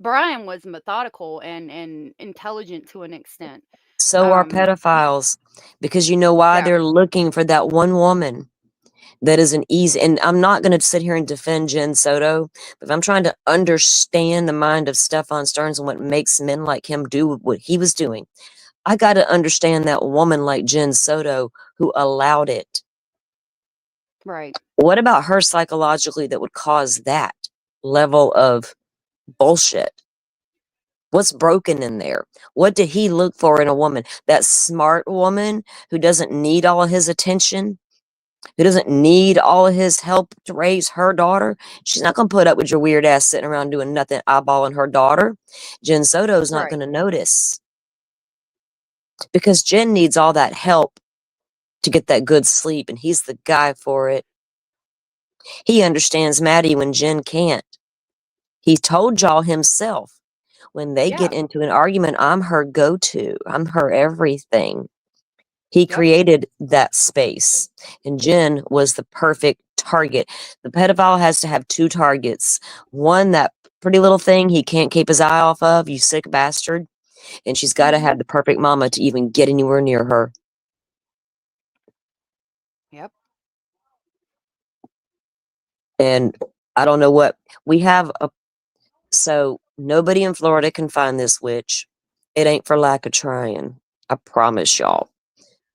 Brian was methodical and intelligent to an extent. So are Um. pedophiles, because you know why? Yeah. They're looking for that one woman that is an easy. And I'm not going to sit here and defend Jen Soto, but if I'm trying to understand the mind of Stefan Stearns and what makes men like him do what he was doing, I got to understand that woman like Jen Soto who allowed it. Right. What about her psychologically that would cause that level of bullshit? What's broken in there? What did he look for in a woman? That smart woman who doesn't need all of his attention, who doesn't need all of his help to raise her daughter. She's not going to put up with your weird ass sitting around doing nothing, eyeballing her daughter. Jen Soto's not Right. going to notice. because Jen needs all that help to get that good sleep, and he's the guy for it. He understands Maddie when Jen can't. He told y'all himself, when they get Yeah. into an argument, I'm her go-to. I'm her everything. He Yep. created that space, and Jen was the perfect target. The pedophile has to have two targets. One, that pretty little thing he can't keep his eye off of, you sick bastard. And she's got to Mhm. have the perfect mama to even get anywhere near her. Yep. And I don't know what we have. So nobody in Florida can find this witch. It ain't for lack of trying. I promise y'all.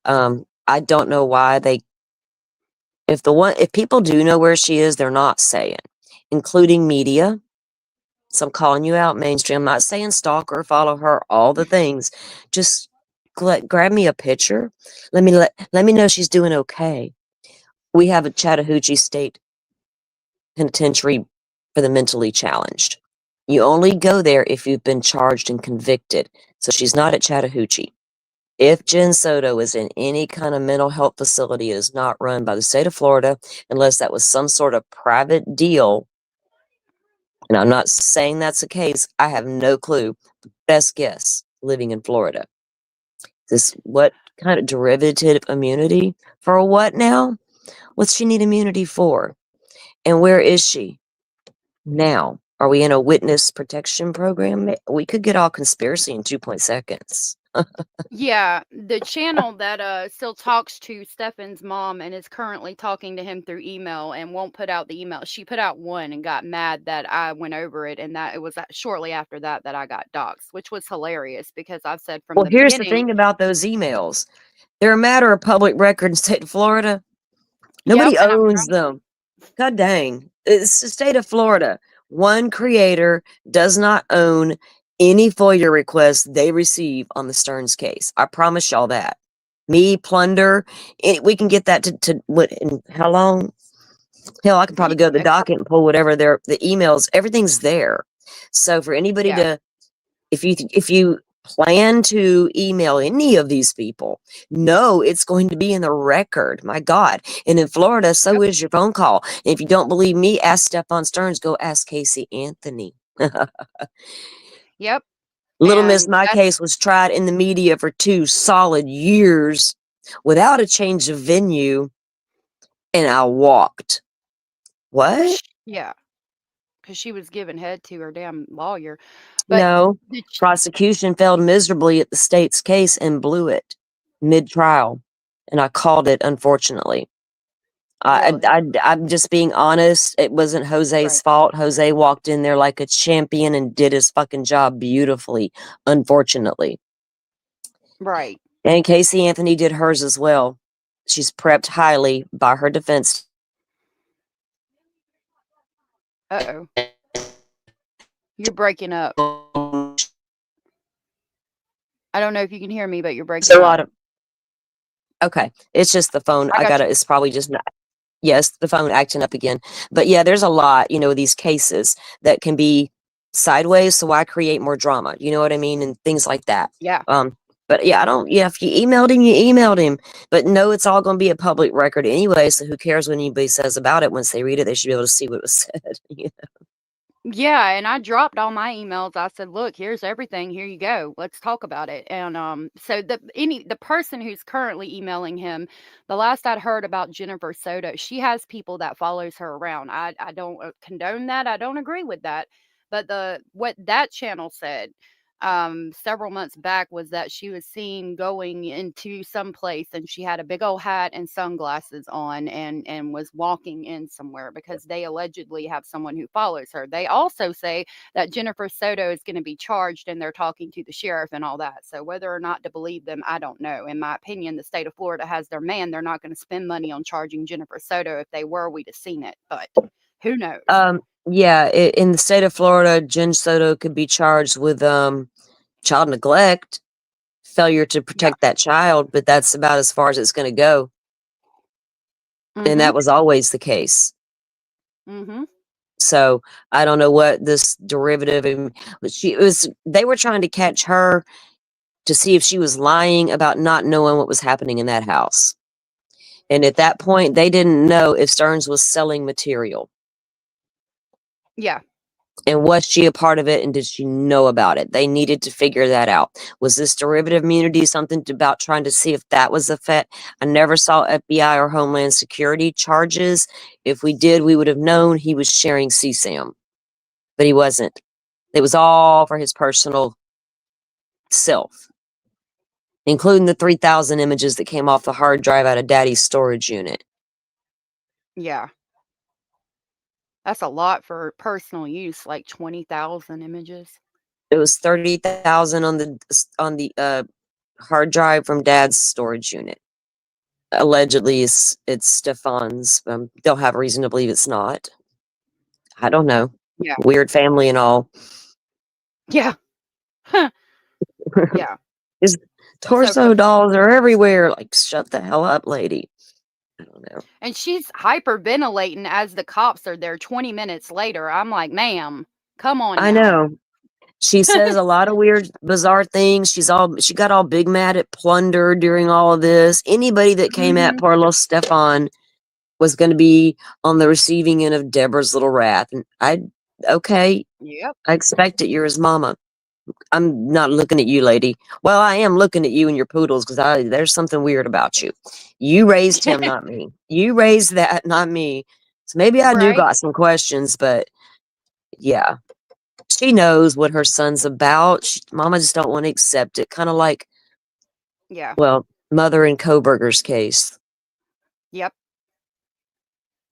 I don't know why if people do know where she is, they're not saying, including media. So I'm calling you out, mainstream. I'm not saying stalk her, follow her, all the things. Just grab me a picture. Let me know she's doing okay. We have a Chattahoochee State Penitentiary for the mentally challenged. You only go there if you've been charged and convicted. So she's not at Chattahoochee. If Jen Soto is in any kind of mental health facility, it is not run by the state of Florida unless that was some sort of private deal. And I'm not saying that's the case. I have no clue. Best guess, living in Florida. What kind of derivative immunity? For what now? What's she need immunity for? And where is she now? Are we in a witness protection program? We could get all conspiracy in 2 seconds. Yeah, the channel that still talks to Stefan's mom and is currently talking to him through email and won't put out the email. She put out one and got mad that I went over it, and that it was shortly after that that I got doxxed, which was hilarious because I've said from Well, the here's the beginning. thing about those emails. They're a matter of public record in the state of Florida. Yep, Nobody and I'm owns them. God dang. It's the state of Florida. One creator does not own any FOIA requests they receive on the Stearns case. I promise y'all that. Me, Plunder, we can get that to what, in how long? Hell, I can probably go to the a couple. docket and pull whatever the emails, everything's there. So for anybody Yeah. if you plan to email any of these people, no, it's going to be in the record. My God. And in Florida, so Yep. is your phone call. And if you don't believe me, ask Stephon Stearns, go ask Casey Anthony. Yep. Little Miss, And my that's case was tried in the media for 2 solid years without a change of venue, and I walked. What? yeah, because she was giving head to her damn lawyer. But No. the Prosecution failed miserably at the state's case and blew it mid-trial. And I called it, unfortunately. really I'm just being honest. It wasn't right, Jose's fault. Jose walked in there like a champion and did his fucking job beautifully, unfortunately. right. And Casey Anthony did hers as well. She's prepped highly by her defense. Uh-oh, you're breaking up. I don't know if you can hear me, but you're breaking A up. lot of okay. It's just the phone. I got you. It's probably just not. Yes, the phone acting up again. But yeah, there's a lot, these cases that can be sideways. So why create more drama? You know what I mean? And things like that. Yeah. But yeah, if you emailed him, you emailed him. But no, it's all going to be a public record anyway. So who cares what anybody says about it? Once they read it, they should be able to see what was said. Yeah, and I dropped all my emails. I said, "Look, here's everything. Here you go. Let's talk about it." And so the person who's currently emailing him, the last I'd heard about Jennifer Soto, she has people that follows her around. I don't condone that. I don't agree with that. But the what that channel said several months back was that she was seen going into some place and she had a big old hat and sunglasses on and was walking in somewhere because they allegedly have someone who follows her. They also say that Jennifer Soto is going to be charged and they're talking to the sheriff and all that. So whether or not to believe them, I don't know. In my opinion, the state of Florida has their man. They're not going to spend money on charging Jennifer Soto. If they were, we'd have seen it, but who knows? Yeah, in the state of Florida, Jen Soto could be charged with child neglect, failure to Yeah. protect that child, but that's about as far as it's going to go. And Mm-hmm. that was always the case. Mm-hmm. So I don't know what this derivative. They were trying to catch her to see if she was lying about not knowing what was happening in that house. And at that point, they didn't know if Stearns was selling material. Yeah. And was she a part of it, and did she know about it? They needed to figure that out. Was this derivative immunity something about trying to see if that was a fit? I never saw FBI or Homeland Security charges. If we did, we would have known he was sharing CSAM. But he wasn't. It was all for his personal self, including the 3,000 images that came off the hard drive out of Daddy's storage unit. Yeah. That's a lot for personal use, like 20,000 images. It was 30,000 on the hard drive from Dad's storage unit. Allegedly, it's Stefan's. They'll have reason to believe it's not. I don't know. Yeah. Weird family and all. Yeah. Yeah. His torso dolls are everywhere. Like, shut the hell up, lady. I don't know. And she's hyperventilating as the cops are there 20 minutes later. I'm like, ma'am, come on I now. know. She says a lot of weird, bizarre things. She got all big mad at Plunder during all of this. Anybody that came at poor little Stefan was going to be on the receiving end of Deborah's little wrath. And okay, Yep. I expect it. You're his mama. I'm not looking at you, lady. Well, I am looking at you and your poodles because there's something weird about you. You raised him, not me. You raised that, not me. So maybe I do Right. got some questions, but yeah. She knows what her son's about. Mama just don't want to accept it. Kind of like, Yeah. well, Mother in Koberger's case. Yep.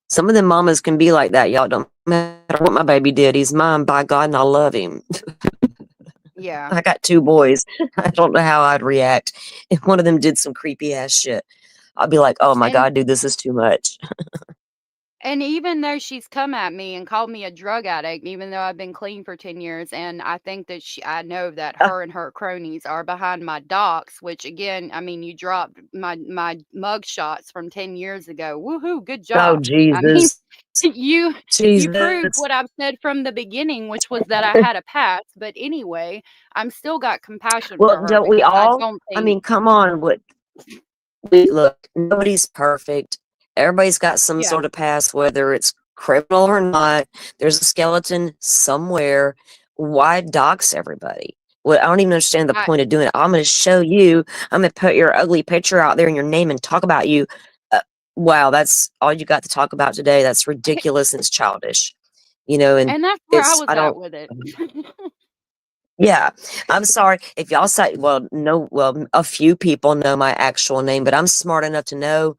Some of them mamas can be like that. Y'all don't matter what my baby did. He's mine, by God, and I love him. Yeah. I got 2 boys. I don't know how I'd react if one of them did some creepy ass shit. I'd be like, oh my And- God, dude, this is too much. And even though she's come at me and called me a drug addict, even though I've been clean for 10 years, and I think that I know that her and her cronies are behind my docs, which again, I mean, you dropped my mug shots from 10 years ago. Woohoo, good job. Oh, Jesus. I mean, you Jesus. proved what I've said from the beginning, which was that I had a past. But anyway, I'm still got compassion for Well, her don't we because I all? don't I think, mean, come on. Look, nobody's perfect. Everybody's got some Yeah. sort of past, whether it's criminal or not. There's a skeleton somewhere. Why dox everybody? Well, I don't even understand the point of doing it. I'm going to show you. I'm going to put your ugly picture out there in your name and talk about you. Wow, that's all you got to talk about today. That's ridiculous and it's childish. You know, and that's where I it's was I at don't. with it. Yeah, I'm sorry if y'all say. Well, a few people know my actual name, but I'm smart enough to know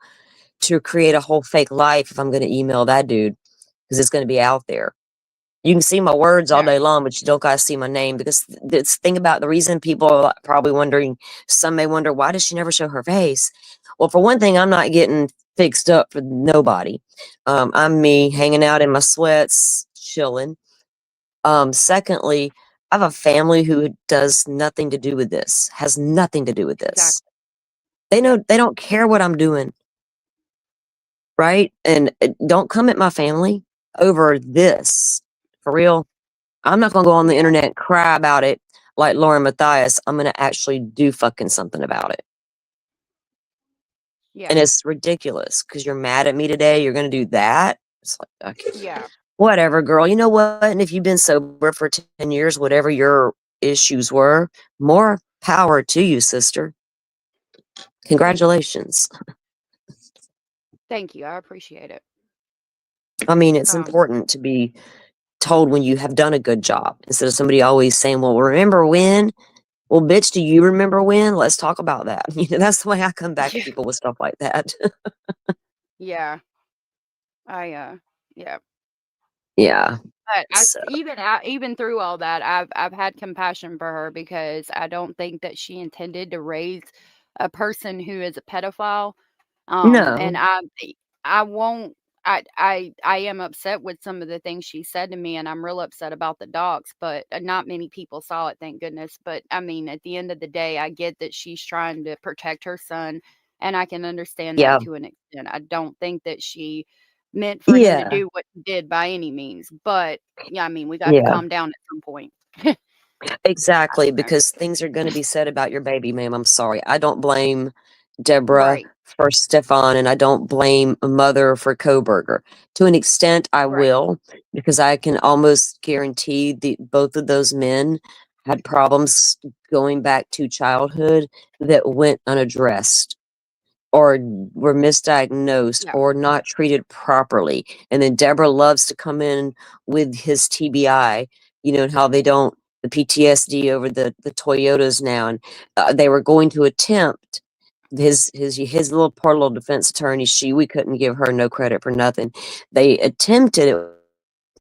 to create a whole fake life if I'm going to email that dude because it's going to be out there. You can see my words all Yeah. day long, but you don't got to see my name because this thing about the reason people are probably wondering, some may wonder, why does she never show her face? Well, for one thing, I'm not getting fixed up for nobody. I'm me hanging out in my sweats, chilling. Secondly, I have a family who does nothing to do with this, has nothing to do with this. Exactly. They don't care what I'm doing. Right? And don't come at my family over this. For real. I'm not going to go on the internet and cry about it like Lauren Matthias. I'm going to actually do fucking something about it. Yeah. And it's ridiculous because you're mad at me today. You're going to do that. It's like, okay. Yeah. Whatever, girl. You know what? And if you've been sober for 10 years, whatever your issues were, more power to you, sister. Congratulations. Thank you. I appreciate it. I mean, it's important to be told when you have done a good job instead of somebody always saying, well, remember when? Well, bitch, do you remember when? Let's talk about that. You know, that's the way I come back to people with stuff like that. Yeah. Yeah. Yeah. But So, even through all that, I've had compassion for her because I don't think that she intended to raise a person who is a pedophile. And no. I won't. I am upset with some of the things she said to me, and I'm real upset about the dogs. But not many people saw it, thank goodness. But I mean, at the end of the day, I get that she's trying to protect her son, and I can understand Yeah. that to an extent. I don't think that she meant for him to do what he did by any means. But yeah, I mean, we got to calm down at some point. Exactly, because things are going to be said about your baby, ma'am. I'm sorry. I don't blame Deborah Right. for Stefan, and I don't blame Mother for Koberger. To an extent, I Right. will, because I can almost guarantee both of those men had problems going back to childhood that went unaddressed or were misdiagnosed Yeah. or not treated properly. And then Deborah loves to come in with his TBI, and how they don't, the PTSD over the Toyotas now. And they were going to attempt his little poor little defense attorney. We couldn't give her no credit for nothing. They attempted at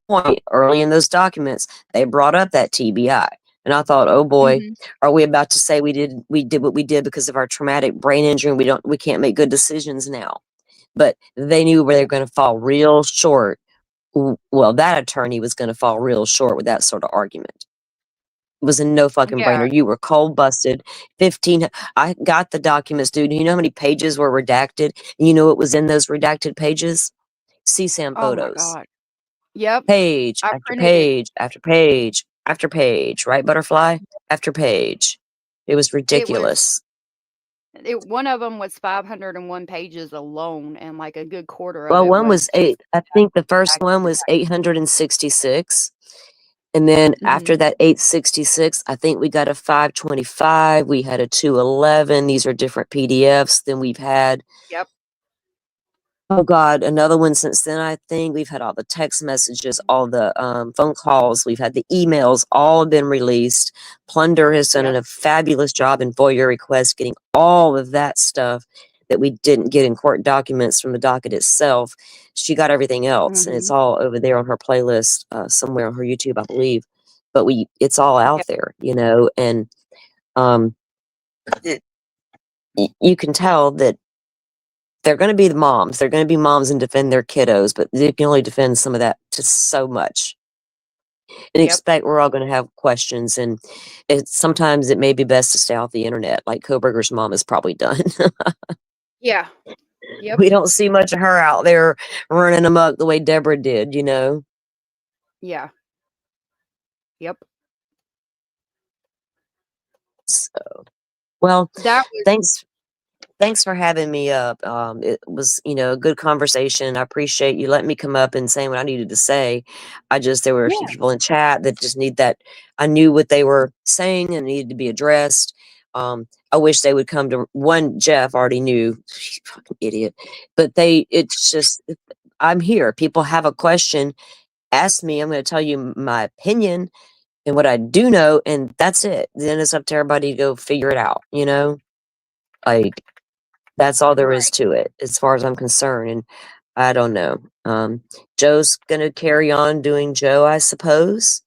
one point early in those documents, they brought up that TBI. And I thought, oh boy, Mhm. are we about to say we did what we did because of our traumatic brain injury and we can't make good decisions now? But they knew where they were going to fall real short. Well, that attorney was going to fall real short with that sort of argument. It was a no fucking Yeah. brainer. You were cold busted. 15. I got the documents, dude. You know how many pages were redacted? And you know what was in those redacted pages? CSAM Oh my photos. god. Yep. Page I after printed it. page after page after page, right, Butterfly? After page. It was It was ridiculous. one of them was 501 pages alone, and like a good quarter of Well, it one was was just I think the first back one to was back. 866. And then after Mhm. that 866, I think we got a 525. We had a 211. These are different PDFs. Then we've had, Yep. oh God, another one since then. I think we've had all the text messages, all the phone calls, we've had the emails, all have been released. Plunder has done Yep. a fabulous job in FOIA requests, getting all of that stuff that we didn't get in court documents from the docket itself. She got everything else, and it's Mhm. all over there on her playlist somewhere on her YouTube, I believe. But it's all Yep. out there, and um, you can tell that they're going to be the moms. They're going to be moms and defend their kiddos, but they can only defend some of that to so much. And Yep. expect we're all going to have questions, and sometimes it may be best to stay off the internet, like Koberger's mom is probably done. Yeah. Yep. We don't see much of her out there running amok the way Deborah did, Yeah. Yep. So, well, That was thanks for having me up. It was, a good conversation. I appreciate you letting me come up and saying what I needed to say. There were a few yeah. people in chat that just need that. I knew what they were saying and needed to be addressed. I wish they would come to one. Jeff already knew, fucking idiot. But it's just, I'm here. People have a question, ask me. I'm going to tell you my opinion and what I do know, and that's it. Then it's up to everybody to go figure it out, Like, that's all there is Right. to it, as far as I'm concerned. And I don't know. Joe's gonna carry on doing Joe, I suppose.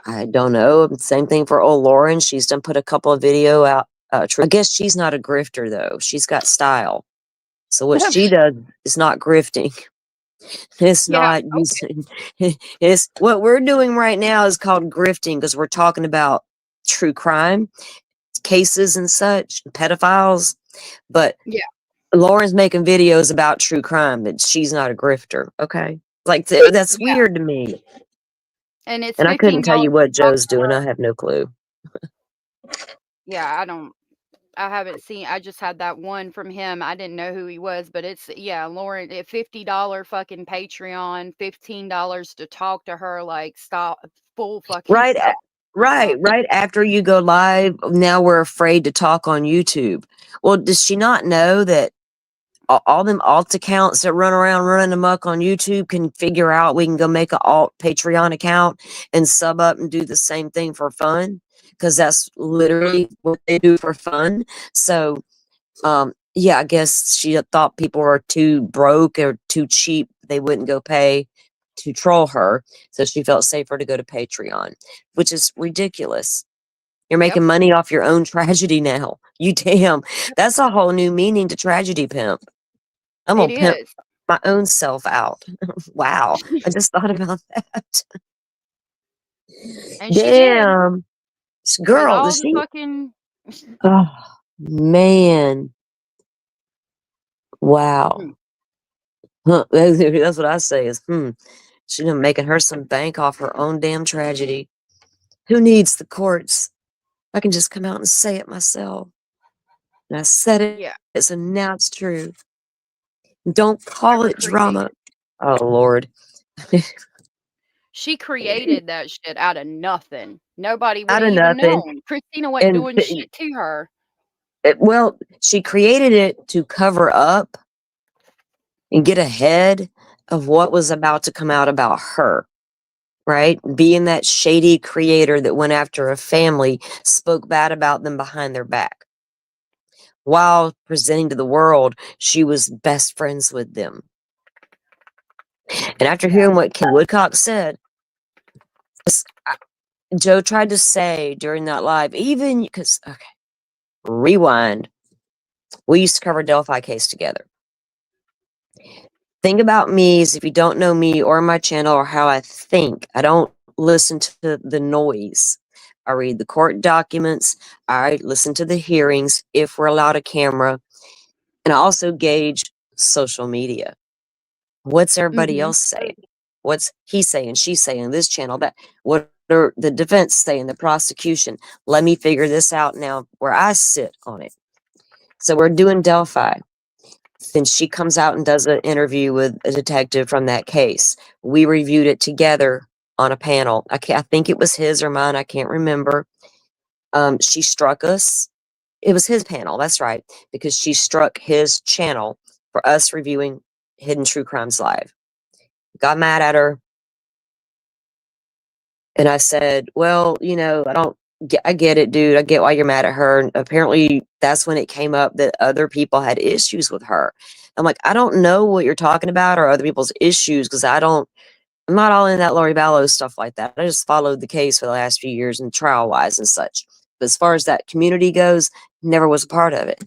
I don't know. Same thing for old Lauren. She's done put a couple of video out. I guess she's not a grifter though. She's got style. So what she does is not grifting. It's Yeah. not Okay. using. It's what we're doing right now is called grifting because we're talking about true crime cases and such, pedophiles. But Yeah. Lauren's making videos about true crime, but she's not a grifter. Okay. Like that's Yeah. weird to me. And it's And I couldn't tell $15 you what to talk Joe's to doing. her. I have no clue. Yeah, I haven't seen. I just had that one from him. I didn't know who he was, but it's yeah, Lauren, a $50 fucking Patreon, $15 to talk to her. Like, stop, full fucking Right. stop. Uh-uh. Right after you go live, now we're afraid to talk on YouTube. Well, does she not know that all them alt accounts that run around running amok on YouTube can figure out we can go make an alt Patreon account and sub up and do the same thing for fun? Because that's literally what they do for fun. So, yeah, I guess she thought people were too broke or too cheap. They wouldn't go pay to troll her. So she felt safer to go to Patreon, which is ridiculous. You're Yep. making money off your own tragedy now. You damn. That's a whole new meaning to tragedy pimp. I'm It gonna pimp is. my own self out. Wow. I just thought about that. And she did Damn. with Girl, all does the she? fucking Oh, man. Wow. Mm. Huh. That's what I say is, she's been making her some bank off her own damn tragedy. Who needs the courts? I can just come out and say it myself. And I said it. Yeah. So now it's true. Don't call Whoever it drama. created Oh Lord. She created that shit out of nothing. Nobody would Out have of even nothing. known. Christina wasn't And doing shit to her. well, she created it to cover up and get ahead of what was about to come out about her, right? Being that shady creator that went after a family, spoke bad about them behind their back, while presenting to the world she was best friends with them. And after Yeah. hearing what Ken Woodcock said, Joe tried to say during that live, even because, okay, rewind. We used to cover a Delphi case together. Thing about me is if you don't know me or my channel or how I think, I don't listen to the noise. I read the court documents. I listen to the hearings if we're allowed a camera. And I also gauge social media. What's everybody else saying? What's he saying? She's saying, this channel, that. What are the defense saying? The prosecution? Let me figure this out now where I sit on it. So we're doing Delphi. Then she comes out and does an interview with a detective from that case. We reviewed it together on a panel. I think it was his or mine. I can't remember. She struck us. It was his panel. That's right. Because she struck his channel for us reviewing Hidden True Crimes Live. Got mad at her. And I said, well, I get it, dude. I get why you're mad at her. And apparently that's when it came up that other people had issues with her. I'm like, I don't know what you're talking about or other people's issues because I'm not all in that Lori Vallow stuff like that. I just followed the case for the last few years and trial wise and such. But as far as that community goes, never was a part of it.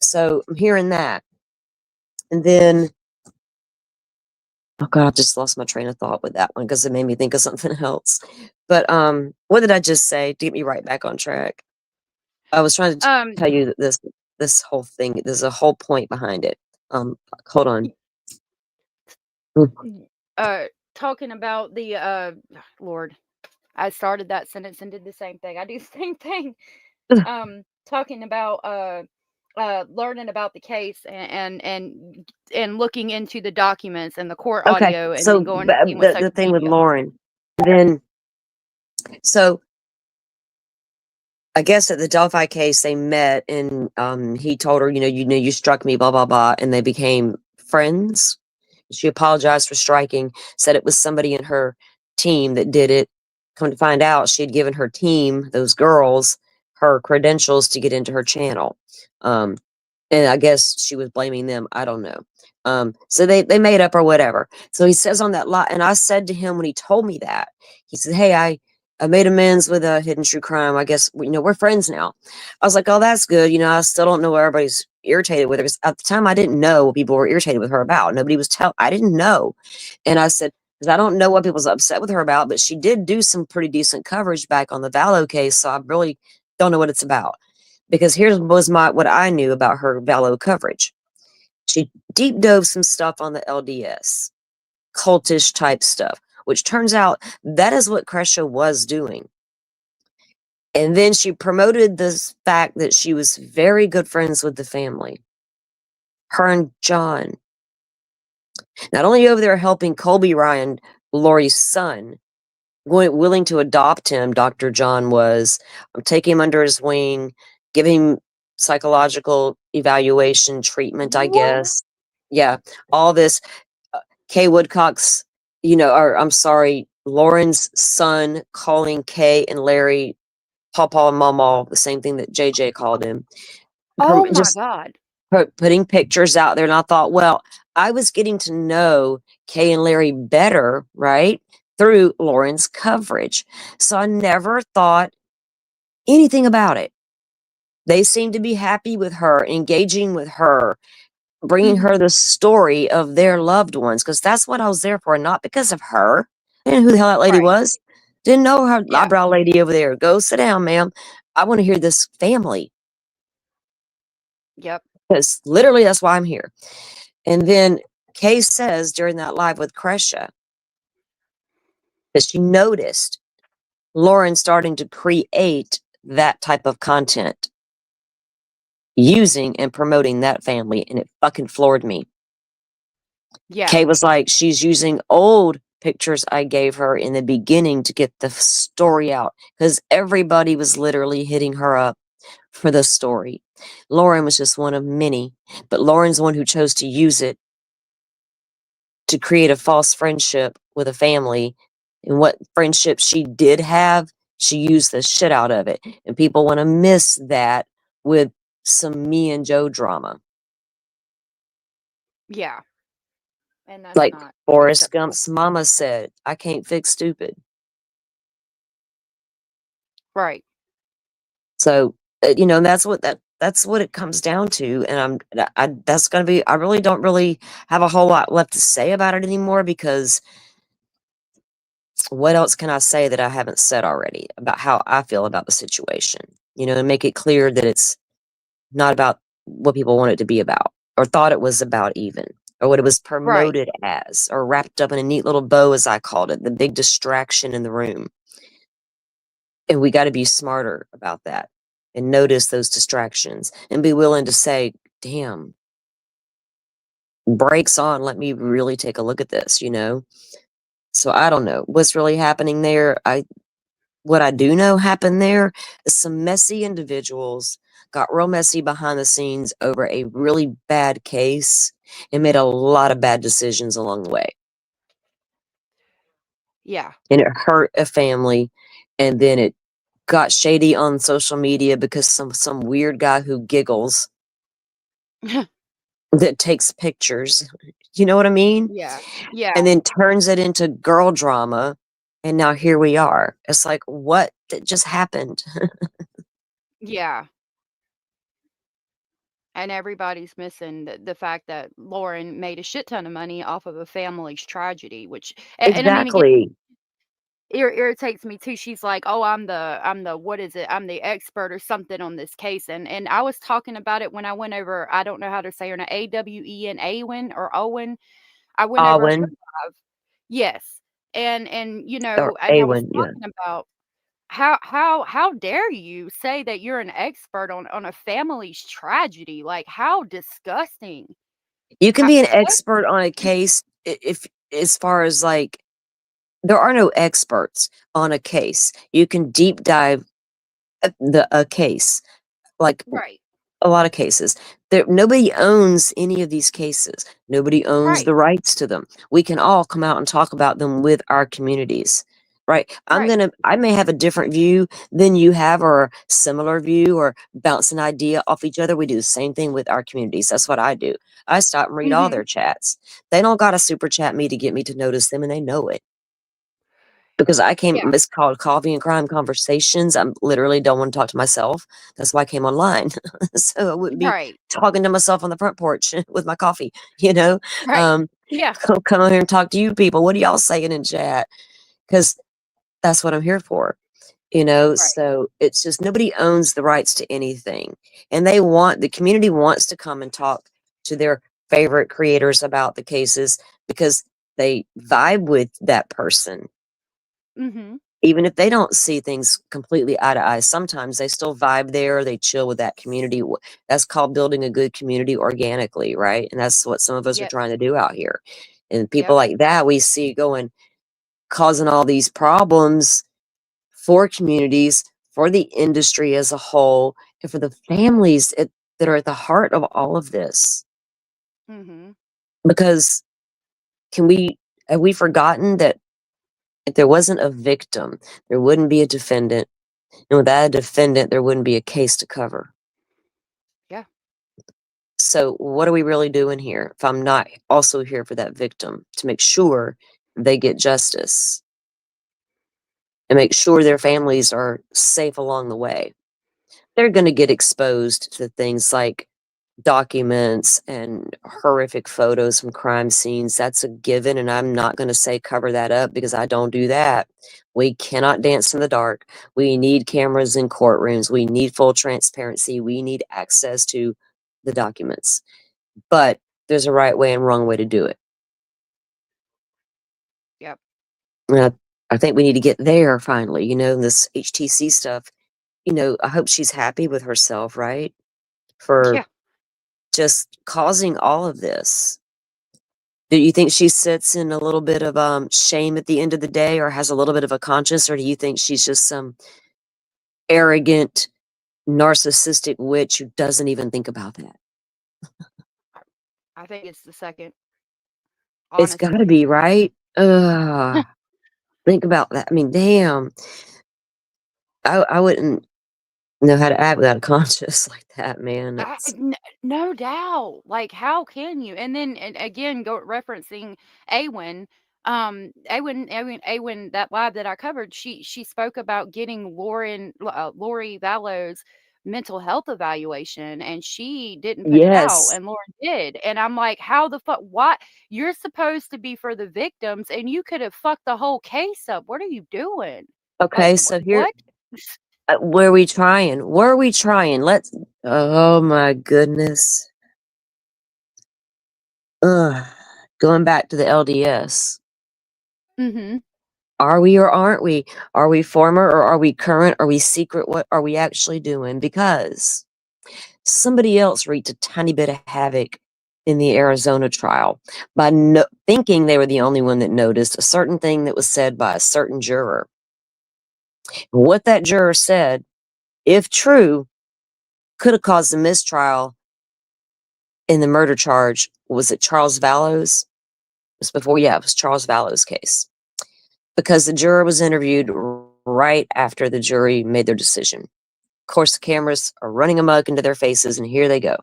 So I'm hearing that. And then, oh God, I just lost my train of thought with that one because it made me think of something else. But what did I just say to get me right back on track? I was trying to tell you that this whole thing, there's a whole point behind it. Hold on. Talking about the Lord, I started that sentence and did the same thing. I do the same thing. Talking about learning about the case and looking into the documents and the court Okay, audio and so then going and seeing what the social thing with media. Lauren, then, so I guess at the Delphi case they met and he told her, you struck me, blah blah blah, and they became friends. She apologized for striking, said it was somebody in her team that did it. Come to find out, she had given her team, those girls, her credentials to get into her channel. And I guess she was blaming them. I don't know. So they made up or whatever. So he says on that lot, and I said to him when he told me that, he said, hey, I made amends with a Hidden True Crime. I guess, we're friends now. I was like, oh, that's good. I still don't know what everybody's irritated with her. 'Cause at the time, I didn't know what people were irritated with her about. Nobody was I didn't know. And I said, because I don't know what people's upset with her about, but she did do some pretty decent coverage back on the Vallow case. So I really don't know what it's about. Because here's was what I knew about her Vallow coverage. She deep dove some stuff on the LDS, cultish type stuff, which turns out that is what Kresha was doing. And then she promoted this fact that she was very good friends with the family. Her and John. Not only over there helping Colby Ryan, Lori's son, willing to adopt him, Dr. John was, take him under his wing, give him psychological evaluation, treatment, I guess. Yeah, all this. Kay Woodcock's, or I'm sorry, Lauren's son calling Kay and Larry Pawpaw and Mama, the same thing that JJ called him. Oh my Just God. putting pictures out there. And I thought, well, I was getting to know Kay and Larry better, right? Through Lauren's coverage. So I never thought anything about it. They seemed to be happy with her, engaging with her, bringing her the story of their loved ones, because that's what I was there for, not because of her. I didn't know who the hell that lady Right. was. Didn't know her Yeah. eyebrow lady over there. Go sit down, ma'am. I want to hear this family. Yep. Because literally that's why I'm here. And then Kay says during that live with Kresha that she noticed Lauren starting to create that type of content using and promoting that family, and it fucking floored me. Yeah. Kay was like, she's using old pictures I gave her in the beginning to get the story out, because everybody was literally hitting her up for the story. Lauren was just one of many, but Lauren's the one who chose to use it to create a false friendship with a family. And what friendship she did have, she used the shit out of it. And people want to miss that with some me and Joe drama. Yeah. And that's Like not Forrest acceptable. Gump's mama said, I can't fix stupid. Right. So, that's what it comes down to. And that's going to be, I really don't really have a whole lot left to say about it anymore, because what else can I say that I haven't said already about how I feel about the situation? And make it clear that it's not about what people want it to be about, or thought it was about even, or what it was Right. promoted as, or wrapped up in a neat little bow, as I called it, the big distraction in the room. And we got to be smarter about that and notice those distractions and be willing to say, damn, brakes on, let me really take a look at this, So I don't know what's really happening there. What I do know happened there is some messy individuals got real messy behind the scenes over a really bad case and made a lot of bad decisions along the way. Yeah. And it hurt a family, and then it got shady on social media because some weird guy who giggles that takes pictures. You know what I mean? Yeah. Yeah. And then turns it into girl drama. And now here we are. It's like, what just happened? Yeah. And everybody's missing the fact that Lauren made a shit ton of money off of a family's tragedy, which and I mean again, Exactly. irritates me too. She's like, "Oh, I'm the what is it? I'm the expert or something on this case." And I was talking about it when I went over. I don't know how to say her name. Awen Awen or Owen. I went over her Alwyn live. Yes, and or and I was Awen, yeah. talking about how dare you say that you're an expert on a family's tragedy? Like how disgusting. You can How, be an what? expert on a case if, as far as like, there are no experts on a case. You can deep dive a case, like Right. a lot of cases. Nobody owns any of these cases. Nobody owns Right. the rights to them. We can all come out and talk about them with our communities. Right. Right. I may have a different view than you have, or a similar view, or bounce an idea off each other. We do the same thing with our communities. That's what I do. I stop and read all Mhm. their chats. They don't got to super chat me to get me to notice them, and they know it. Because Yeah. it's called Coffee and Crime Conversations. I literally don't want to talk to myself. That's why I came online. So I wouldn't be Right. talking to myself on the front porch with my coffee, you know? Right. Um, Yeah. come on here and talk to you people. What are y'all saying in chat? Because that's what I'm here for, Right. So it's just, nobody owns the rights to anything. And the community wants to come and talk to their favorite creators about the cases because they vibe with that person. Mhm. Even if they don't see things completely eye to eye, sometimes they still vibe there. They chill with that community. That's called building a good community organically, right? And that's what some of us are Yep. trying to do out here. And people Yep. like that we see causing all these problems for communities, for the industry as a whole, and for the families that are at the heart of all of this. Mhm. Because have we forgotten that if there wasn't a victim, there wouldn't be a defendant? And without a defendant, there wouldn't be a case to cover. Yeah. So what are we really doing here if I'm not also here for that victim to make sure they get justice and make sure their families are safe along the way? They're going to get exposed to things like documents and horrific photos from crime scenes. That's a given, and I'm not going to say cover that up, because I don't do that. We cannot dance in the dark. We need cameras in courtrooms. We need full transparency. We need access to the documents. But there's a right way and wrong way to do it. Yep. And I think we need to get there finally, this HTC stuff. I hope she's happy with herself, right? For Yeah. just causing all of this. Do you think she sits in a little bit of shame at the end of the day, or has a little bit of a conscience, or do you think she's just some arrogant, narcissistic witch who doesn't even think about that? I think it's the second, It's got to honestly. be, right? Ugh. Think about that. I mean, damn. I wouldn't know how to act without a conscience like that, man. That's No doubt. Like, how can you? And then, and again, go referencing Awen. Awen, that live that I covered, she spoke about getting Lori Vallow's mental health evaluation, and she didn't put it out, yes. and Lauren did. And I'm like, how the fuck? What? You're supposed to be for the victims, and you could have fucked the whole case up. What are you doing? Like, Okay, so here, what? where are we trying? Where are we trying? Oh my goodness. Ugh. Going back to the LDS. Mm-hmm. Are we or aren't we? Are we former or are we current? Are we secret? What are we actually doing? Because somebody else wreaked a tiny bit of havoc in the Arizona trial by thinking they were the only one that noticed a certain thing that was said by a certain juror. What that juror said, if true, could have caused a mistrial in the murder charge. Was it Charles Vallows? It was before, yeah, it was Charles Vallows' case. Because the juror was interviewed right after the jury made their decision. Of course, the cameras are running amok into their faces, and here they go.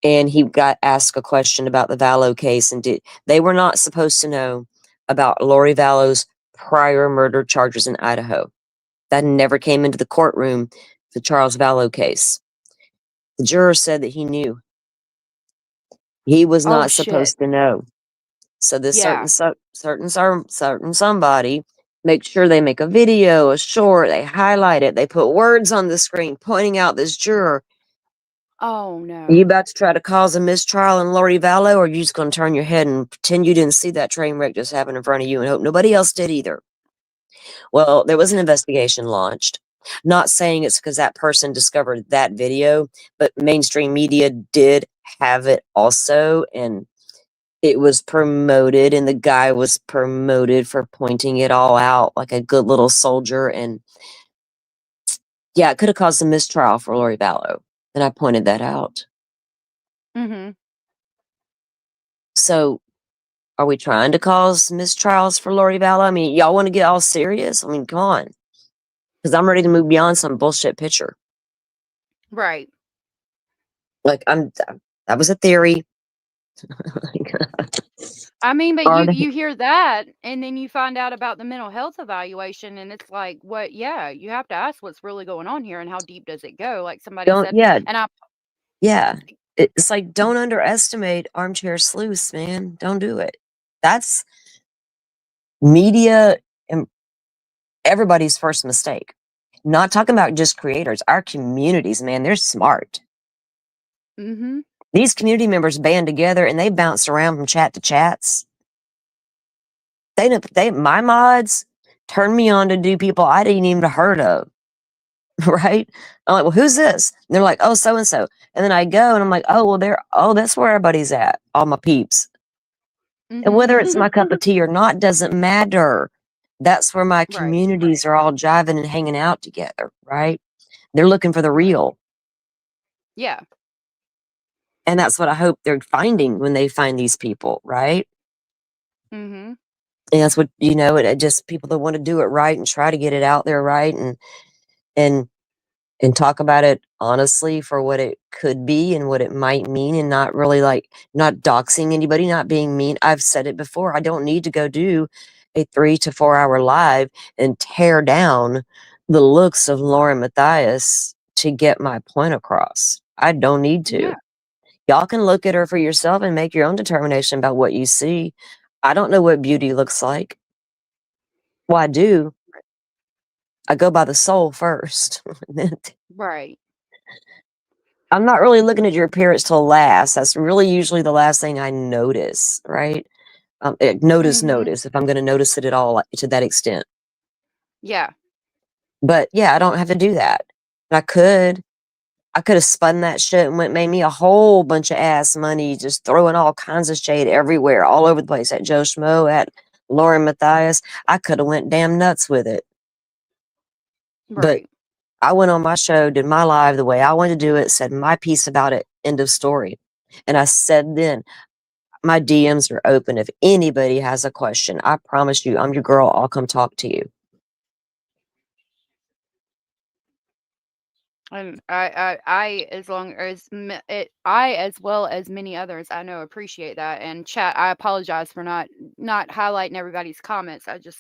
And he got asked a question about the Vallow case, and they were not supposed to know about Lori Vallow's prior murder charges in Idaho. That never came into the courtroom, the Charles Vallow case. The juror said that he knew. He was Oh not shit. supposed to know. So this Yeah. certain somebody make sure they make a video, a short, they highlight it, they put words on the screen pointing out this juror. Oh You no. about to try to cause a mistrial in Lori Vallow, or you just gonna turn your head and pretend you didn't see that train wreck just happen in front of you and hope nobody else did either? Well, there was an investigation launched. Not saying it's because that person discovered that video, but mainstream media did have it also, and it was promoted, and the guy was promoted for pointing it all out like a good little soldier. And yeah, it could have caused a mistrial for Lori Vallow, and I pointed that out. Mm-hmm. So are we trying to cause mistrials for Lori Vallow? I mean, y'all want to get all serious? I mean, come on. Because I'm ready to move beyond some bullshit picture. Right. Like, that was a theory. I mean, but Are you hear that, and then you find out about the mental health evaluation, and it's like, what? Yeah, you have to ask what's really going on here, and how deep does it go? Like somebody don't, said, yeah, and I, yeah. It's like, don't underestimate armchair sleuths, man. Don't do it. That's media and everybody's first mistake. Not talking about just creators, our communities, man, they're smart. mm-hmm. These community members band together and they bounce around from chat to chats. My mods turned me on to do people I didn't even heard of. Right? I'm like, well, who's this? And they're like, oh, so and so. And then I go and I'm like, oh, well, that's where everybody's at. All my peeps. And whether it's Mm-hmm. my cup of tea or not doesn't matter. That's where my Right. communities are all jiving and hanging out together, right? They're looking for the Right. real. Yeah. And that's what I hope they're finding when they find these people, right? Mm-hmm. And that's what, it just people that want to do it right and try to get it out there right and and talk about it honestly for what it could be and what it might mean, and not really not doxing anybody, not being mean. I've said it before. I don't need to go do a 3 to 4 hour live and tear down the looks of Lauren Matthias to get my point across. I don't need to. Yeah. Y'all can look at her for yourself and make your own determination about what you see. I don't know what beauty looks like. Well, I do. I go by the soul first. Right. I'm not really looking at your appearance till last. That's really usually the last thing I notice, right? Notice, Mhm. if I'm going to notice it at all, like, to that extent. Yeah. But yeah, I don't have to do that. I could have spun that shit and made me a whole bunch of ass money, just throwing all kinds of shade everywhere, all over the place, at Joe Schmoe, at Lauren Matthias. I could have went damn nuts with it. But Right. I went on my show, did my live the way I wanted to do it, said my piece about it, end of story. And I said then, my DMs are open. If anybody has a question, I promise you, I'm your girl. I'll come talk to you. And I as long as I, as well as many others I know, appreciate that. And chat, I apologize for not highlighting everybody's comments. I just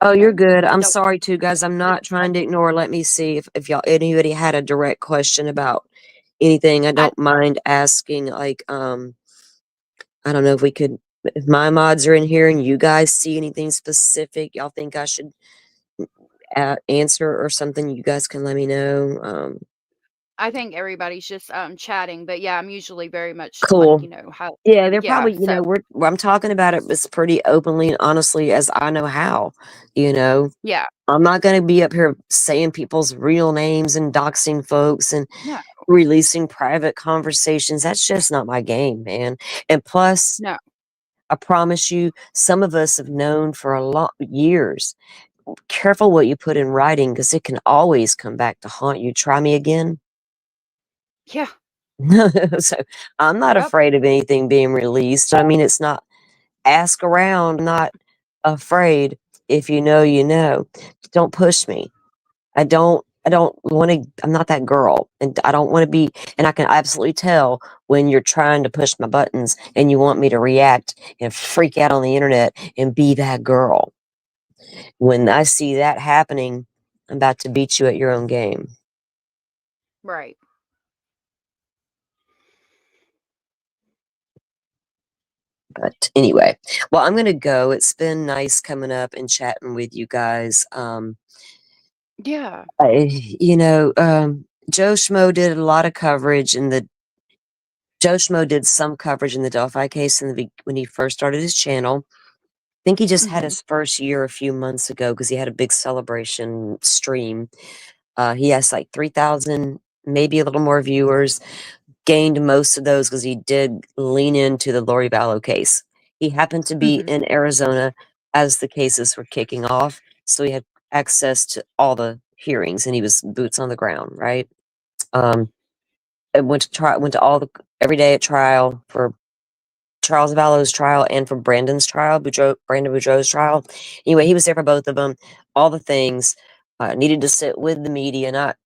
Oh, you you're know, good. I'm don't sorry too, guys. I'm not trying to ignore. Let me see if y'all anybody had a direct question about anything. I I don't mind asking. Like, I don't know if we could. If my mods are in here and you guys see anything specific y'all think I should answer or something, you guys can let me know. I think everybody's just chatting, but yeah, I'm usually very much like, Cool. how Yeah, they're yeah, probably, so I'm talking about it as pretty openly and honestly as I know how, you know. yeah. I'm not going to be up here saying people's real names and doxing folks and No. releasing private conversations. That's just not my game, man. And plus, No. I promise you, some of us have known for a lot years. Careful what you put in writing because it can always come back to haunt you. Try me again. Yeah. So I'm not Yep. afraid of anything being released. I mean, it's not ask around, not afraid. If you know, you know. Don't push me. I don't want to, I'm not that girl. And I don't want to be, and I can absolutely tell when you're trying to push my buttons and you want me to react and freak out on the internet and be that girl. When I see that happening, I'm about to beat you at your own game. Right. But anyway, well, I'm going to go. It's been nice coming up and chatting with you guys. Yeah. Joe Schmo did a lot of coverage Joe Schmo did some coverage in the Delphi case when he first started his channel. I think he just had Mhm. his first year a few months ago because he had a big celebration stream. He has like 3,000, maybe a little more viewers. Gained most of those because he did lean into the Lori Vallow case. He happened to be Mhm. in Arizona as the cases were kicking off, so he had access to all the hearings, and he was boots on the ground, right? I went to every day at trial for Charles Vallow's trial and for Brandon Boudreaux's trial. Anyway, he was there for both of them. All the things. Needed to sit with the media, not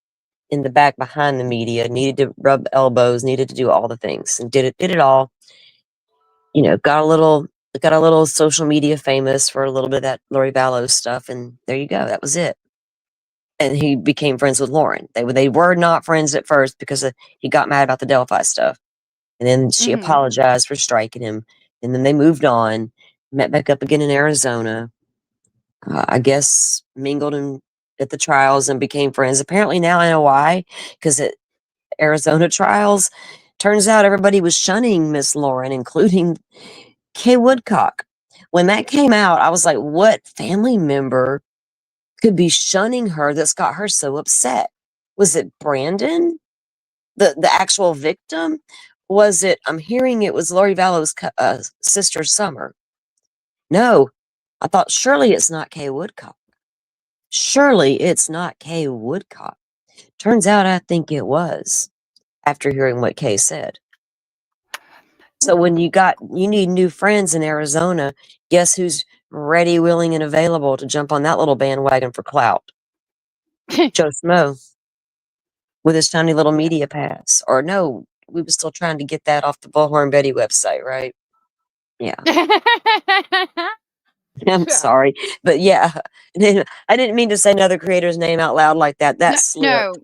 in the back behind the media. Needed to rub elbows. Needed to do all the things, and did it all. Got a little social media famous for a little bit of that Lori Vallow stuff, and there you go. That was it. And he became friends with Lauren. They were not friends at first because he got mad about the Delphi stuff. And then she Mhm. apologized for striking him. And then they moved on, met back up again in Arizona. I guess at the trials and became friends. Apparently now I know why. Because at Arizona trials, turns out everybody was shunning Miss Lauren, including Kay Woodcock. When that came out, I was like, what family member could be shunning her that's got her so upset? Was it Brandon? The actual victim? Was it, I'm hearing it was Lori Vallow's sister, Summer. No, I thought, surely it's not Kay Woodcock. Surely it's not Kay Woodcock. Turns out I think it was, after hearing what Kay said. So when you need new friends in Arizona, guess who's ready, willing, and available to jump on that little bandwagon for clout? Joe Schmo. With his tiny little Yeah. media pass. Or no, we were still trying to get that off the Bullhorn Betty website, right? Yeah. I'm Yeah. sorry. But yeah, I didn't mean to say another creator's name out loud like that. That No, slipped. no,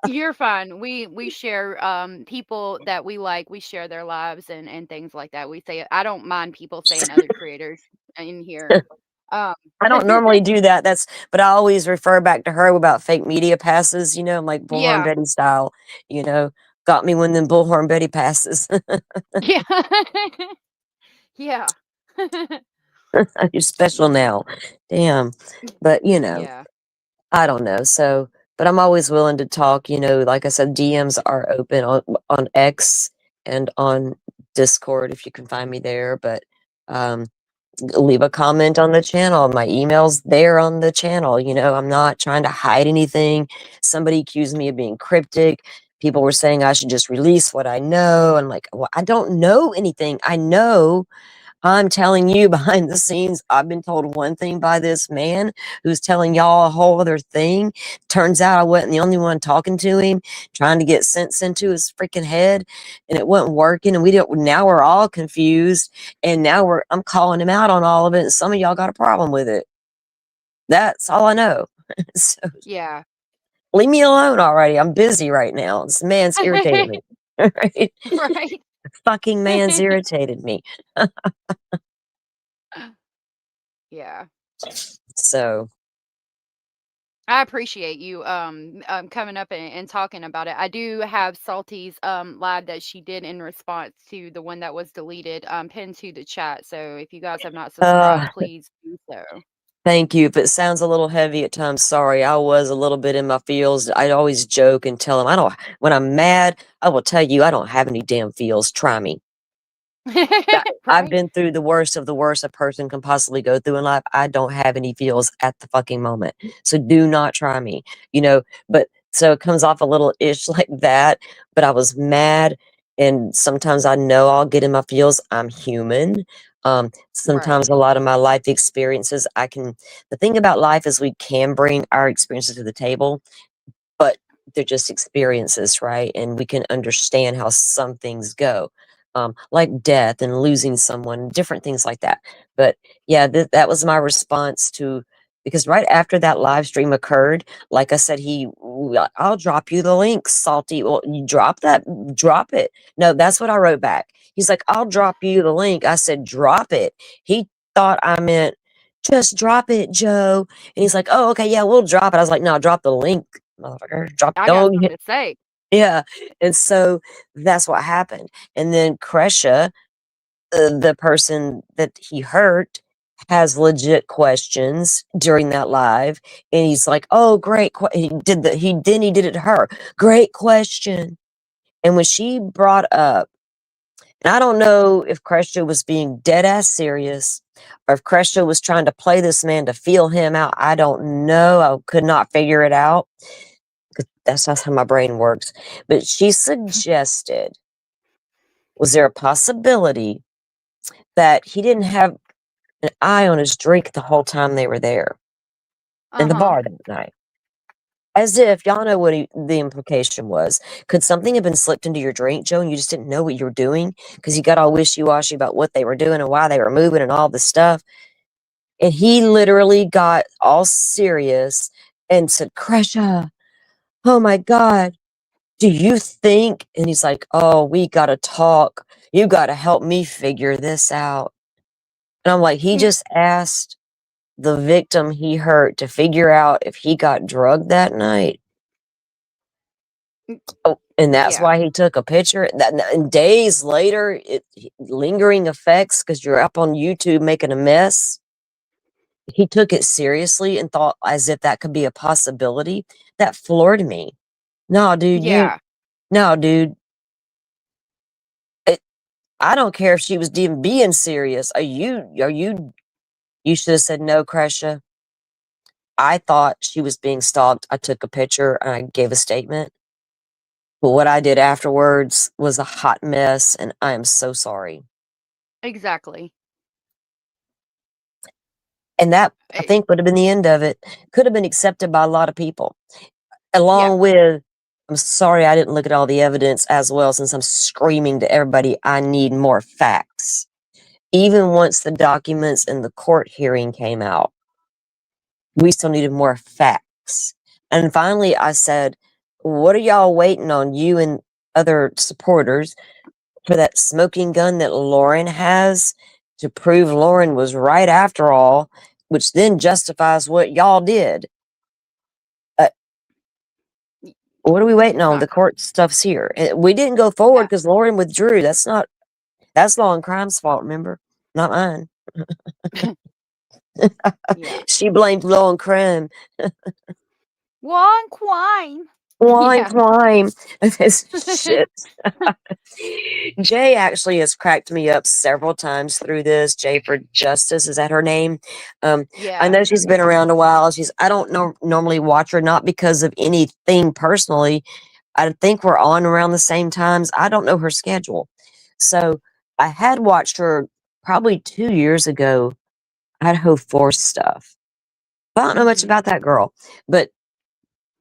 you're fine. We share people that we like. We share their lives and things like that. We say I don't mind people saying other creators in here. Um, I don't normally do that. But I always refer back to her about fake media passes, like Bullhorn yeah, Betty style, you know, got me one of them Bullhorn Betty passes. yeah, yeah. You're special now. Damn. But, Yeah. I don't know. So, but I'm always willing to talk. Like I said, DMs are open on X and on Discord if you can find me there. But um, leave a comment on the channel. My email's there on the channel. I'm not trying to hide anything. Somebody accused me of being cryptic. People were saying I should just release what I know. I'm like, well, I don't know anything. I know I'm telling you behind the scenes, I've been told one thing by this man who's telling y'all a whole other thing. Turns out I wasn't the only one talking to him, trying to get sense into his freaking head, and it wasn't working. And now we're all confused. And now I'm calling him out on all of it. And some of y'all got a problem with it. That's all I know. So Yeah. leave me alone already. I'm busy right now. This man's irritated me. Right? Right. Fucking man's irritated me. Yeah. So I appreciate you coming up and talking about it. I do have Salty's live that she did in response to the one that was deleted pinned to the chat. So if you guys have not subscribed, please do so. thank you. If it sounds a little heavy at times, sorry. I was a little bit in my feels. I'd always joke and tell them when I'm mad, I will tell you I don't have any damn feels. Try me. I've Right? been through the worst of the worst a person can possibly go through in life. I don't have any feels at the fucking moment. So do not try me, but so it comes off a little ish like that. But I was mad. And sometimes I know I'll get in my feels. I'm human. Right. Sometimes a lot of my life experiences, the thing about life is we can bring our experiences to the table, but they're just experiences, right? And we can understand how some things go, like death and losing someone, different things like that. But yeah, that was my response to, because right after that live stream occurred, like I said, I'll drop you the link, Salty. Well, you drop it. No, that's what I wrote back. He's like, I'll drop you the link. I said, drop it. He thought I meant, just drop it, Joe. And he's like, oh, okay, yeah, we'll drop it. I was like, no, drop the link, motherfucker. I got something to say. Yeah. And so that's what happened. And then Kresha, the person that he hurt, has legit questions during that live. And he's like, oh, great. He did it to her. Great question. And when she brought up, and I don't know if Kresha was being dead ass serious or if Kresha was trying to play this man to feel him out. I don't know. I could not figure it out. That's not how my brain works. But she suggested, was there a possibility that he didn't have an eye on his drink the whole time they were there in the Uh-huh. bar that night? As if, y'all know what the implication was. Could something have been slipped into your drink, Joe, and you just didn't know what you were doing? Because you got all wishy-washy about what they were doing and why they were moving and all this stuff. And he literally got all serious and said, Kresha, oh my God, do you think? And he's like, oh, we got to talk. You got to help me figure this out. And I'm like, he just asked the victim he hurt to figure out if he got drugged that night. Oh, and that's Yeah. why he took a picture. And days later, lingering effects because you're up on YouTube making a mess. He took it seriously and thought as if that could be a possibility. That floored me. No, dude, Yeah. no, dude. I don't care if she was even being serious. You should have said no, Kresha. I thought she was being stalked. I took a picture and I gave a statement. But what I did afterwards was a hot mess, and I am so sorry. Exactly. And that, I Eh, think, would have been the end of it. Could have been accepted by a lot of people. Yeah. Along with, I'm sorry I didn't look at all the evidence as well, since I'm screaming to everybody, I need more facts. Even once the documents in the court hearing came out, we still needed more facts. And finally, I said, what are y'all waiting on, you and other supporters, for that smoking gun that Lauren has to prove Lauren was right after all, which then justifies what y'all did? What are we waiting on? Uh, The court stuff's here. We didn't go forward yeah. because Lauren withdrew. That's law and crime's fault, remember? Not mine. Yeah. She blamed Lil and Creme. One quine. Wine Yeah. climb. This shit. Jay actually has cracked me up several times through this. Jay for Justice, is that her name? I Yeah. know she's been around a while. I don't normally watch her, not because of anything personally. I think we're on around the same times. I don't know her schedule. So I had watched her probably 2 years ago, Idaho Force stuff. I don't know much Mhm. about that girl, but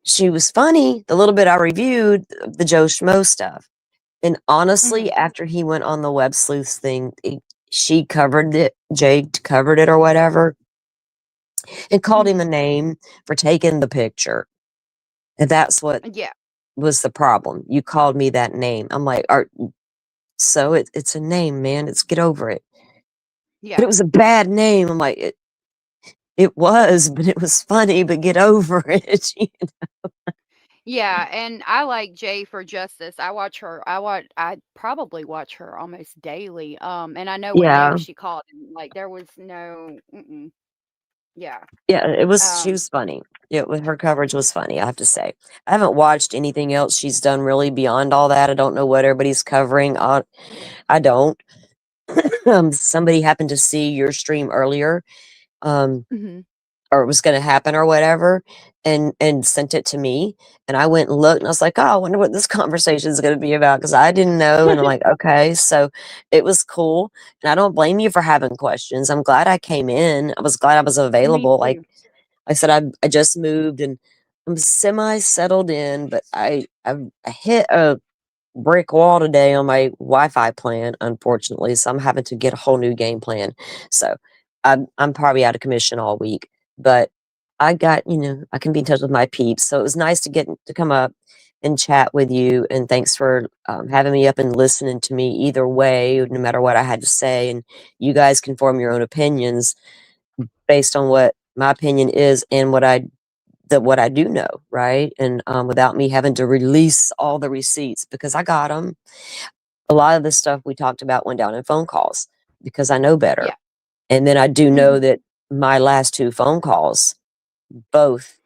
she was funny. The little bit I reviewed, the Joe Schmoe stuff. And honestly, Mhm. after he went on the Web Sleuths thing, she covered it, Jade covered it or whatever, and called him a Mhm. name for taking the picture. And that's what Yeah. was the problem. You called me that name. I'm like, so it's a name, man. It's get over it. But it Yeah. was a bad name. I'm like, it was, but it was funny, but get over it. Yeah, and I like Jay for Justice. I probably watch her almost daily. And I know what name Yeah. she called him. Like there was no yeah. Yeah, she Um was funny. Yeah, with her coverage was funny, I have to say. I haven't watched anything else she's done really beyond all that. I don't know what everybody's covering. I don't. Somebody happened to see your stream earlier, um, mhm. or it was going to happen or whatever, and sent it to me. And I went and looked, and I was like, "Oh, I wonder what this conversation is going to be about," because I didn't know. And I'm like, "Okay," so it was cool. And I don't blame you for having questions. I'm glad I came in. I was glad I was Me available. Like too. I said, I just moved and I'm semi settled in, but I hit a brick wall today on my Wi-Fi plan, unfortunately. So I'm having to get a whole new game plan. So I'm probably out of commission all week. But I got, I can be in touch with my peeps. So it was nice to get to come up and chat with you. And thanks for having me up and listening to me either way, no matter what I had to say. And you guys can form your own opinions based on what my opinion is and what I do know, right? And without me having to release all the receipts because I got them. A lot of the stuff we talked about went down in phone calls because I know better. Yeah. And then I do know Mhm. that my last two phone calls both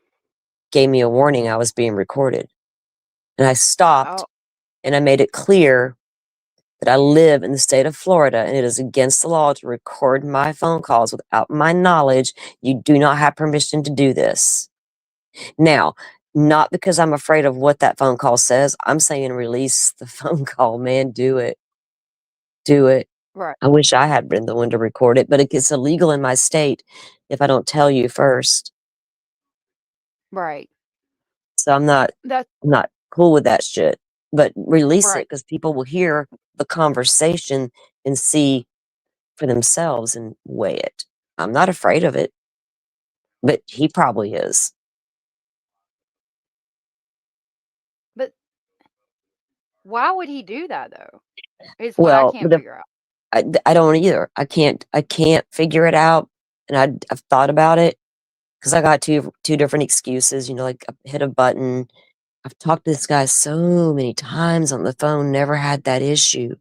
gave me a warning I was being recorded. And I stopped Oh, and I made it clear that I live in the state of Florida and it is against the law to record my phone calls without my knowledge. You do not have permission to do this. Now, not because I'm afraid of what that phone call says. I'm saying release the phone call, man. Do it. Do it. right. I wish I had been the one to record it, but it gets illegal in my state if I don't tell you first. Right. So That's I'm not cool with that shit. But release it right. because people will hear the conversation and see for themselves and weigh it. I'm not afraid of it, but he probably is. But why would he do that though? Is what I Well, can't figure out. I don't either. I can't figure it out, and I've thought about it because I got two different excuses. Like I hit a button. I've talked to this guy so many times on the phone, never had that issue.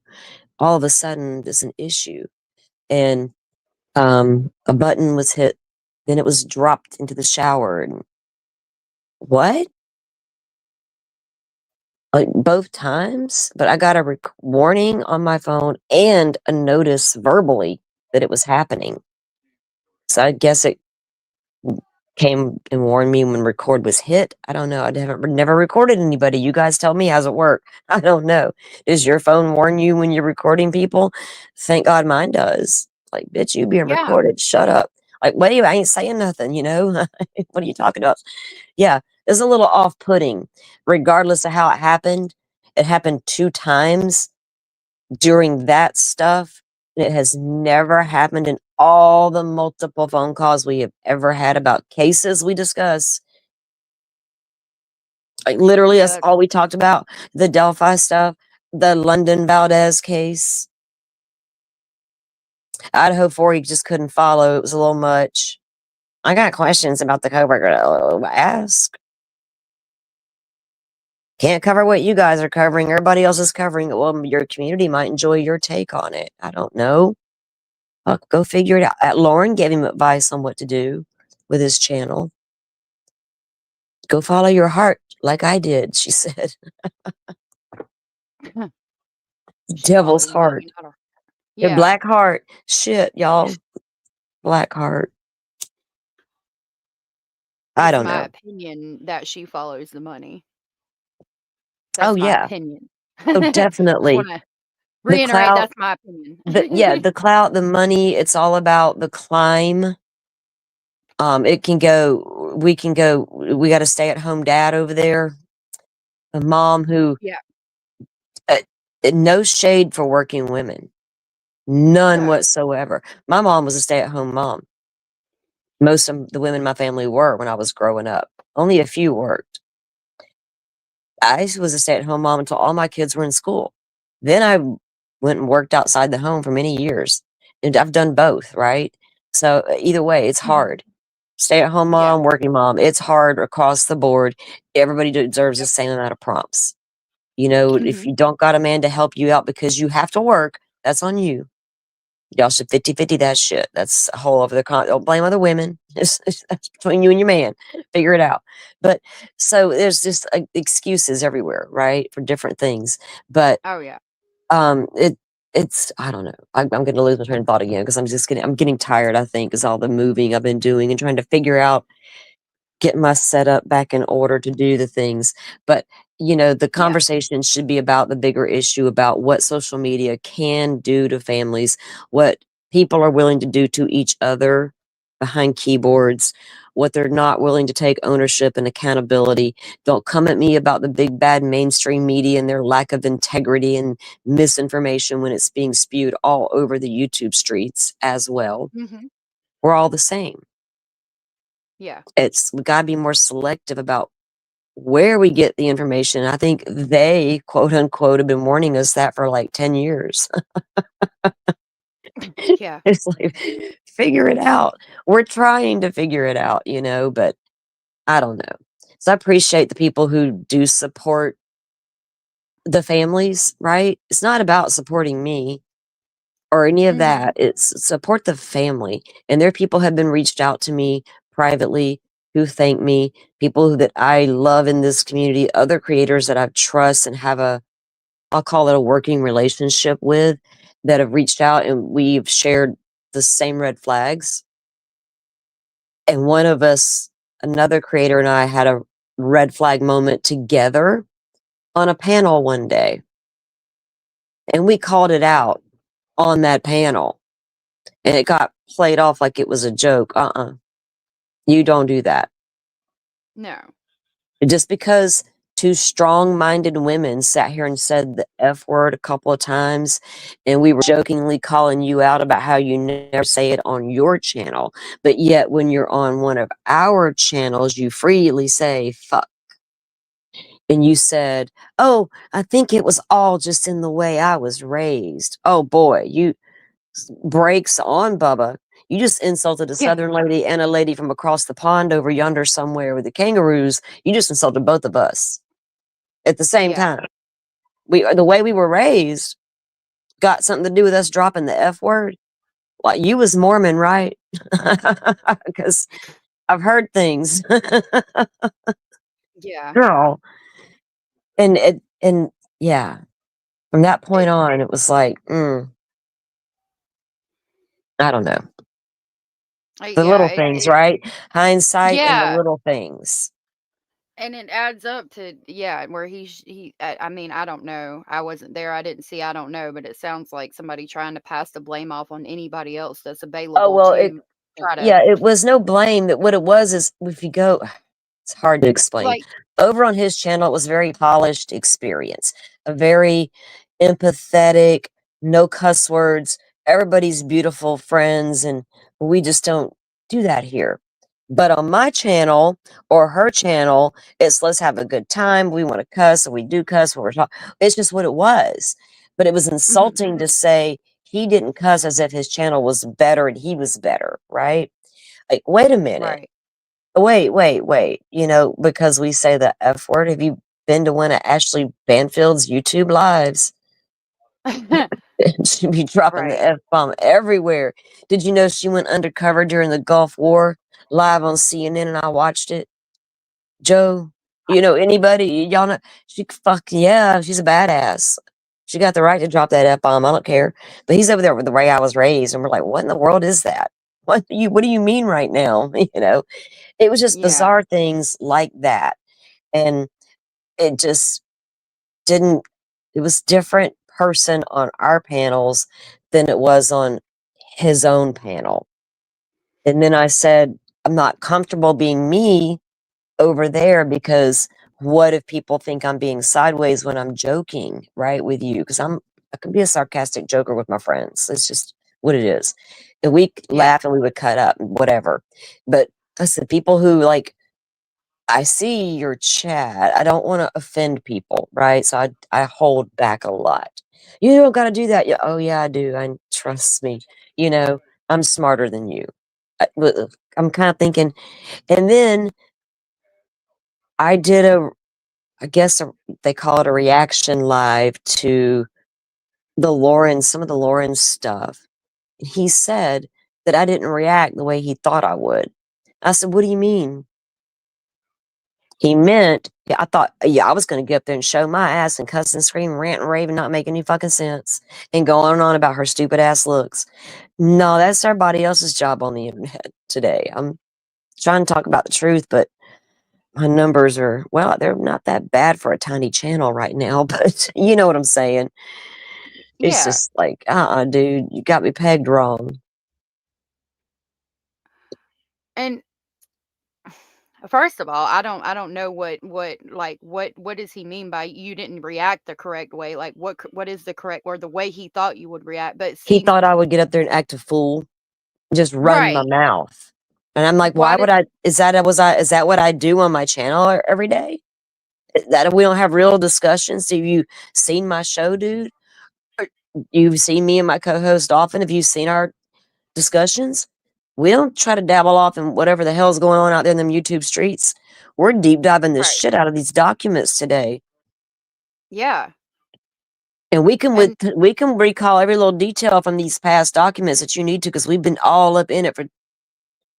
All of a sudden, there's an issue, and a button was hit. Then it was dropped into the shower, and what? Like both times, but I got a warning on my phone and a notice verbally that it was happening. So I guess it came and warned me when record was hit. I don't know. I never recorded anybody. You guys tell me, how's it work? I don't know. Does your phone warn you when you're recording people? Thank God mine does. Like, bitch, you being Yeah. recorded. Shut up. Like, wait, I ain't saying nothing, What are you talking about? Yeah, it's a little off putting, regardless of how it happened. It happened 2 times during that stuff. And it has never happened in all the multiple phone calls we have ever had about cases we discuss. Like literally, Yeah, that's all we talked about. The Delphi stuff, the London Valdez case, Idaho 4, he just couldn't follow. It was a little much. I got questions about the coworker. Ask. Can't cover what you guys are covering. Everybody else is covering it. Well, your community might enjoy your take on it. I don't know. Go figure it out. Lauren gave him advice on what to do with his channel. Go follow your heart like I did, she said. She Devil's follows heart. money, not her. Yeah, Yeah, black heart. Shit, y'all. Black heart. I it's don't my know. opinion that she follows the money. Oh, That's my yeah. opinion. Oh, Just definitely. wanna The reiterate, clout, that's my opinion. the clout, the money, it's all about the climb. It can go, we got a stay at home dad over there, a mom who, Yeah. uh, no shade for working women, none No. whatsoever. My mom was a stay at home mom. Most of the women in my family were when I was growing up. Only a few worked. I was a stay at home mom until all my kids were in school. Then I went and worked outside the home for many years. And I've done both, right? So either way, it's Mhm. hard. Stay at home Yeah. mom, working mom, it's hard across the board. Everybody deserves the Yep. same amount of prompts. You know, if Mhm. you don't got a man to help you out because you have to work, that's on you. Y'all should 50-50 that shit. That's a whole other don't blame other women. That's between you and your man. Figure it out. But so there's just excuses everywhere, right? For different things. But Oh, yeah. it's I don't know. I'm going to lose my train of thought again because I'm getting tired. I think is all the moving I've been doing and trying to figure out getting my setup back in order to do the things. But, you know, the Yeah. conversation should be about the bigger issue about what social media can do to families, what people are willing to do to each other behind keyboards, what they're not willing to take ownership and accountability. Don't come at me about the big bad mainstream media and their lack of integrity and misinformation when it's being spewed all over the YouTube streets as well. Mhm. We're all the same. Yeah. We got to be more selective about where we get the information. I think they, quote unquote, have been warning us that for like 10 years. Yeah. It's like, figure it out. We're trying to figure it out, you know, but I don't know. So I appreciate the people who do support the families, right? It's not about supporting me or any of Mhm. that. It's support the family. And there people have been reached out to me privately who thank me, people that I love in this community, other creators that I trust and have I'll call it a working relationship with that have reached out and we've shared the same red flags. And one of us, another creator and I had a red flag moment together on a panel one day. And we called it out on that panel. And it got played off like it was a joke. You don't do that. No. Just because two strong-minded women sat here and said the F word a couple of times, and we were jokingly calling you out about how you never say it on your channel, but yet when you're on one of our channels, you freely say fuck. And you said, oh, I think it was all just in the way I was raised. Oh boy, you breaks on Bubba. You just insulted a Yeah. southern lady and a lady from across the pond over yonder somewhere with the kangaroos. You just insulted both of us at the same Yeah. time. The way we were raised got something to do with us dropping the F word. Like you was Mormon, right? Because I've heard things, Yeah. girl. And yeah, from that point It on, it was like, I don't know. The yeah, little things, right? Hindsight and the yeah, little things. and it adds up to yeah, where I mean, I don't know. I wasn't there. I didn't see. I don't know, but it sounds like somebody trying to pass the blame off on anybody else that's Oh, available well, to try to yeah, it was no blame. That what it was is if you go, it's hard to explain. like Over on his channel, it was a very polished experience, a very empathetic, no cuss words. Everybody's beautiful friends, and we just don't do that here. But on my channel or her channel, it's let's have a good time. We want to cuss, and we do cuss when we're talking. It's just what it was. But it was mhm, insulting to say he didn't cuss as if his channel was better and he was better, right? Like, wait a minute. right. Wait. You know, because we say the F word. Have you been to one of Ashley Banfield's YouTube lives? She'd be dropping the Right. F-bomb everywhere. Did you know she went undercover during the Gulf War live on CNN and I watched it? Joe, you know anybody? Y'all know yeah, she's a badass. She got the right to drop that F-bomb. I don't care. But he's over there with the way I was raised, and we're like, what in the world is that? What do you mean right now? You know, it was just Yeah. bizarre things like that. And it just didn't it was different person on our panels than it was on his own panel. And then I said, I'm not comfortable being me over there because what if people think I'm being sideways when I'm joking, right, with you? Because I can be a sarcastic joker with my friends. It's just what it is. And we Yeah. laugh and we would cut up and whatever. But I said, people who like, I see your chat. I don't want to offend people, right? So I hold back a lot. You don't got to do that. Yeah. Oh yeah, I do. I trust me. You know, I'm smarter than you. I'm kind of thinking, and then I did I guess they call it a reaction live to some of the Lauren stuff. He said that I didn't react the way he thought I would. I said, what do you mean? He meant, yeah, I thought, yeah, I was going to get up there and show my ass and cuss and scream, rant and rave and not make any fucking sense and go on and on about her stupid ass looks. No, that's everybody else's job on the internet today. I'm trying to talk about the truth, but my numbers are, well, they're not that bad for a tiny channel right now, but you know what I'm saying. It's Yeah. just like, dude, you got me pegged wrong. And first of all, I don't know what does he mean by you didn't react the correct way? Like what is the correct or the way he thought you would react? But He see, thought I would get up there and act a fool, just run my right. mouth. And I'm like, why Why would does is that what I do on my channel every day? That if we don't have real discussions? Have you seen my show, dude? Or you've seen me and my co-host often? Have you seen our discussions? We don't try to dabble off in whatever the hell's going on out there in them YouTube streets. We're deep diving the right. shit out of these documents today. Yeah. And And we can recall every little detail from these past documents that you need to because we've been all up in it for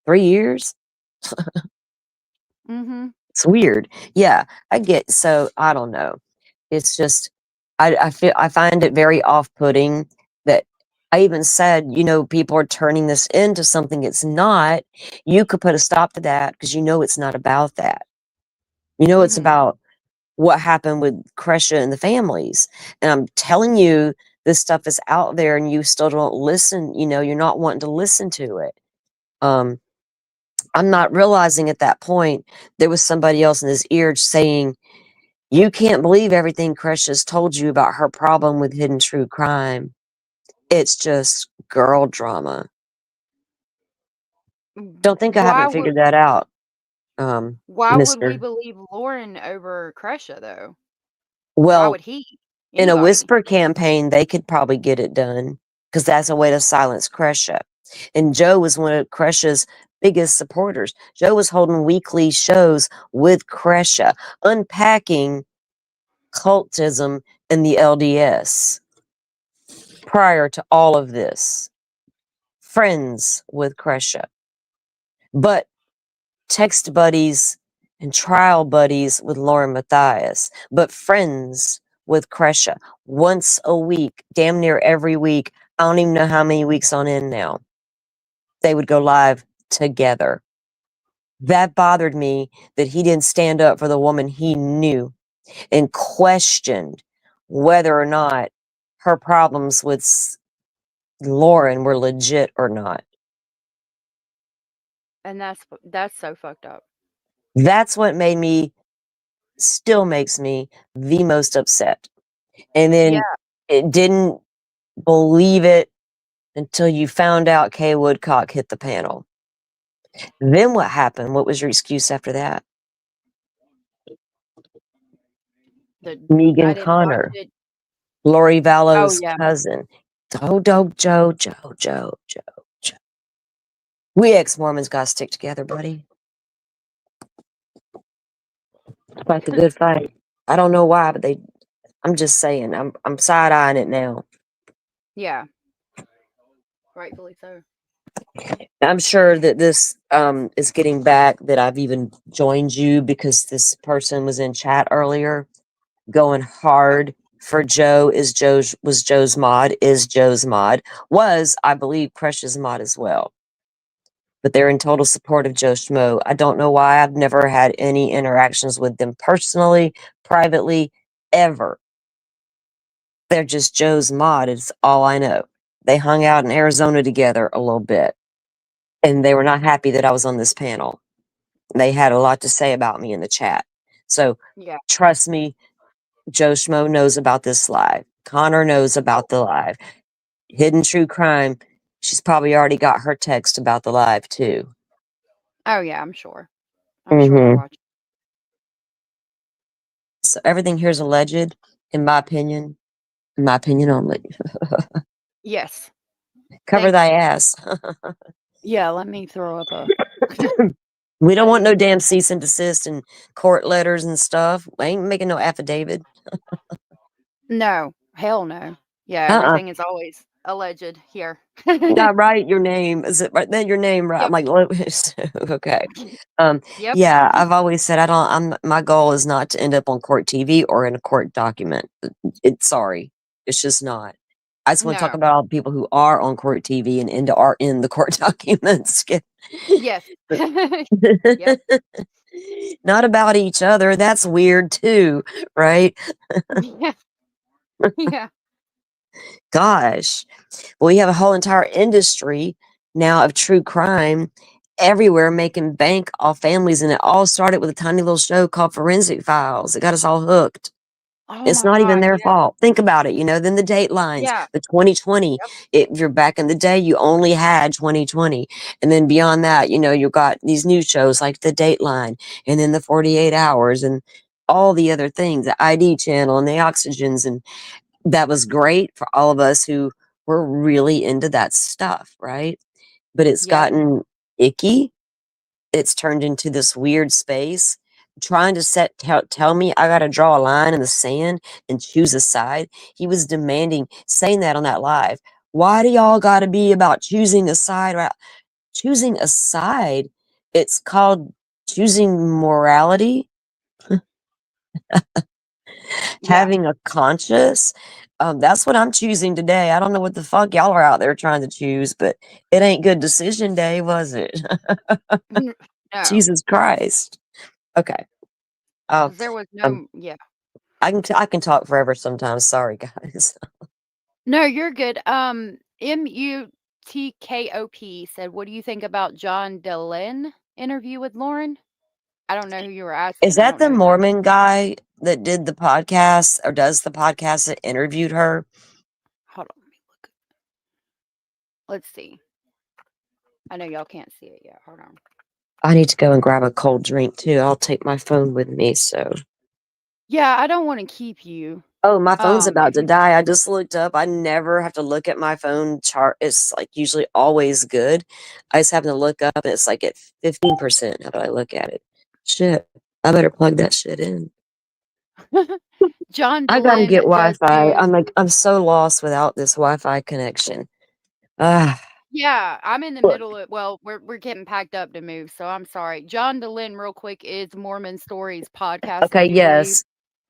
3 years. mhm. It's weird. Yeah, so I don't know. It's just I find it very off-putting that I even said, you know, people are turning this into something it's not. You could put a stop to that because you know it's not about that. You know it's Mhm. about what happened with Kresha and the families. And I'm telling you, this stuff is out there and you still don't listen, you know, you're not wanting to listen to it. Um, I'm not realizing at that point there was somebody else in his ear saying, you can't believe everything Kresha's told you about her problem with hidden true crime. It's just girl drama. Don't think I Why haven't would figured that out, why would we Mister. believe Lauren over Kresha though? Why Well, would he? in a Anybody? whisper campaign, they could probably get it done because that's a way to silence Kresha. And Joe was one of Kresha's biggest supporters. Joe was holding weekly shows with Kresha, unpacking cultism and the LDS prior to all of this. Friends with Kresha, but text buddies and trial buddies with Lauren Matthias, but friends with Kresha once a week, damn near every week. I don't even know how many weeks on end now. They would go live together. That bothered me that he didn't stand up for the woman he knew and questioned whether or not her problems with Lauren were legit or not. And that's so fucked up. That's what still makes me the most upset. And Yeah. then it didn't believe it until you found out Kay Woodcock hit the panel. Then what happened? What was your excuse after that? The I Megan didn't watch Connor, it. Lori Oh Vallow's yeah. cousin. Joe. We ex-Mormons gotta stick together, buddy. Fight the good fight. I don't know why, but I'm just saying, I'm side-eyeing it now. Yeah, rightfully so. I'm sure that this is getting back that I've even joined you because this person was in chat earlier going hard for Joe was Joe's mod, is Joe's mod, was, I believe, Precious mod as well. But they're in total support of Joe Schmoe. I don't know why. I've never had any interactions with them personally, privately, ever. They're just Joe's mod, is all I know. They hung out in Arizona together a little bit, and they were not happy that I was on this panel. They had a lot to say about me in the chat. So Yeah. trust me, Joe Schmo knows about this live. Connor knows about the live. Hidden True Crime, she's probably already got her text about the live too. Oh yeah, I'm sure. I'm sure they're watching. So everything here is alleged, in my opinion only. Yes. Cover Thank thy ass. Yeah, let me throw up a We don't want no damn cease and desist and court letters and stuff. We ain't making no affidavit. No, hell no. Yeah, Uh-uh. everything is always alleged here. I write your name. Is it right then? Your name, right? I'm Yep. like, okay. Yep. Yeah, I've always said my goal is not to end up on court TV or in a court document. Sorry, it's just not. I just want to talk No. about all the people who are on court TV and are in the court documents. Yes. Yep. Not about each other. That's weird too, right? Yeah. Yeah. Gosh. Well, we have a whole entire industry now of true crime everywhere making bank off families, and it all started with a tiny little show called Forensic Files. It got us all hooked. Oh It's my not even God. their Yeah. fault. Think about it, then the Datelines, Yeah. the 2020. Yep. If you're back in the day, you only had 2020. And then beyond that, you've got these new shows like the Dateline and then the 48 Hours and all the other things, the ID channel and the Oxygens. And that was great for all of us who were really into that stuff, right? But it's Yep. gotten icky. It's turned into this weird space trying to tell me I got to draw a line in the sand and choose a side. He was demanding, saying that on that live. Why do y'all got to be about choosing a side? Choosing a side, it's called choosing morality, Yeah. having a conscience. That's what I'm choosing today. I don't know what the fuck y'all are out there trying to choose, but it ain't good decision day, was it? No. Jesus Christ. Okay. Because there was Um, no. Yeah. I can talk forever sometimes. Sorry, guys. No, you're good. MUTKOP said, "What do you think about John Dehlin interview with Lauren?" I don't know who you were Is asking. I that don't the know that. Mormon guy that did the podcast or does the podcast that interviewed her? Hold on, let me look. Let's see. I know y'all can't see it yet. Hold on. I need to go and grab a cold drink too. I'll take my phone with me. So, Yeah, I don't want to keep you. oh, my phone's Um, about to die. I just looked up. I never have to look at my phone chart. It's like usually always good. I just happen to look up and it's like at 15%. How do I look at it? Shit. I better plug that shit in. John I gotta get Dehlin does Wi-Fi. do. I'm so lost without this Wi-Fi connection. Ah, Yeah, I'm in the look. middle of. Well, we're getting packed up to move, so I'm sorry. John Dehlin, real quick, is Mormon Stories podcast. I Okay, do believe. yes.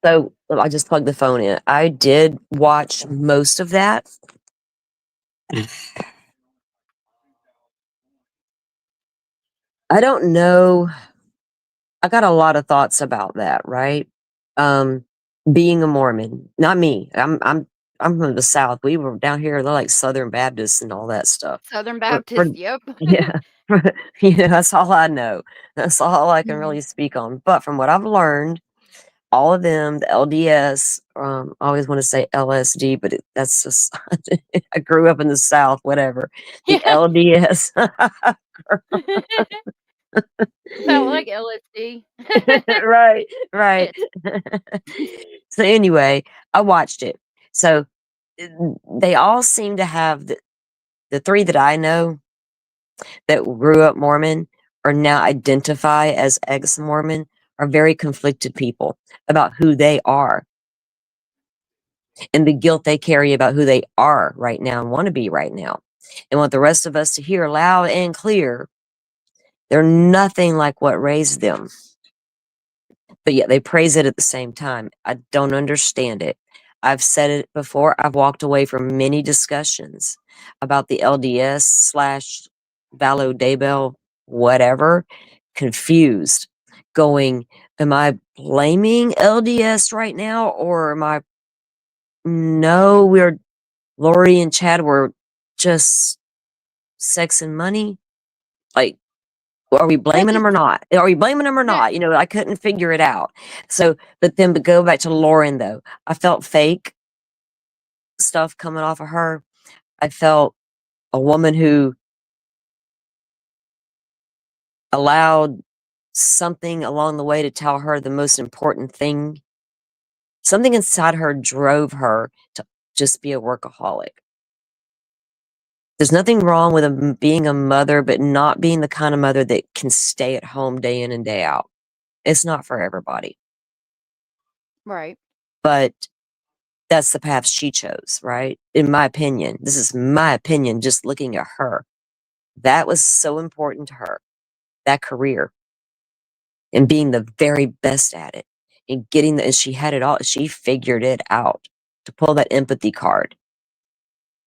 So I just plugged the phone in. I did watch most of that. I don't know. I got a lot of thoughts about that, right? Um, being a Mormon, not me. I'm from the South. We were down here. They're like Southern Baptists and all that stuff. Southern For Baptist. Yep. yeah, that's all I know. That's all I can really speak on. But from what I've learned, all of them, the LDS, I always want to say LSD, but that's just, I grew up in the South, whatever. The Yeah. LDS. Sound like LSD. Right, right. Shit. So anyway, I watched it. So they all seem to have the three that I know that grew up Mormon or now identify as ex-Mormon are very conflicted people about who they are. and the guilt they carry about who they are right now and want to be right now. And want the rest of us to hear loud and clear, they're nothing like what raised them. But yet they praise it at the same time. I don't understand it. I've said it before. I've walked away from many discussions about the LDS slash Valo Daybell, whatever, confused, going, am I blaming LDS right now? Or am I, no, Lori and Chad were just sex and money? Like, are we blaming them or not? Are we blaming them or Yeah. not? You know, I couldn't figure it out. So, but go back to Lauren though. I felt fake stuff coming off of her. I felt a woman who allowed something along the way to tell her the most important thing. Something inside her drove her to just be a workaholic. There's nothing wrong with being a mother, but not being the kind of mother that can stay at home day in and day out. It's not for everybody. Right. But that's the path she chose, right? In my opinion. This is my opinion, just looking at her. That was so important to her, that career, and being the very best at it, and and she had it all. She figured it out to pull that empathy card.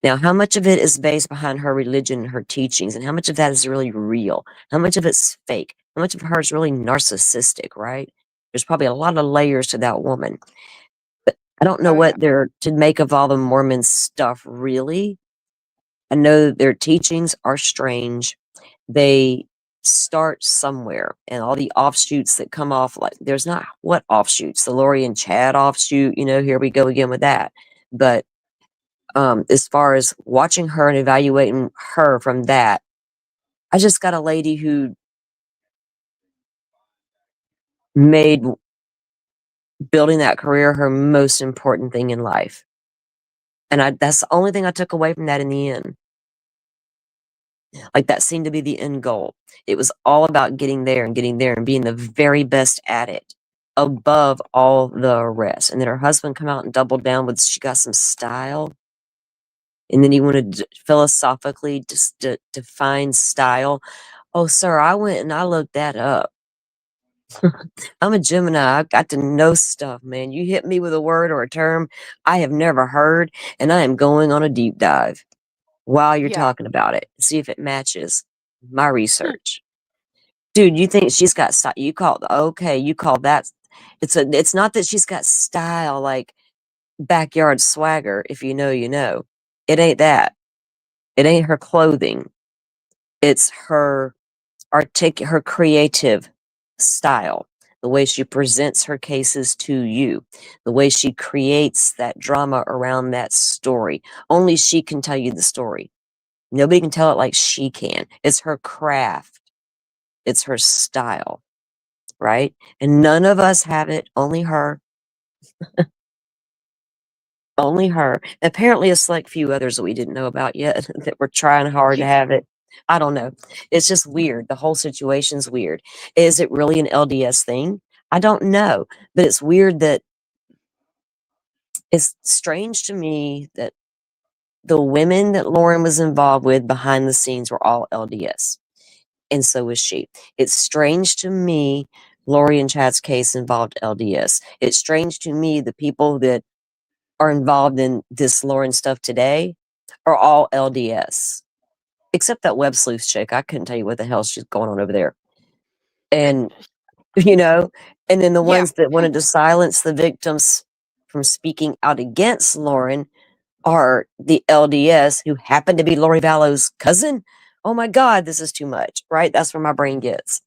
Now, how much of it is based behind her religion and her teachings, and how much of that is really real? How much of it's fake? How much of her is really narcissistic, right? There's probably a lot of layers to that woman. But I don't know Oh, yeah. what they're to make of all the Mormon stuff, really. I know that their teachings are strange. They start somewhere, and all the offshoots that come off, like, there's not what offshoots, the Lori and Chad offshoot, here we go again with that. But as far as watching her and evaluating her from that, I just got a lady who made building that career her most important thing in life. And that's the only thing I took away from that in the end. Like, that seemed to be the end goal. It was all about getting there and being the very best at it above all the rest. And then her husband come out and doubled down with, she got some style. And then he wanted to philosophically just to define style. Oh, sir, I went and I looked that up. I'm a Gemini. I've got to know stuff, man. You hit me with a word or a term I have never heard, and I am going on a deep dive while you're Yeah. talking about it. See if it matches my research. Dude, you think she's got style? You call that? It's not that she's got style like backyard swagger. If you know, you know. It ain't that. It ain't her clothing. It's her her creative style, the way she presents her cases to you, the way she creates that drama around that story. Only she can tell you the story. Nobody can tell it like she can. It's her craft. It's her style, right? And none of us have it, only her. Only her. Apparently a select few others that we didn't know about yet that were trying hard to have it. I don't know. It's just weird. The whole situation's weird. Is it really an LDS thing? I don't know. But it's weird that it's strange to me that the women that Lauren was involved with behind the scenes were all LDS. And so was she. It's strange to me Lori and Chad's case involved LDS. It's strange to me the people that are involved in this Lauren stuff today are all LDS. Except that web sleuth chick. I couldn't tell you what the hell she's going on over there. And, and then the Yeah. ones that wanted to silence the victims from speaking out against Lauren are the LDS who happen to be Lori Vallow's cousin. Oh my God, this is too much, right? That's where my brain gets.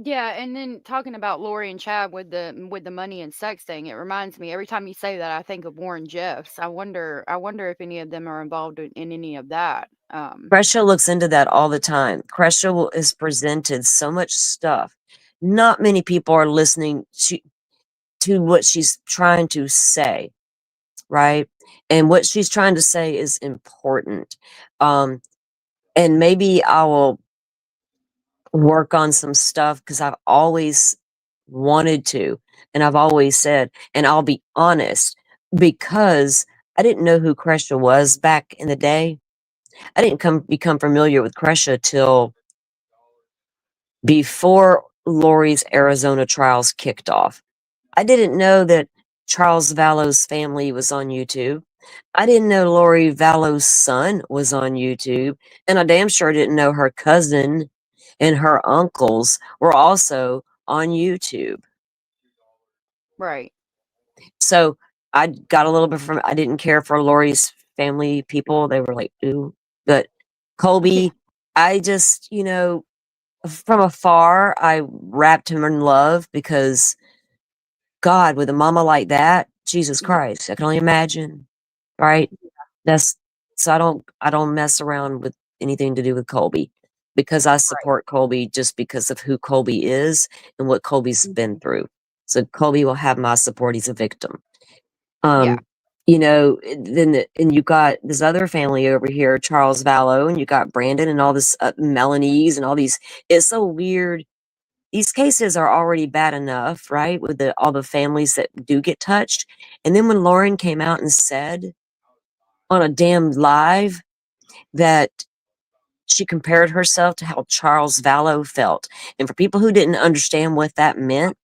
Yeah, and then talking about Lori and Chad with the money and sex thing, it reminds me every time you say that I think of Warren Jeffs. I wonder if any of them are involved in any of that. Crescia looks into that all the time. Crescia has presented so much stuff. Not many people are listening to what she's trying to say, right? And what she's trying to say is important. And maybe I will work on some stuff because I've always wanted to. And I've always said, and I'll be honest, because I didn't know who Kresha was back in the day. I didn't become familiar with Kresha till before Lori's Arizona trials kicked off. I didn't know that Charles Vallow's family was on YouTube. I didn't know Lori Vallow's son was on YouTube. And I damn sure didn't know her cousin and her uncles were also on YouTube. Right. So I got a little bit from, I didn't care for Lori's family people. They were like, ooh. But Colby, I just, from afar, I wrapped him in love because God, with a mama like that, Jesus Yeah. Christ, I can only imagine, right? That's so I don't mess around with anything to do with Colby because I support Colby just because of who Colby is and what Colby's been through. So Colby will have my support. He's a victim. Yeah. And you got this other family over here, Charles Vallow, and you got Brandon and all this Melanie's and all these. It's so weird. These cases are already bad enough, right? With all the families that do get touched. And then when Lauren came out and said on a damn live that she compared herself to how Charles Vallow felt. And for people who didn't understand what that meant,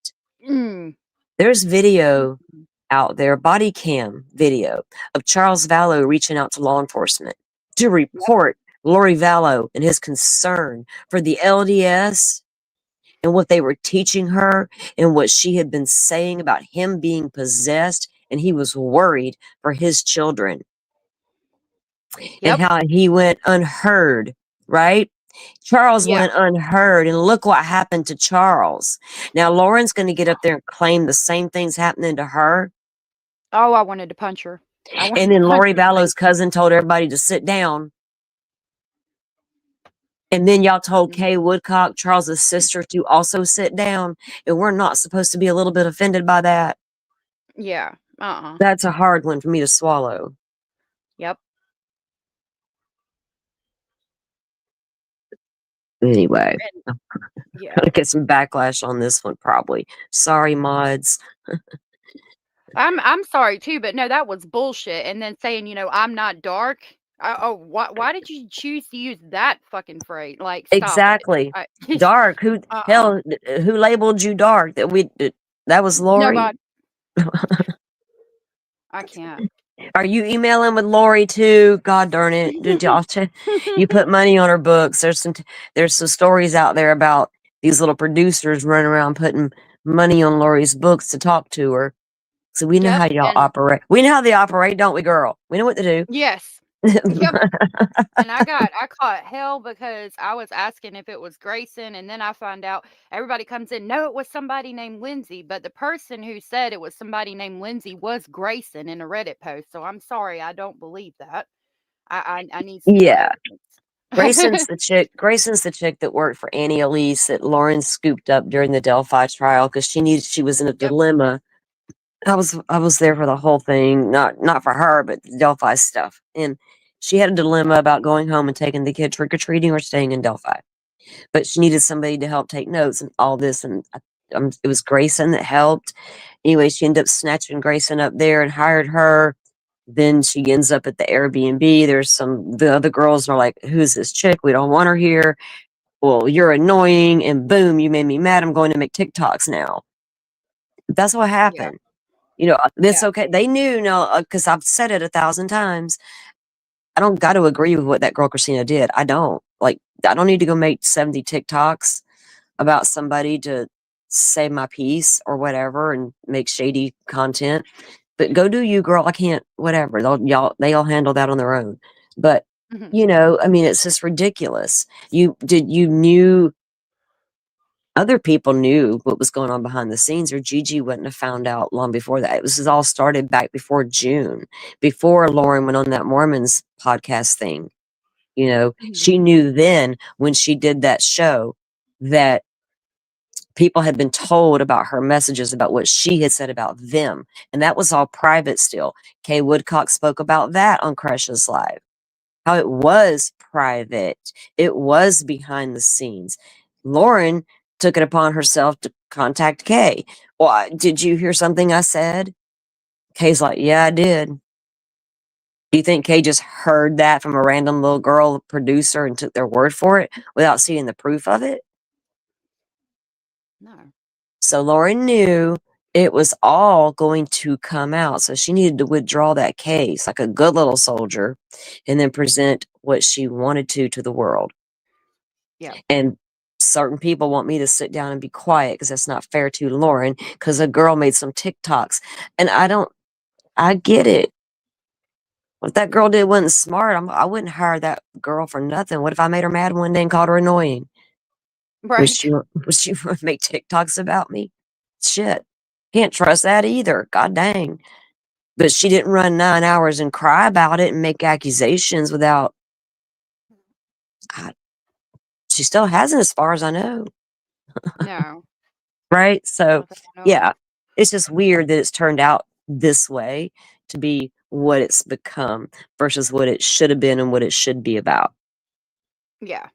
Mm. there's video out there, body cam video of Charles Vallow reaching out to law enforcement to report Lori Vallow and his concern for the LDS and what they were teaching her and what she had been saying about him being possessed. And he was worried for his children and Yep. how he went unheard, right? Charles Yeah. went unheard, and look what happened to Charles. Now, Lauren's going to get up there and claim the same thing's happening to her. Oh, I wanted to punch her. I wanted And to then punch Lori her. Vallow's cousin told everybody to sit down. And then y'all told Kay Woodcock, Charles's sister, to also sit down. And we're not supposed to be a little bit offended by that. Yeah. That's a hard one for me to swallow. Yep. Anyway, Yeah. gonna get some backlash on this one probably. Sorry, mods. I'm sorry too, but no, that was bullshit. And then saying, I'm not dark. Why did you choose to use that fucking phrase? Like, stop Exactly. it. Dark. Who hell? Who labeled you dark? That was Lori. Nobody. I can't. Are you emailing with Lori too? God darn it! Did y'all you put money on her books? There's some stories out there about these little producers running around putting money on Lori's books to talk to her. So we know Yep. how y'all And operate. We know how they operate, don't we, girl? We know what to do. yes. Yep. And I caught hell because I was asking if it was Grayson, and then I found out everybody comes in, no, it was somebody named Lindsay, but the person who said it was somebody named Lindsay was Grayson in a Reddit post. So I'm sorry, I don't believe that. I need some more Yeah. evidence. Grayson's the chick that worked for Annie Elise that Lauren scooped up during the Delphi trial because she was in a Yep. dilemma. I was there for the whole thing, not for her, but the Delphi stuff. And she had a dilemma about going home and taking the kid trick or treating or staying in Delphi. But she needed somebody to help take notes and all this. And it was Grayson that helped. Anyway, she ended up snatching Grayson up there and hired her. Then she ends up at the Airbnb. The other girls are like, "Who's this chick? We don't want her here." Well, you're annoying, and boom, you made me mad. I'm going to make TikToks now. That's what Yeah. happened. It's okay. They knew, because I've said it 1,000 times. I don't got to agree with what that girl Christina did. I don't. Like, I don't need to go make 70 TikToks about somebody to say my piece or whatever and make shady content. But go do you, girl. I can't, whatever. They'll handle that on their own. But, Mhm. it's just ridiculous. You knew other people knew what was going on behind the scenes, or Gigi wouldn't have found out long before that. This was all started back before June, before Lauren went on that Mormons podcast thing. She knew then when she did that show that people had been told about her messages about what she had said about them. And that was all private still. Kay Woodcock spoke about that on Crush's Live. How it was private. It was behind the scenes. Lauren took it upon herself to contact Kay. Well, did you hear something I said? Kay's like, yeah, I did. Do you think Kay just heard that from a random little girl producer and took their word for it without seeing the proof of it? No. So Lauren knew it was all going to come out. So she needed to withdraw that case like a good little soldier and then present what she wanted to the world. Yeah. And certain people want me to sit down and be quiet because that's not fair to Lauren because a girl made some TikToks. And I get it. What that girl did wasn't smart. I wouldn't hire that girl for nothing. What if I made her mad one day and called her annoying? Right. Was she want to make TikToks about me? Shit. Can't trust that either. God dang. But she didn't run 9 hours and cry about it and make accusations without. She still hasn't, as far as I know. No. Right? So, Not that I know of. yeah, it's just weird that it's turned out this way to be what it's become versus what it should have been and what it should be about. Yeah. I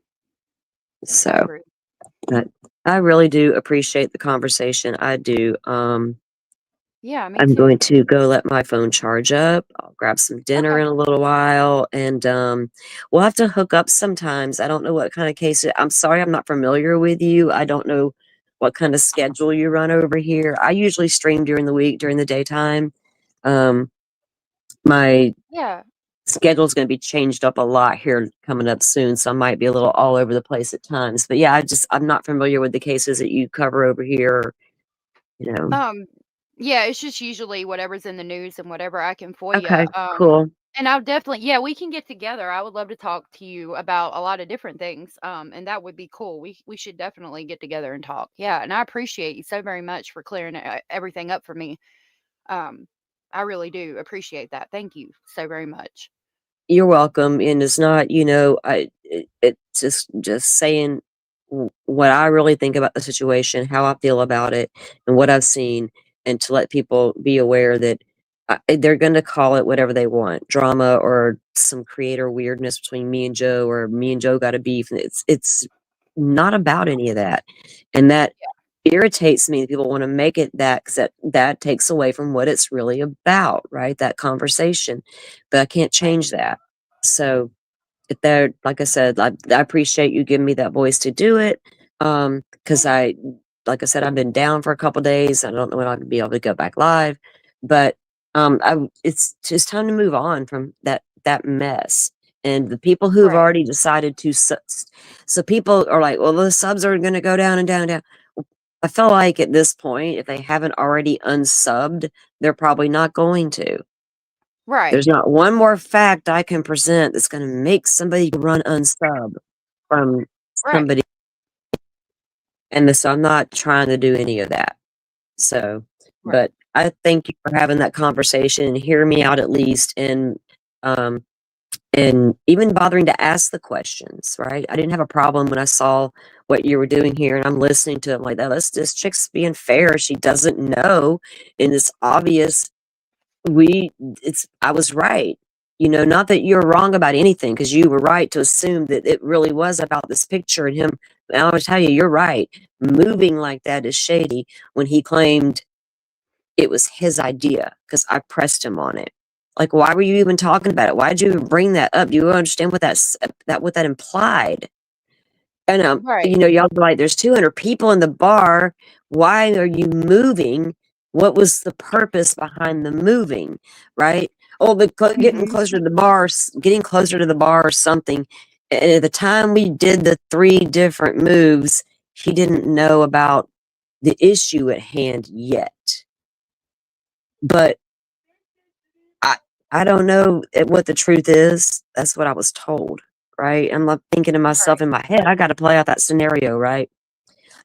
So, agree. but I really do appreciate the conversation. I do. Yeah, me I'm too. going to go let my phone charge up. I'll grab some dinner Okay. in a little while, and we'll have to hook up sometimes. I don't know what kind of case. I'm sorry, I'm not familiar with you. I don't know what kind of schedule you run over here. I usually stream during the week, during the daytime. My Yeah. schedule's going to be changed up a lot here coming up soon, so I might be a little all over the place at times. But yeah, I'm not familiar with the cases that you cover over here. You know. Yeah, it's just usually whatever's in the news and whatever I can for you. Okay, cool. And I'll definitely, yeah, we can get together. I would love to talk to you about a lot of different things. And that would be cool. We should definitely get together and talk. Yeah, and I appreciate you so very much for clearing everything up for me. Um, I really do appreciate that. Thank you so very much. You're welcome, and it's not, it's just saying what I really think about the situation, how I feel about it, and what I've seen, and to let people be aware that they're going to call it whatever they want, drama or some creator weirdness between me and Joe, or me and Joe got a beef. It's not about any of that, and that irritates me that people want to make it that, because that takes away from what it's really about, right? That conversation, but I can't change that. So if they're, like I said, I appreciate you giving me that voice to do it. Because like I said, I've been down for a couple days. I don't know when I'll be able to go back live, but it's just time to move on from that mess. And the people who have Right. already decided to, so people are like, well, the subs are going to go down and down and down. I feel like at this point, if they haven't already unsubbed, they're probably not going to. Right. There's not one more fact I can present that's going to make somebody run unsub from Right. somebody. And so I'm not trying to do any of that. So, Right. but I thank you for having that conversation and hearing me out at least, and even bothering to ask the questions, right? I didn't have a problem when I saw what you were doing here, and I'm listening to it. I'm like, this chick's being fair. She doesn't know, and it's obvious. I was right. Not that you're wrong about anything, because you were right to assume that it really was about this picture and him. And I will tell you, you're right. Moving like that is shady when he claimed it was his idea, because I pressed him on it. Like, why were you even talking about it? Why did you even bring that up? Do you understand what that implied? And Right. y'all be like, there's 200 people in the bar. Why are you moving? What was the purpose behind the moving? Right? Oh, getting Mhm. closer to the bar, getting closer to the bar or something. And at the time we did the 3 different moves, he didn't know about the issue at hand yet. But I don't know what the truth is. That's what I was told, right? I'm like thinking to myself Right. in my head, I got to play out that scenario, right?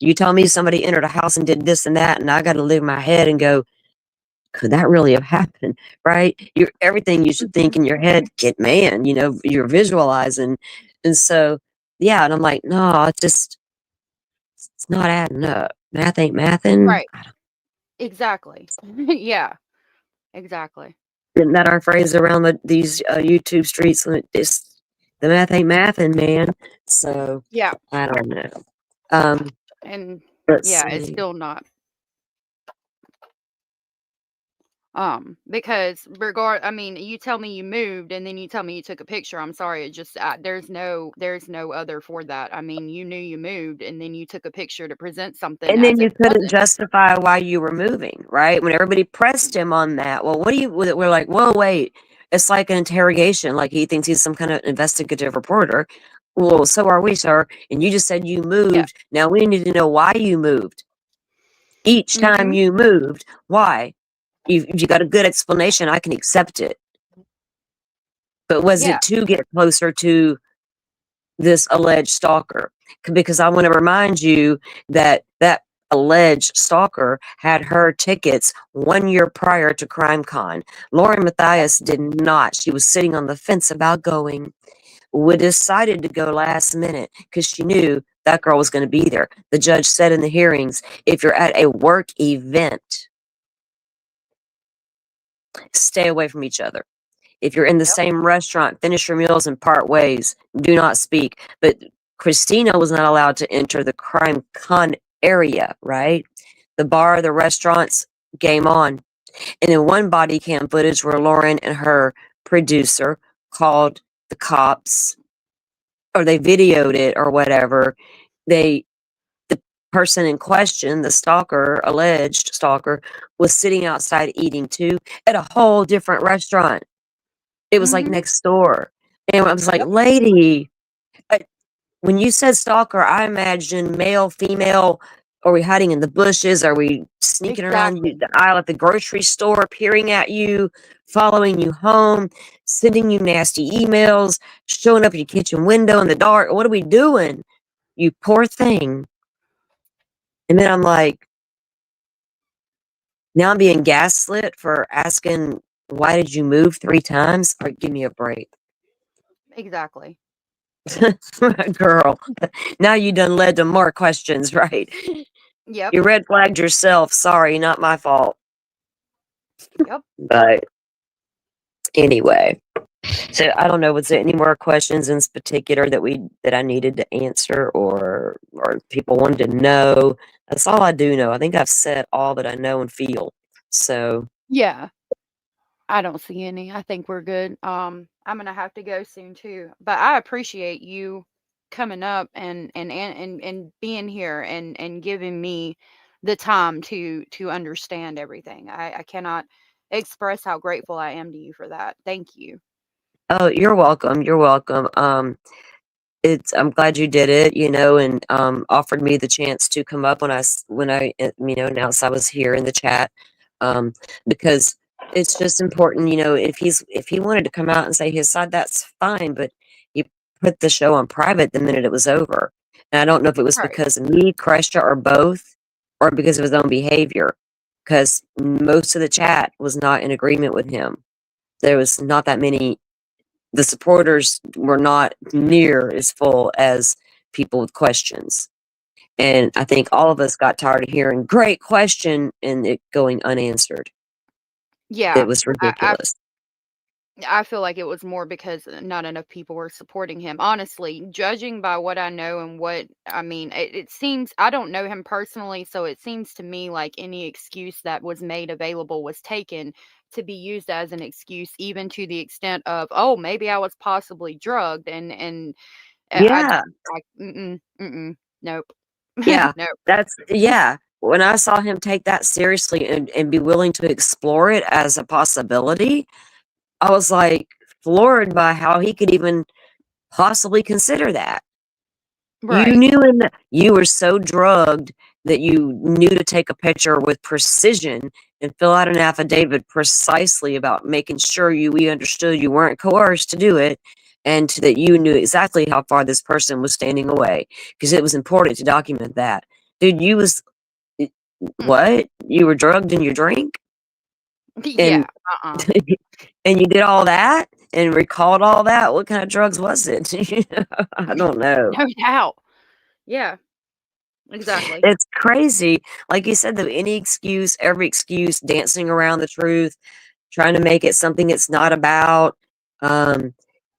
You tell me somebody entered a house and did this and that, and I got to live in my head and go, could that really have happened, right? Everything you should think in your head, man, you're visualizing. And so, yeah, and I'm like, no, it's not adding up. Math ain't mathing. Right. Exactly. Yeah. Exactly. Isn't that our phrase around these YouTube streets? When the math ain't mathing, man. So Yeah. I don't know. And Let's Yeah, it's see. still not. Because I mean, you tell me you moved and then you tell me you took a picture. I'm sorry, it just there's no other for that. I mean, you knew you moved and then you took a picture to present something And as then you if it couldn't wasn't. justify why you were moving, right? When everybody pressed him on that, well, what do you, we're like, whoa, wait, it's like an interrogation. Like he thinks he's some kind of investigative reporter. Well, so are we, sir. And you just said you Yeah. moved. Now we need to know why you moved. Each time Mhm. you moved, why? If you got a good explanation, I can accept it. But was Yeah. it to get closer to this alleged stalker? Because I want to remind you that that alleged stalker had her tickets 1 year prior to CrimeCon. Lauren Matthias did not. She was sitting on the fence about going. We decided to go last minute because she knew that girl was going to be there. The judge said in the hearings, if you're at a work event, stay away from each other. If you're in the Yep. same restaurant, finish your meals and part ways. Do not speak. But Christina was not allowed to enter the crime con area, right? The bar, the restaurants, game on. And in one body cam footage where Lauren and her producer called the cops or they videoed it or whatever, the person in question, the stalker, alleged stalker, was sitting outside eating too at a whole different restaurant. It was like Mhm. next door. And I was like, Yep. lady, I, when you said stalker, I imagined male, female. Are we hiding in the bushes? Are we sneaking around Exactly. the aisle at the grocery store, peering at you, following you home, sending you nasty emails, showing up at your kitchen window in the dark? What are we doing? You poor thing. And then I'm like, now I'm being gaslit for asking, why did you move 3 times? Or give me a break. Exactly. Girl, now you done led to more questions, right? Yep. You red flagged yourself. Sorry, not my fault. Yep. But anyway, so I don't know. Was there any more questions in particular that I needed to answer, or people wanted to know? That's all I do know. I think I've said all that I know and feel. So Yeah. I don't see any. I think we're good. I'm gonna have to go soon too. But I appreciate you coming up and being here and giving me the time to understand everything. I cannot express how grateful I am to you for that. Thank you. oh, you're welcome. You're welcome. I'm glad you did it, and offered me the chance to come up when I announced I was here in the chat, um, because it's just important, if he wanted to come out and say his side, that's fine, but he put the show on private the minute it was over, and I don't know if it was Right. because of me, Kresha, or both, or because of his own behavior, because most of the chat was not in agreement with him. There was not that many. The supporters were not near as full as people with questions. And I think all of us got tired of hearing great question and it going unanswered. It Yeah. was I, I ridiculous. I feel like it was more because not enough people were supporting him. Honestly, judging by what I know and what I mean, it seems I don't know him personally, so it seems to me like any excuse that was made available was taken to be used as an excuse, even to the extent of, oh, maybe I was possibly drugged, and I Yeah, just like, nope, yeah. nope, Yeah. When I saw him take that seriously and be willing to explore it as a possibility, I was like floored by how he could even possibly consider that. You right, knew you were so drugged that you knew to take a picture with precision and fill out an affidavit precisely about making sure we understood you weren't coerced to do it, and that you knew exactly how far this person was standing away, because it was important to document that. Dude, y- mm, what? You were drugged in your drink? And yeah, and you did all that and recalled all that? What kind of drugs was it? I don't know. no doubt, yeah, exactly, It's crazy. Like you said, though, any excuse, every excuse, dancing around the truth, trying to make it something it's not about. Um,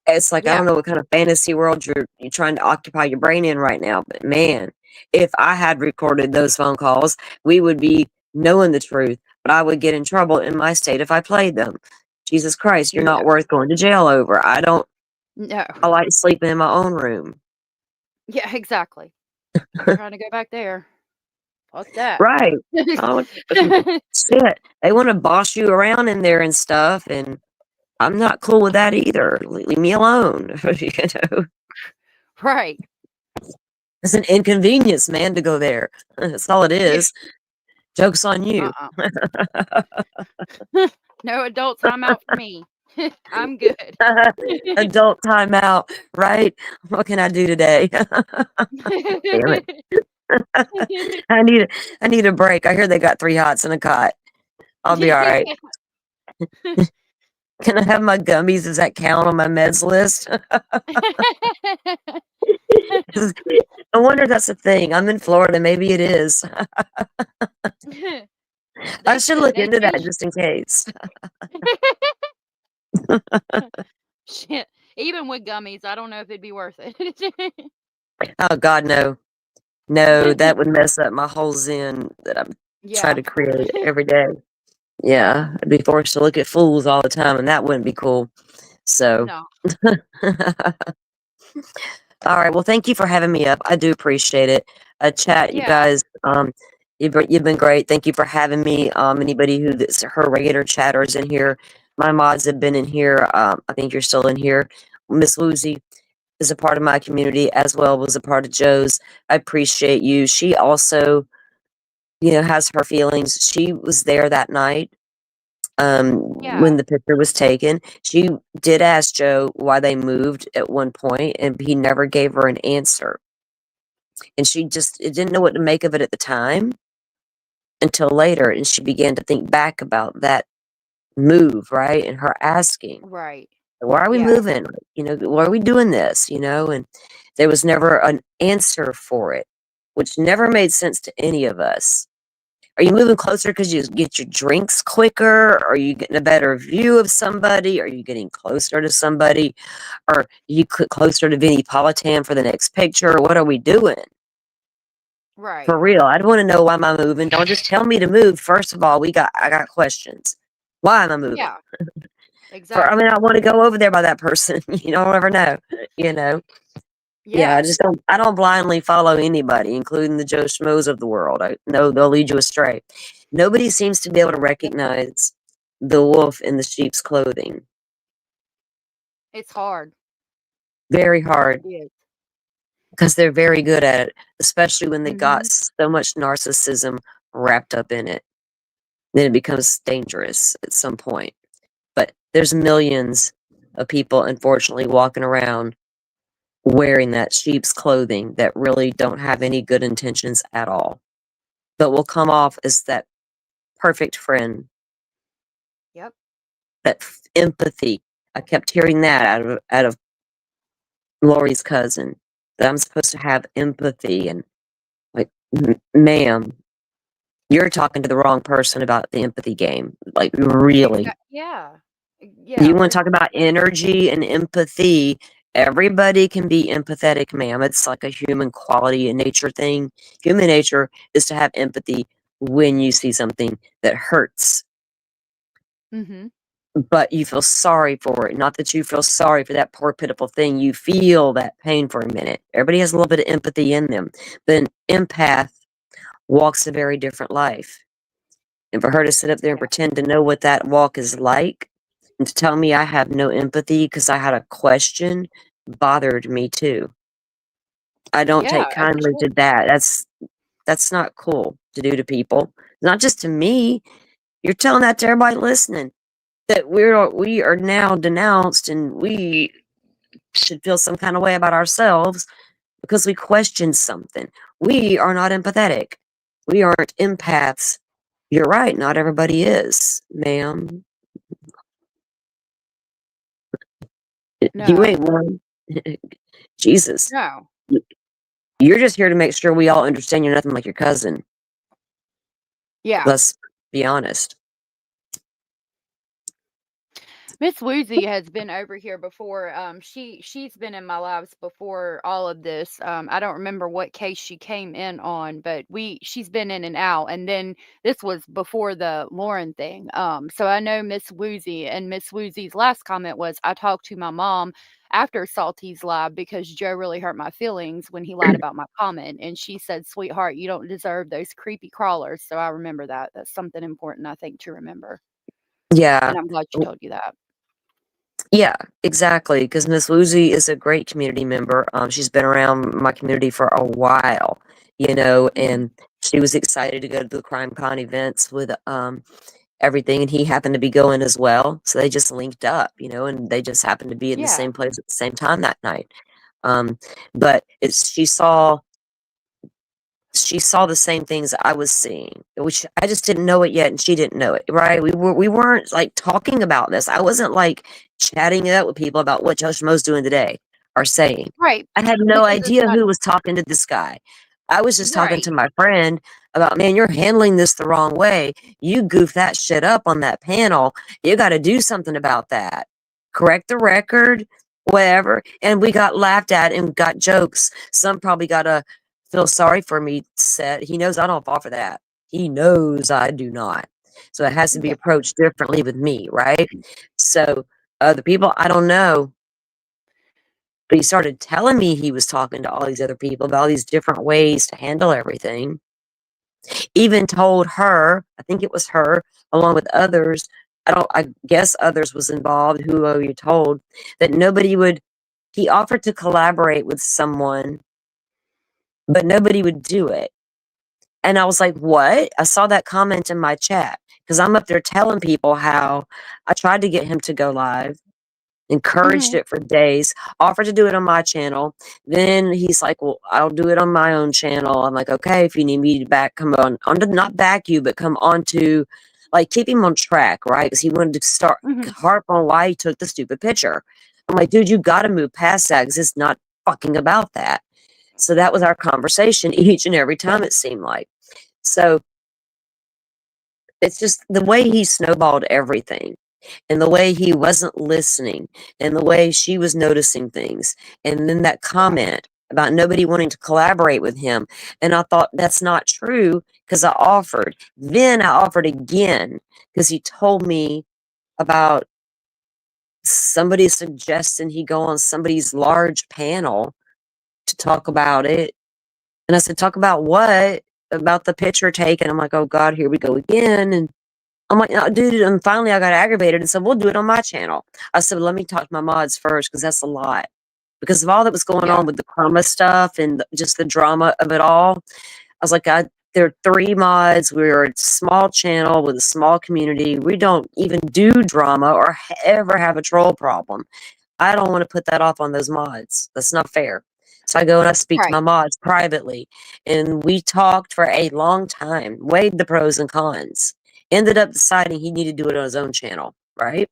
it's like I yeah, don't know what kind of fantasy world you're trying to occupy your brain in right now, but man, if I had recorded those phone calls, we would be knowing the truth, but I would get in trouble in my state if I played them. Jesus Christ, you're not Yeah. worth going to jail over. No. I like sleeping in my own room. Yeah, exactly. Not trying to go back there. Fuck that. Right. Oh, shit. They want to boss you around in there and stuff, and I'm not cool with that either. Leave me alone. You know, Right. it's an inconvenience, man, to go there. That's all it Yeah. is. Joke's on you. No adult time out for me. I'm good. Adult timeout, right? What can I do today? Damn it. I need a break. I hear they got 3 hots and a cot. I'll be all right. Can I have my gummies? Does that count on my meds list? I wonder if that's a thing. I'm in Florida. Maybe it is. I should look into that just in case. Shit. Even with gummies, I don't know if it'd be worth it. Oh God, no. No, that would mess up my whole zen that I'm trying Yeah. to create every day. Yeah, I'd be forced to look at fools all the time, and that wouldn't be cool. So, No. all right. Well, thank you for having me up. I do appreciate it. Chat, you Yeah. guys. You've been great. Thank you for having me. Anybody that's her regular chatters in here, my mods have been in here. I think you're still in here. Miss Woozy is a part of my community as well was a part of Joe's. I appreciate you. She also, has her feelings. She was there that night Yeah. when the picture was taken. She did ask Joe why they moved at one point, and he never gave her an answer. And she just didn't know what to make of it at the time until later, and she began to think back about that move, right? And her asking, Right. why are we Yeah. moving? Why are we doing this? And there was never an answer for it, which never made sense to any of us. Are you moving closer because you get your drinks quicker? Are you getting a better view of somebody? Are you getting closer to somebody? Or you closer to Vinnie Politan for the next picture? What are we doing? Right. For real, I'd want to know why am I moving. Don't just tell me to move. First of all, I got questions. Why am I moving? Yeah. I Exactly. want to go over there by that person. You don't ever know. Yeah, Yeah. I don't blindly follow anybody, including the Joe Schmoes of the world. I know they'll lead you astray. Nobody seems to be able to recognize the wolf in the sheep's clothing. It's hard. Very hard It is. because they're very good at it, especially when they got Mhm. so much narcissism wrapped up in it. Then it becomes dangerous at some point. But there's millions of people, unfortunately, walking around wearing that sheep's clothing that really don't have any good intentions at all, but will come off as that perfect friend, Yep. that empathy. I kept hearing that out of Lori's cousin, that I'm supposed to have empathy, and like, ma'am, you're talking to the wrong person about the empathy game. Like, really. Yeah. You Yeah. want to talk about energy and empathy? Everybody can be empathetic, ma'am. It's like a human quality and nature thing. Human nature is to have empathy when you see something that hurts, Mhm. but you feel sorry for it. Not that you feel sorry for that poor, pitiful thing. You feel that pain for a minute. Everybody has a little bit of empathy in them. But an empath walks a very different life. And for her to sit up there and Yeah. pretend to know what that walk is like and to tell me I have no empathy because I had a question bothered me too. I don't Yeah, take as it kindly to should. that. That's not cool to do to people. Not just to me. You're telling that to everybody listening that we are now denounced and we should feel some kind of way about ourselves because we questioned something. We are not empathetic. We aren't empaths. You're right, not everybody is, ma'am. You No. ain't one. Jesus. No. Y- You're just here to make sure we all understand you're nothing like your cousin. Yeah. Let's be honest. Miss Woozy has been over here before. She's been in my lives before all of this. I don't remember what case she came in on, but she's been in and out. And then this was before the Lauren thing. So I know Miss Woozy, and Miss Woozy's last comment was, "I talked to my mom after Salty's live because Joe really hurt my feelings when he lied about my comment." And she said, "Sweetheart, you don't deserve those creepy crawlers." So I remember that. That's something important, I think, to remember. Yeah. And I'm glad she told you that. Yeah, exactly. Because Miss Woozy is a great community member. She's been around my community for a while, Mhm. and she was excited to go to the Crime Con events with everything, and he happened to be going as well. So they just linked up, and they just happened to be in the Yeah. same place at the same time that night. But she saw the same things I was seeing, which I just didn't know it yet, and she didn't know it, right? We weren't like talking about this. I wasn't like chatting it up with people about what Joe Schmoe's doing today or saying. Right. I had no Because it's idea not who was talking to this guy. I was just talking right. to my friend about, man, you're handling this the wrong way. You goofed that shit up on that panel. You got to do something about that. Correct the record, whatever. And we got laughed at and got jokes. Some probably got a feel sorry for me set. He knows I don't fall for that. He knows I do not. So it has to be Yeah. approached differently with me, right? So the people I don't know, but he started telling me he was talking to all these other people about all these different ways to handle everything. Even told her, I think it was her, along with others. I guess others was involved who you told that nobody would. He offered to collaborate with someone, but nobody would do it. And I was like, what? I saw that comment in my chat because I'm up there telling people how I tried to get him to go live, encouraged Mhm. it for days, offered to do it on my channel. Then he's like, well, I'll do it on my own channel. I'm like, okay, if you need me to come on to not back you, but come on to like keep him on track, right? Because he wanted to start Mhm. harp on why he took the stupid picture. I'm like, dude, you got to move past that because it's not fucking about that. So that was our conversation each and every time, it seemed like. So it's just the way he snowballed everything and the way he wasn't listening and the way she was noticing things. And then that Yeah. comment about nobody wanting to collaborate with him. And I thought that's not true because I offered. Then I offered again because he told me about somebody suggesting he go on somebody's large panel to talk about it. And I said, talk about what? About the picture taken. I'm like, oh God, here we go again. And I'm like, no, dude, and finally I got aggravated and said, we'll do it on my channel. I said, let me talk to my mods first because that's a lot. Because of all that was going Yeah. on with the chroma stuff and just the drama of it all, I was like, there are 3 mods. We're a small channel with a small community. We don't even do drama or ever have a troll problem. I don't want to put that off on those mods. That's not fair. So I go and I speak to my Right. mods privately, and we talked for a long time, weighed the pros and cons, ended up deciding he needed to do it on his own channel, right?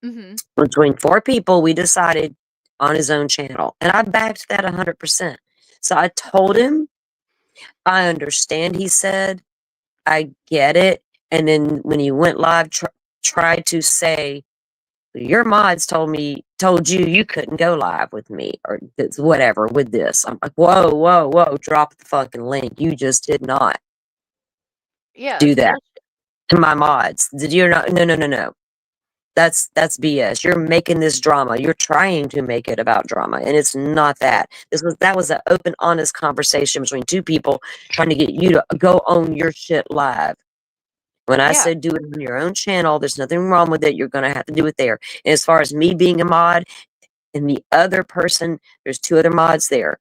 Mhm. Between 4 people, we decided on his own channel, and I backed that 100%. So I told him, I understand, he said, I get it. And then when he went live, tried to say, your mods told you you couldn't go live with me or whatever with this. I'm like, whoa, whoa, whoa, drop the fucking link. You just did not Yeah, do that's that bullshit. to my mods. Did you not? No, no, no, no. That's BS. You're making this drama. You're trying to make it about drama, and it's not that. That was an open, honest conversation between 2 people trying to get you to go own your shit live. When I Yeah. said do it on your own channel, there's nothing wrong with it. You're gonna have to do it there. And as far as me being a mod, and the other person, there's 2 other mods there.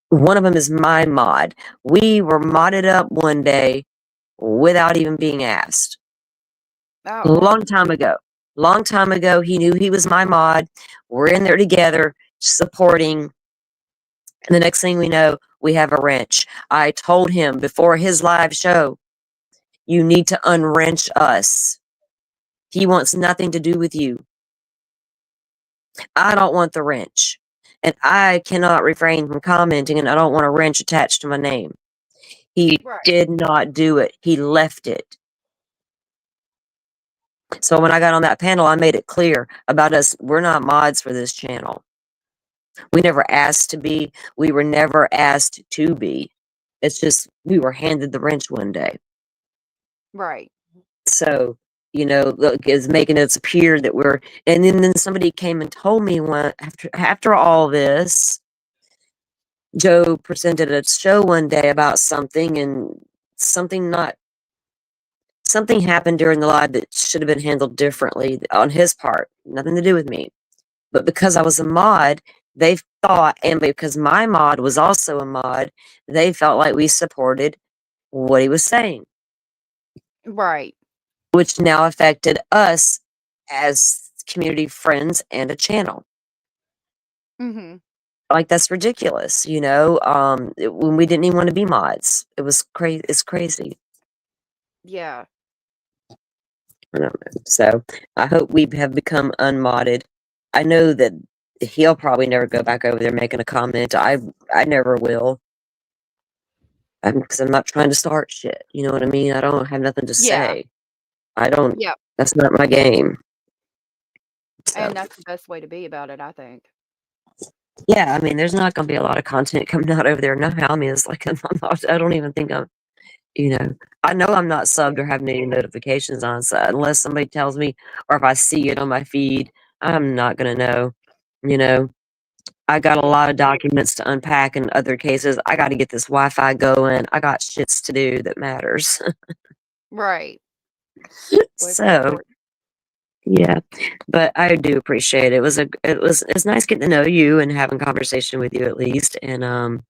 One of them is my mod. We were modded up one day without even being asked. Oh, Long wow. time ago. Long time ago, he knew he was my mod. We're in there together, supporting. And the next thing we know, we have a wrench. I told him before his live show, you need to unwrench us. He wants nothing to do with you. I don't want the wrench. And I cannot refrain from commenting, and I don't want a wrench attached to my name. He Right. did not do it. He left it. So when I got on that panel, I made it clear about us. We're not mods for this channel. We never asked to be. We were never asked to be. It's just we were handed the wrench one day. Right. So, look, it's making it appear that we're, and then somebody came and told me after all this, Joe presented a show one day about something, and something not something happened during the live that should have been handled differently on his part. Nothing to do with me. But because I was a mod, they thought, and because my mod was also a mod, they felt like we supported what he was saying, Right. which now affected us as community friends and a channel. Mm-hmm. Like, that's ridiculous, when we didn't even want to be mods. It was crazy. It's crazy. Yeah. I don't know. So I hope we have become unmodded. I know that he'll probably never go back over there making a comment. I never will. Because I'm not trying to start shit. You know what I mean? I don't have nothing to Yeah. say. I don't. Yep. That's not my game. So, And that's the best way to be about it, I think. yeah, I mean, there's not going to be a lot of content coming out over there. No, I mean, it's like I don't even think I'm. I know I'm not subbed or have any notifications on, so unless somebody tells me, or if I see it on my feed, I'm not gonna know. I got a lot of documents to unpack in other cases. I got to get this Wi-Fi going. I got shits to do that matters. Right. Way more So important. yeah, but I do appreciate it. It's nice getting to know you and having conversation with you at least, and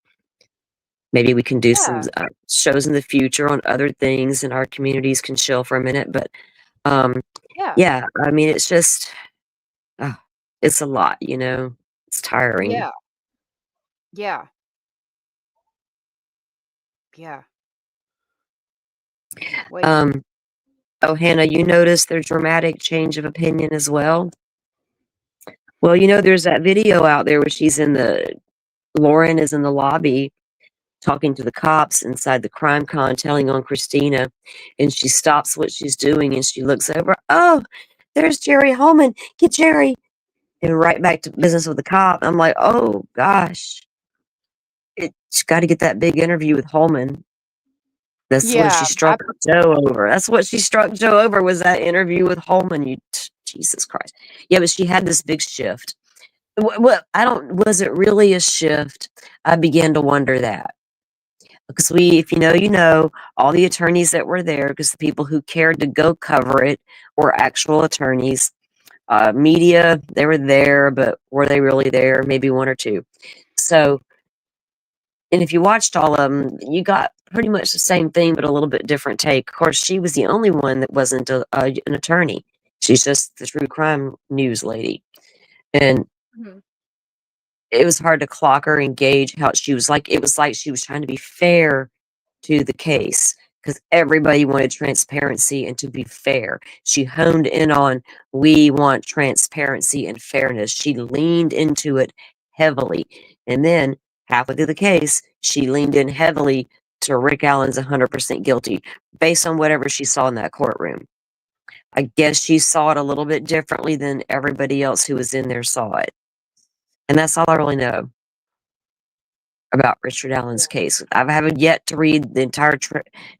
maybe we can do some Yeah. shows in the future on other things, and our communities can chill for a minute. But Yeah. yeah, I mean, it's just, uh, it's a lot, it's tiring. Yeah. Yeah. Yeah. Way too. Oh, Hannah, you noticed their dramatic change of opinion as well? Well, there's that video out there where Lauren is in the lobby talking to the cops inside the crime con, telling on Christina, and she stops what she's doing and she looks over. Oh, there's Jerry Holman. Get Jerry. And right back to business with the cop. I'm like, oh gosh. She's got to get that big interview with Holman. That's what she Yeah. struck Joe over. That's what she struck Joe over, was that interview with Holman. Jesus Christ. Yeah, but she had this big shift. Well, was it really a shift? I began to wonder that. Because if you know, all the attorneys that were there, because the people who cared to go cover it were actual attorneys. Media, they were there, but were they really there? Maybe one or two. So, and if you watched all of them, you got pretty much the same thing, but a little bit different take. Of course, she was the only one that wasn't an attorney. She's just the true crime news lady. And Mhm. it was hard to clock her and gauge how she was like. It was like she was trying to be fair to the case because everybody wanted transparency and to be fair. She honed in on, we want transparency and fairness. She leaned into it heavily. And then halfway through the case, she leaned in heavily to Rick Allen's 100% guilty based on whatever she saw in that courtroom. I guess she saw it a little bit differently than everybody else who was in there saw it. And that's all I really know about Richard Allen's case. I haven't yet to read the entire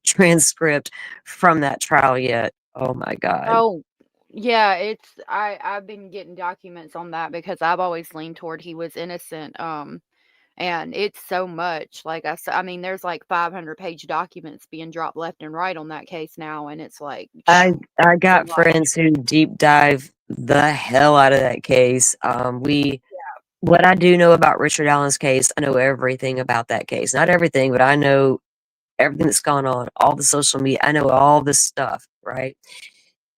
transcript from that trial yet. Oh my God. Oh, yeah. I've been getting documents on that because I've always leaned toward he was innocent. And it's so much. Like I said, I mean, there's like 500-page documents being dropped left and right on that case now, and it's like I a got lot. friends who deep dive the hell out of that case. What I do know about Richard Allen's case, I know everything about that case. Not everything, but I know everything that's gone on, all the social media. I know all this stuff, right?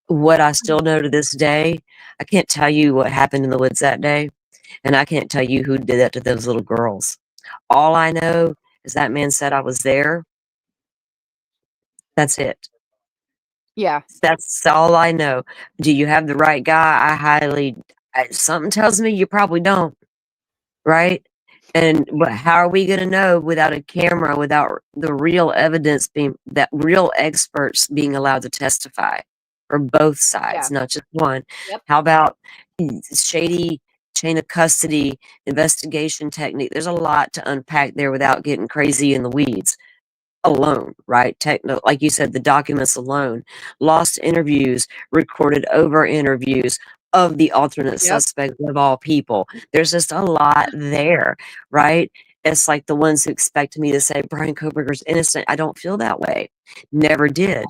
What I still know to this day, I can't tell you what happened in the woods that day, and I can't tell you who did that to those little girls. All I know is that man said I was there. That's it. Yeah. That's all I know. Do you have the right guy? Something tells me you probably don't, right? But how are we going to know without a camera, without the real evidence that real experts being allowed to testify, for both sides, not just one. Yep. How about shady chain of custody investigation technique? There's a lot to unpack there without getting crazy in the weeds alone, right? Like you said, the documents alone, lost interviews, recorded over interviews of the alternate Yep. suspect of all people. There's just a lot there, right? It's like the ones who expect me to say Brian Koberger's innocent. I don't feel that way. Never did,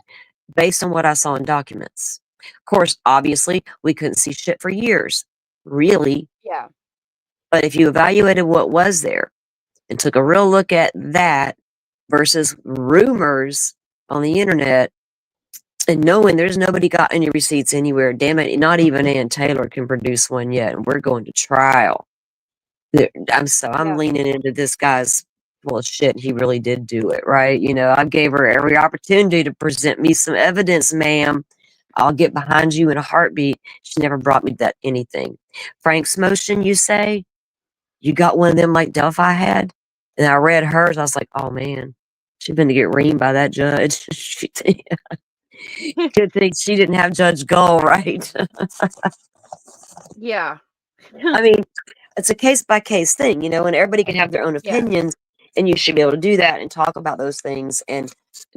based on what I saw in documents. Of course, obviously, we couldn't see shit for years, really. Yeah. But if you evaluated what was there and took a real look at that versus rumors on the internet and knowing there's nobody got any receipts anywhere, damn it, not even Ann Taylor can produce one yet, and we're going to trial. I'm Yeah. leaning into this guy's well shit. He really did do it, right? You know, I gave her every opportunity to present me some evidence, ma'am. I'll get behind you in a heartbeat. She never brought me that anything. Frank's motion, you say? You got one of them like Delphi had? And I read hers. I was like, oh man, she's been to get reamed by that judge. Good thing she didn't have Judge Gull, right? Yeah. I mean, it's a case by case thing, you know, and everybody can have their own Yeah. opinions, and you should be able to do that and talk about those things and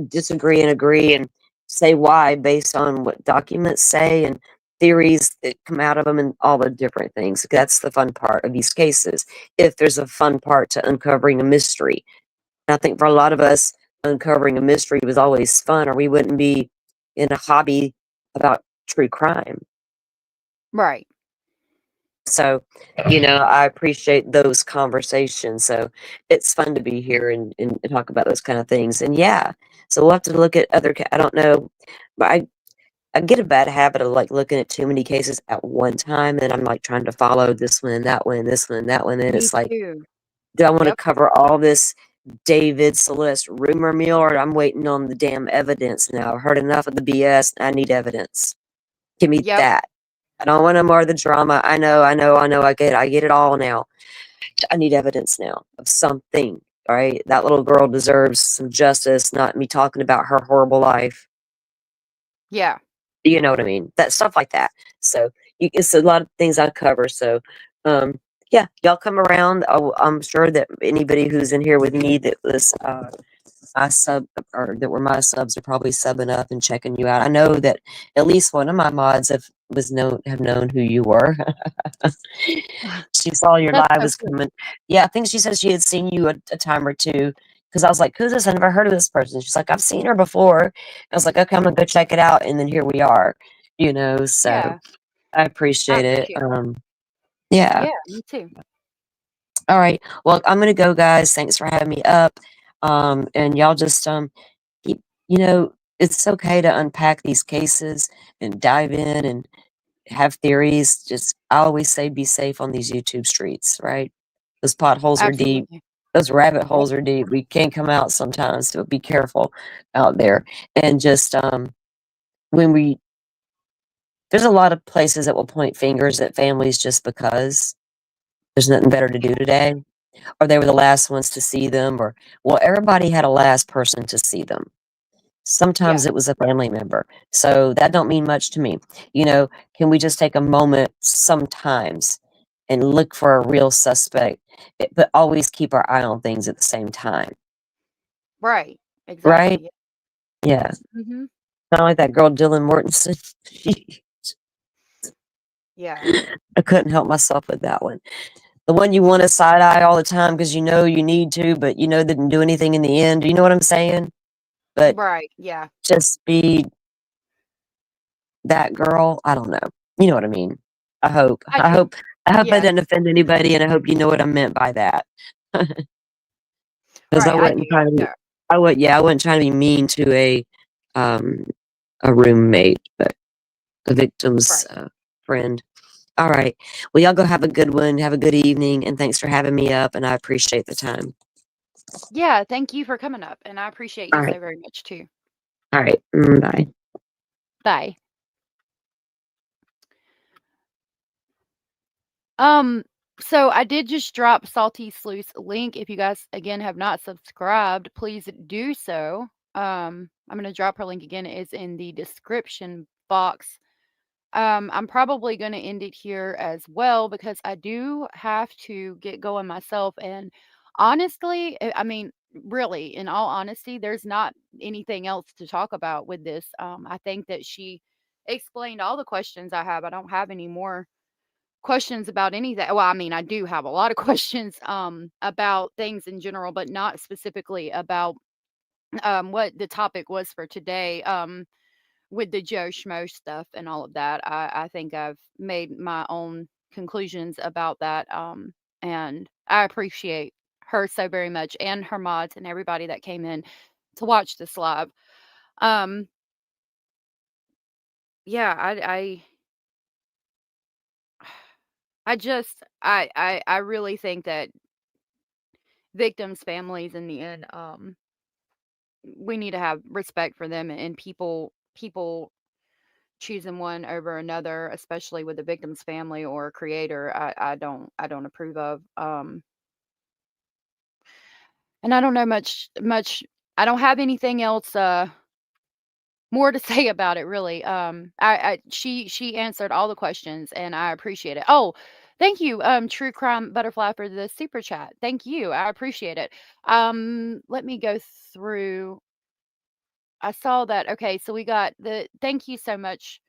disagree and agree and say why based on what documents say and theories that come out of them and all the different things. That's the fun part of these cases. If there's a fun part to uncovering a mystery, and I think for a lot of us, uncovering a mystery was always fun, or we wouldn't be in a hobby about true crime. Right. So, you know, I appreciate those conversations. So it's fun to be here and talk about those kind of things. And yeah, so we'll have to look at other, I don't know, but I get a bad habit of like looking at too many cases at one time. And I'm like trying to follow this one and that one, and this one and that one. And Me it's like, too. do I want to Yep. cover all this David Celeste rumor mill, or I'm waiting on the damn evidence now? I've heard enough of the BS. I need evidence. Give me Yep. that. I don't want no more of the drama. I know. I get it all now. I need evidence now of something. All right. That little girl deserves some justice, not me talking about her horrible life. Yeah. You know what I mean? That stuff like that. So it's a lot of things I cover. So, yeah, y'all come around. I'm sure that anybody who's in here with me that was my sub or that were my subs are probably subbing up and checking you out. I know that at least one of my mods have known who you were. She saw your That's live so was cool. coming. Yeah, I think she said she had seen you a time or two. Because I was like, who's this? I never heard of this person. She's like, I've seen her before. I was like, okay, I'm gonna go check it out. And then here we are, you know. So Yeah. I I appreciate it. appreciate it. Yeah. Yeah, me too. All right. Well, I'm gonna go, guys. Thanks for having me up. And y'all just keep, you know, it's okay to unpack these cases and dive in and have theories. Just I always say be safe on these YouTube streets, right? Those potholes are deep. Absolutely. Those rabbit Yep. holes are deep. We can't come out sometimes, so be careful out there. And just when we there's a lot of places that will point fingers at families just because there's nothing better to do today, or they were the last ones to see them, or well, everybody had a last person to see them. Yeah. Sometimes it was a family member. So that don't mean much to me. You know, can we just take a moment sometimes and look for a real suspect, but always keep our eye on things at the same time, Right. right? Exactly. Yeah. Mm-hmm. Kind of like that girl Dylan Mortensen. Yeah. I couldn't help myself with that one. The one you want to side eye all the time because you know you need to, but you know didn't do anything in the end. Do you know what I'm saying? But Right. Yeah. just be that girl. I don't know. You know what I mean? I hope. I I do. hope. I hope I Yeah. didn't offend anybody, and I hope you know what I meant by that. Because I Right. I do. wasn't trying to. Yeah. I would. Yeah, I wasn't trying to be mean to um, a roommate, but a victim's Right. friend. All right. Well, y'all go have a good one. Have a good evening, and thanks for having me up. And I appreciate the time. Yeah. Thank you for coming up, and I appreciate All you right. so very much too. All right. Bye. Bye. So I did just drop Salty Sleuth's link. If you guys again have not subscribed, please do so. I'm gonna drop her link again. It's in the description box. I'm probably going to end it here as well because I do have to get going myself. And honestly, I mean, really, in all honesty, there's not anything else to talk about with this. I think that she explained all the questions I have. I don't have any more questions about anything. Well, I mean, I do have a lot of questions about things in general, but not specifically about what the topic was for today. With the Joe Schmoe stuff and all of that. I think I've made my own conclusions about that. And I appreciate her so very much and her mods and everybody that came in to watch this live. Yeah, I really think that victims' families in the end, we need to have respect for them and people choosing one over another, especially with the victim's family or creator, I don't approve of. And I don't know much. I don't have anything else more to say about it really. She answered all the questions and I appreciate it. Oh, thank you, True Crime Butterfly for the super chat. Thank you. I appreciate it. Let me go through. I saw that. Okay, so we got the thank you so much,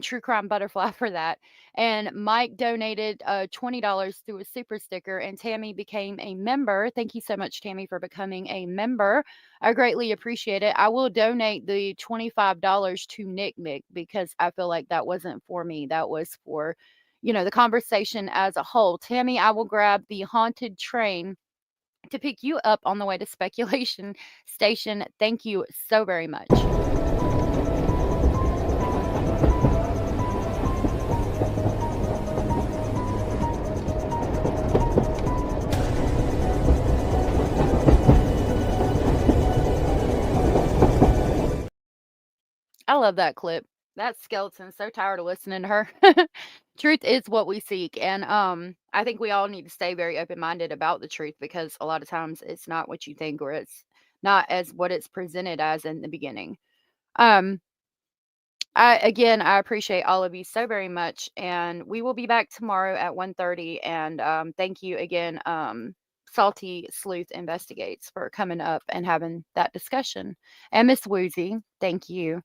True Crime Butterfly for that. And Mike donated $20 through a super sticker, and Tammy became a member. Thank you so much, Tammy, for becoming a member. I greatly appreciate it. I will donate the $25 to Nick Mick because I feel like that wasn't for me. That was for, the conversation as a whole. Tammy, I will grab the haunted train to pick you up on the way to Speculation Station. Thank you so very much. I love that clip. That skeleton's so tired of listening to her. Truth is what we seek. And I think we all need to stay very open-minded about the truth because a lot of times it's not what you think or it's not as what it's presented as in the beginning. I appreciate all of you so very much. And we will be back tomorrow at 1:30. And thank you again, Salty Sleuth Investigates, for coming up and having that discussion. And Miss Woozy, thank you.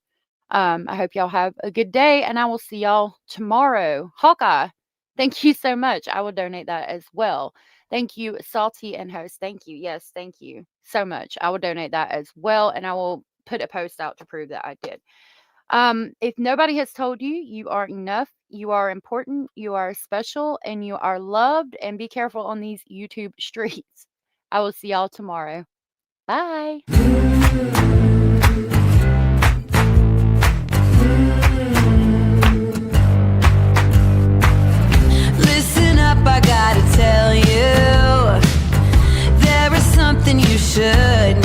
I hope y'all have a good day, and I will see y'all tomorrow. Hawkeye, thank you so much. I will donate that as well. Thank you, Salty and Host. Thank you. Yes, thank you so much. I will donate that as well, and I will put a post out to prove that I did. If nobody has told you, you are enough, you are important, you are special, and you are loved, and be careful on these YouTube streets. I will see y'all tomorrow. Bye. Listen up, I gotta tell you, there is something you should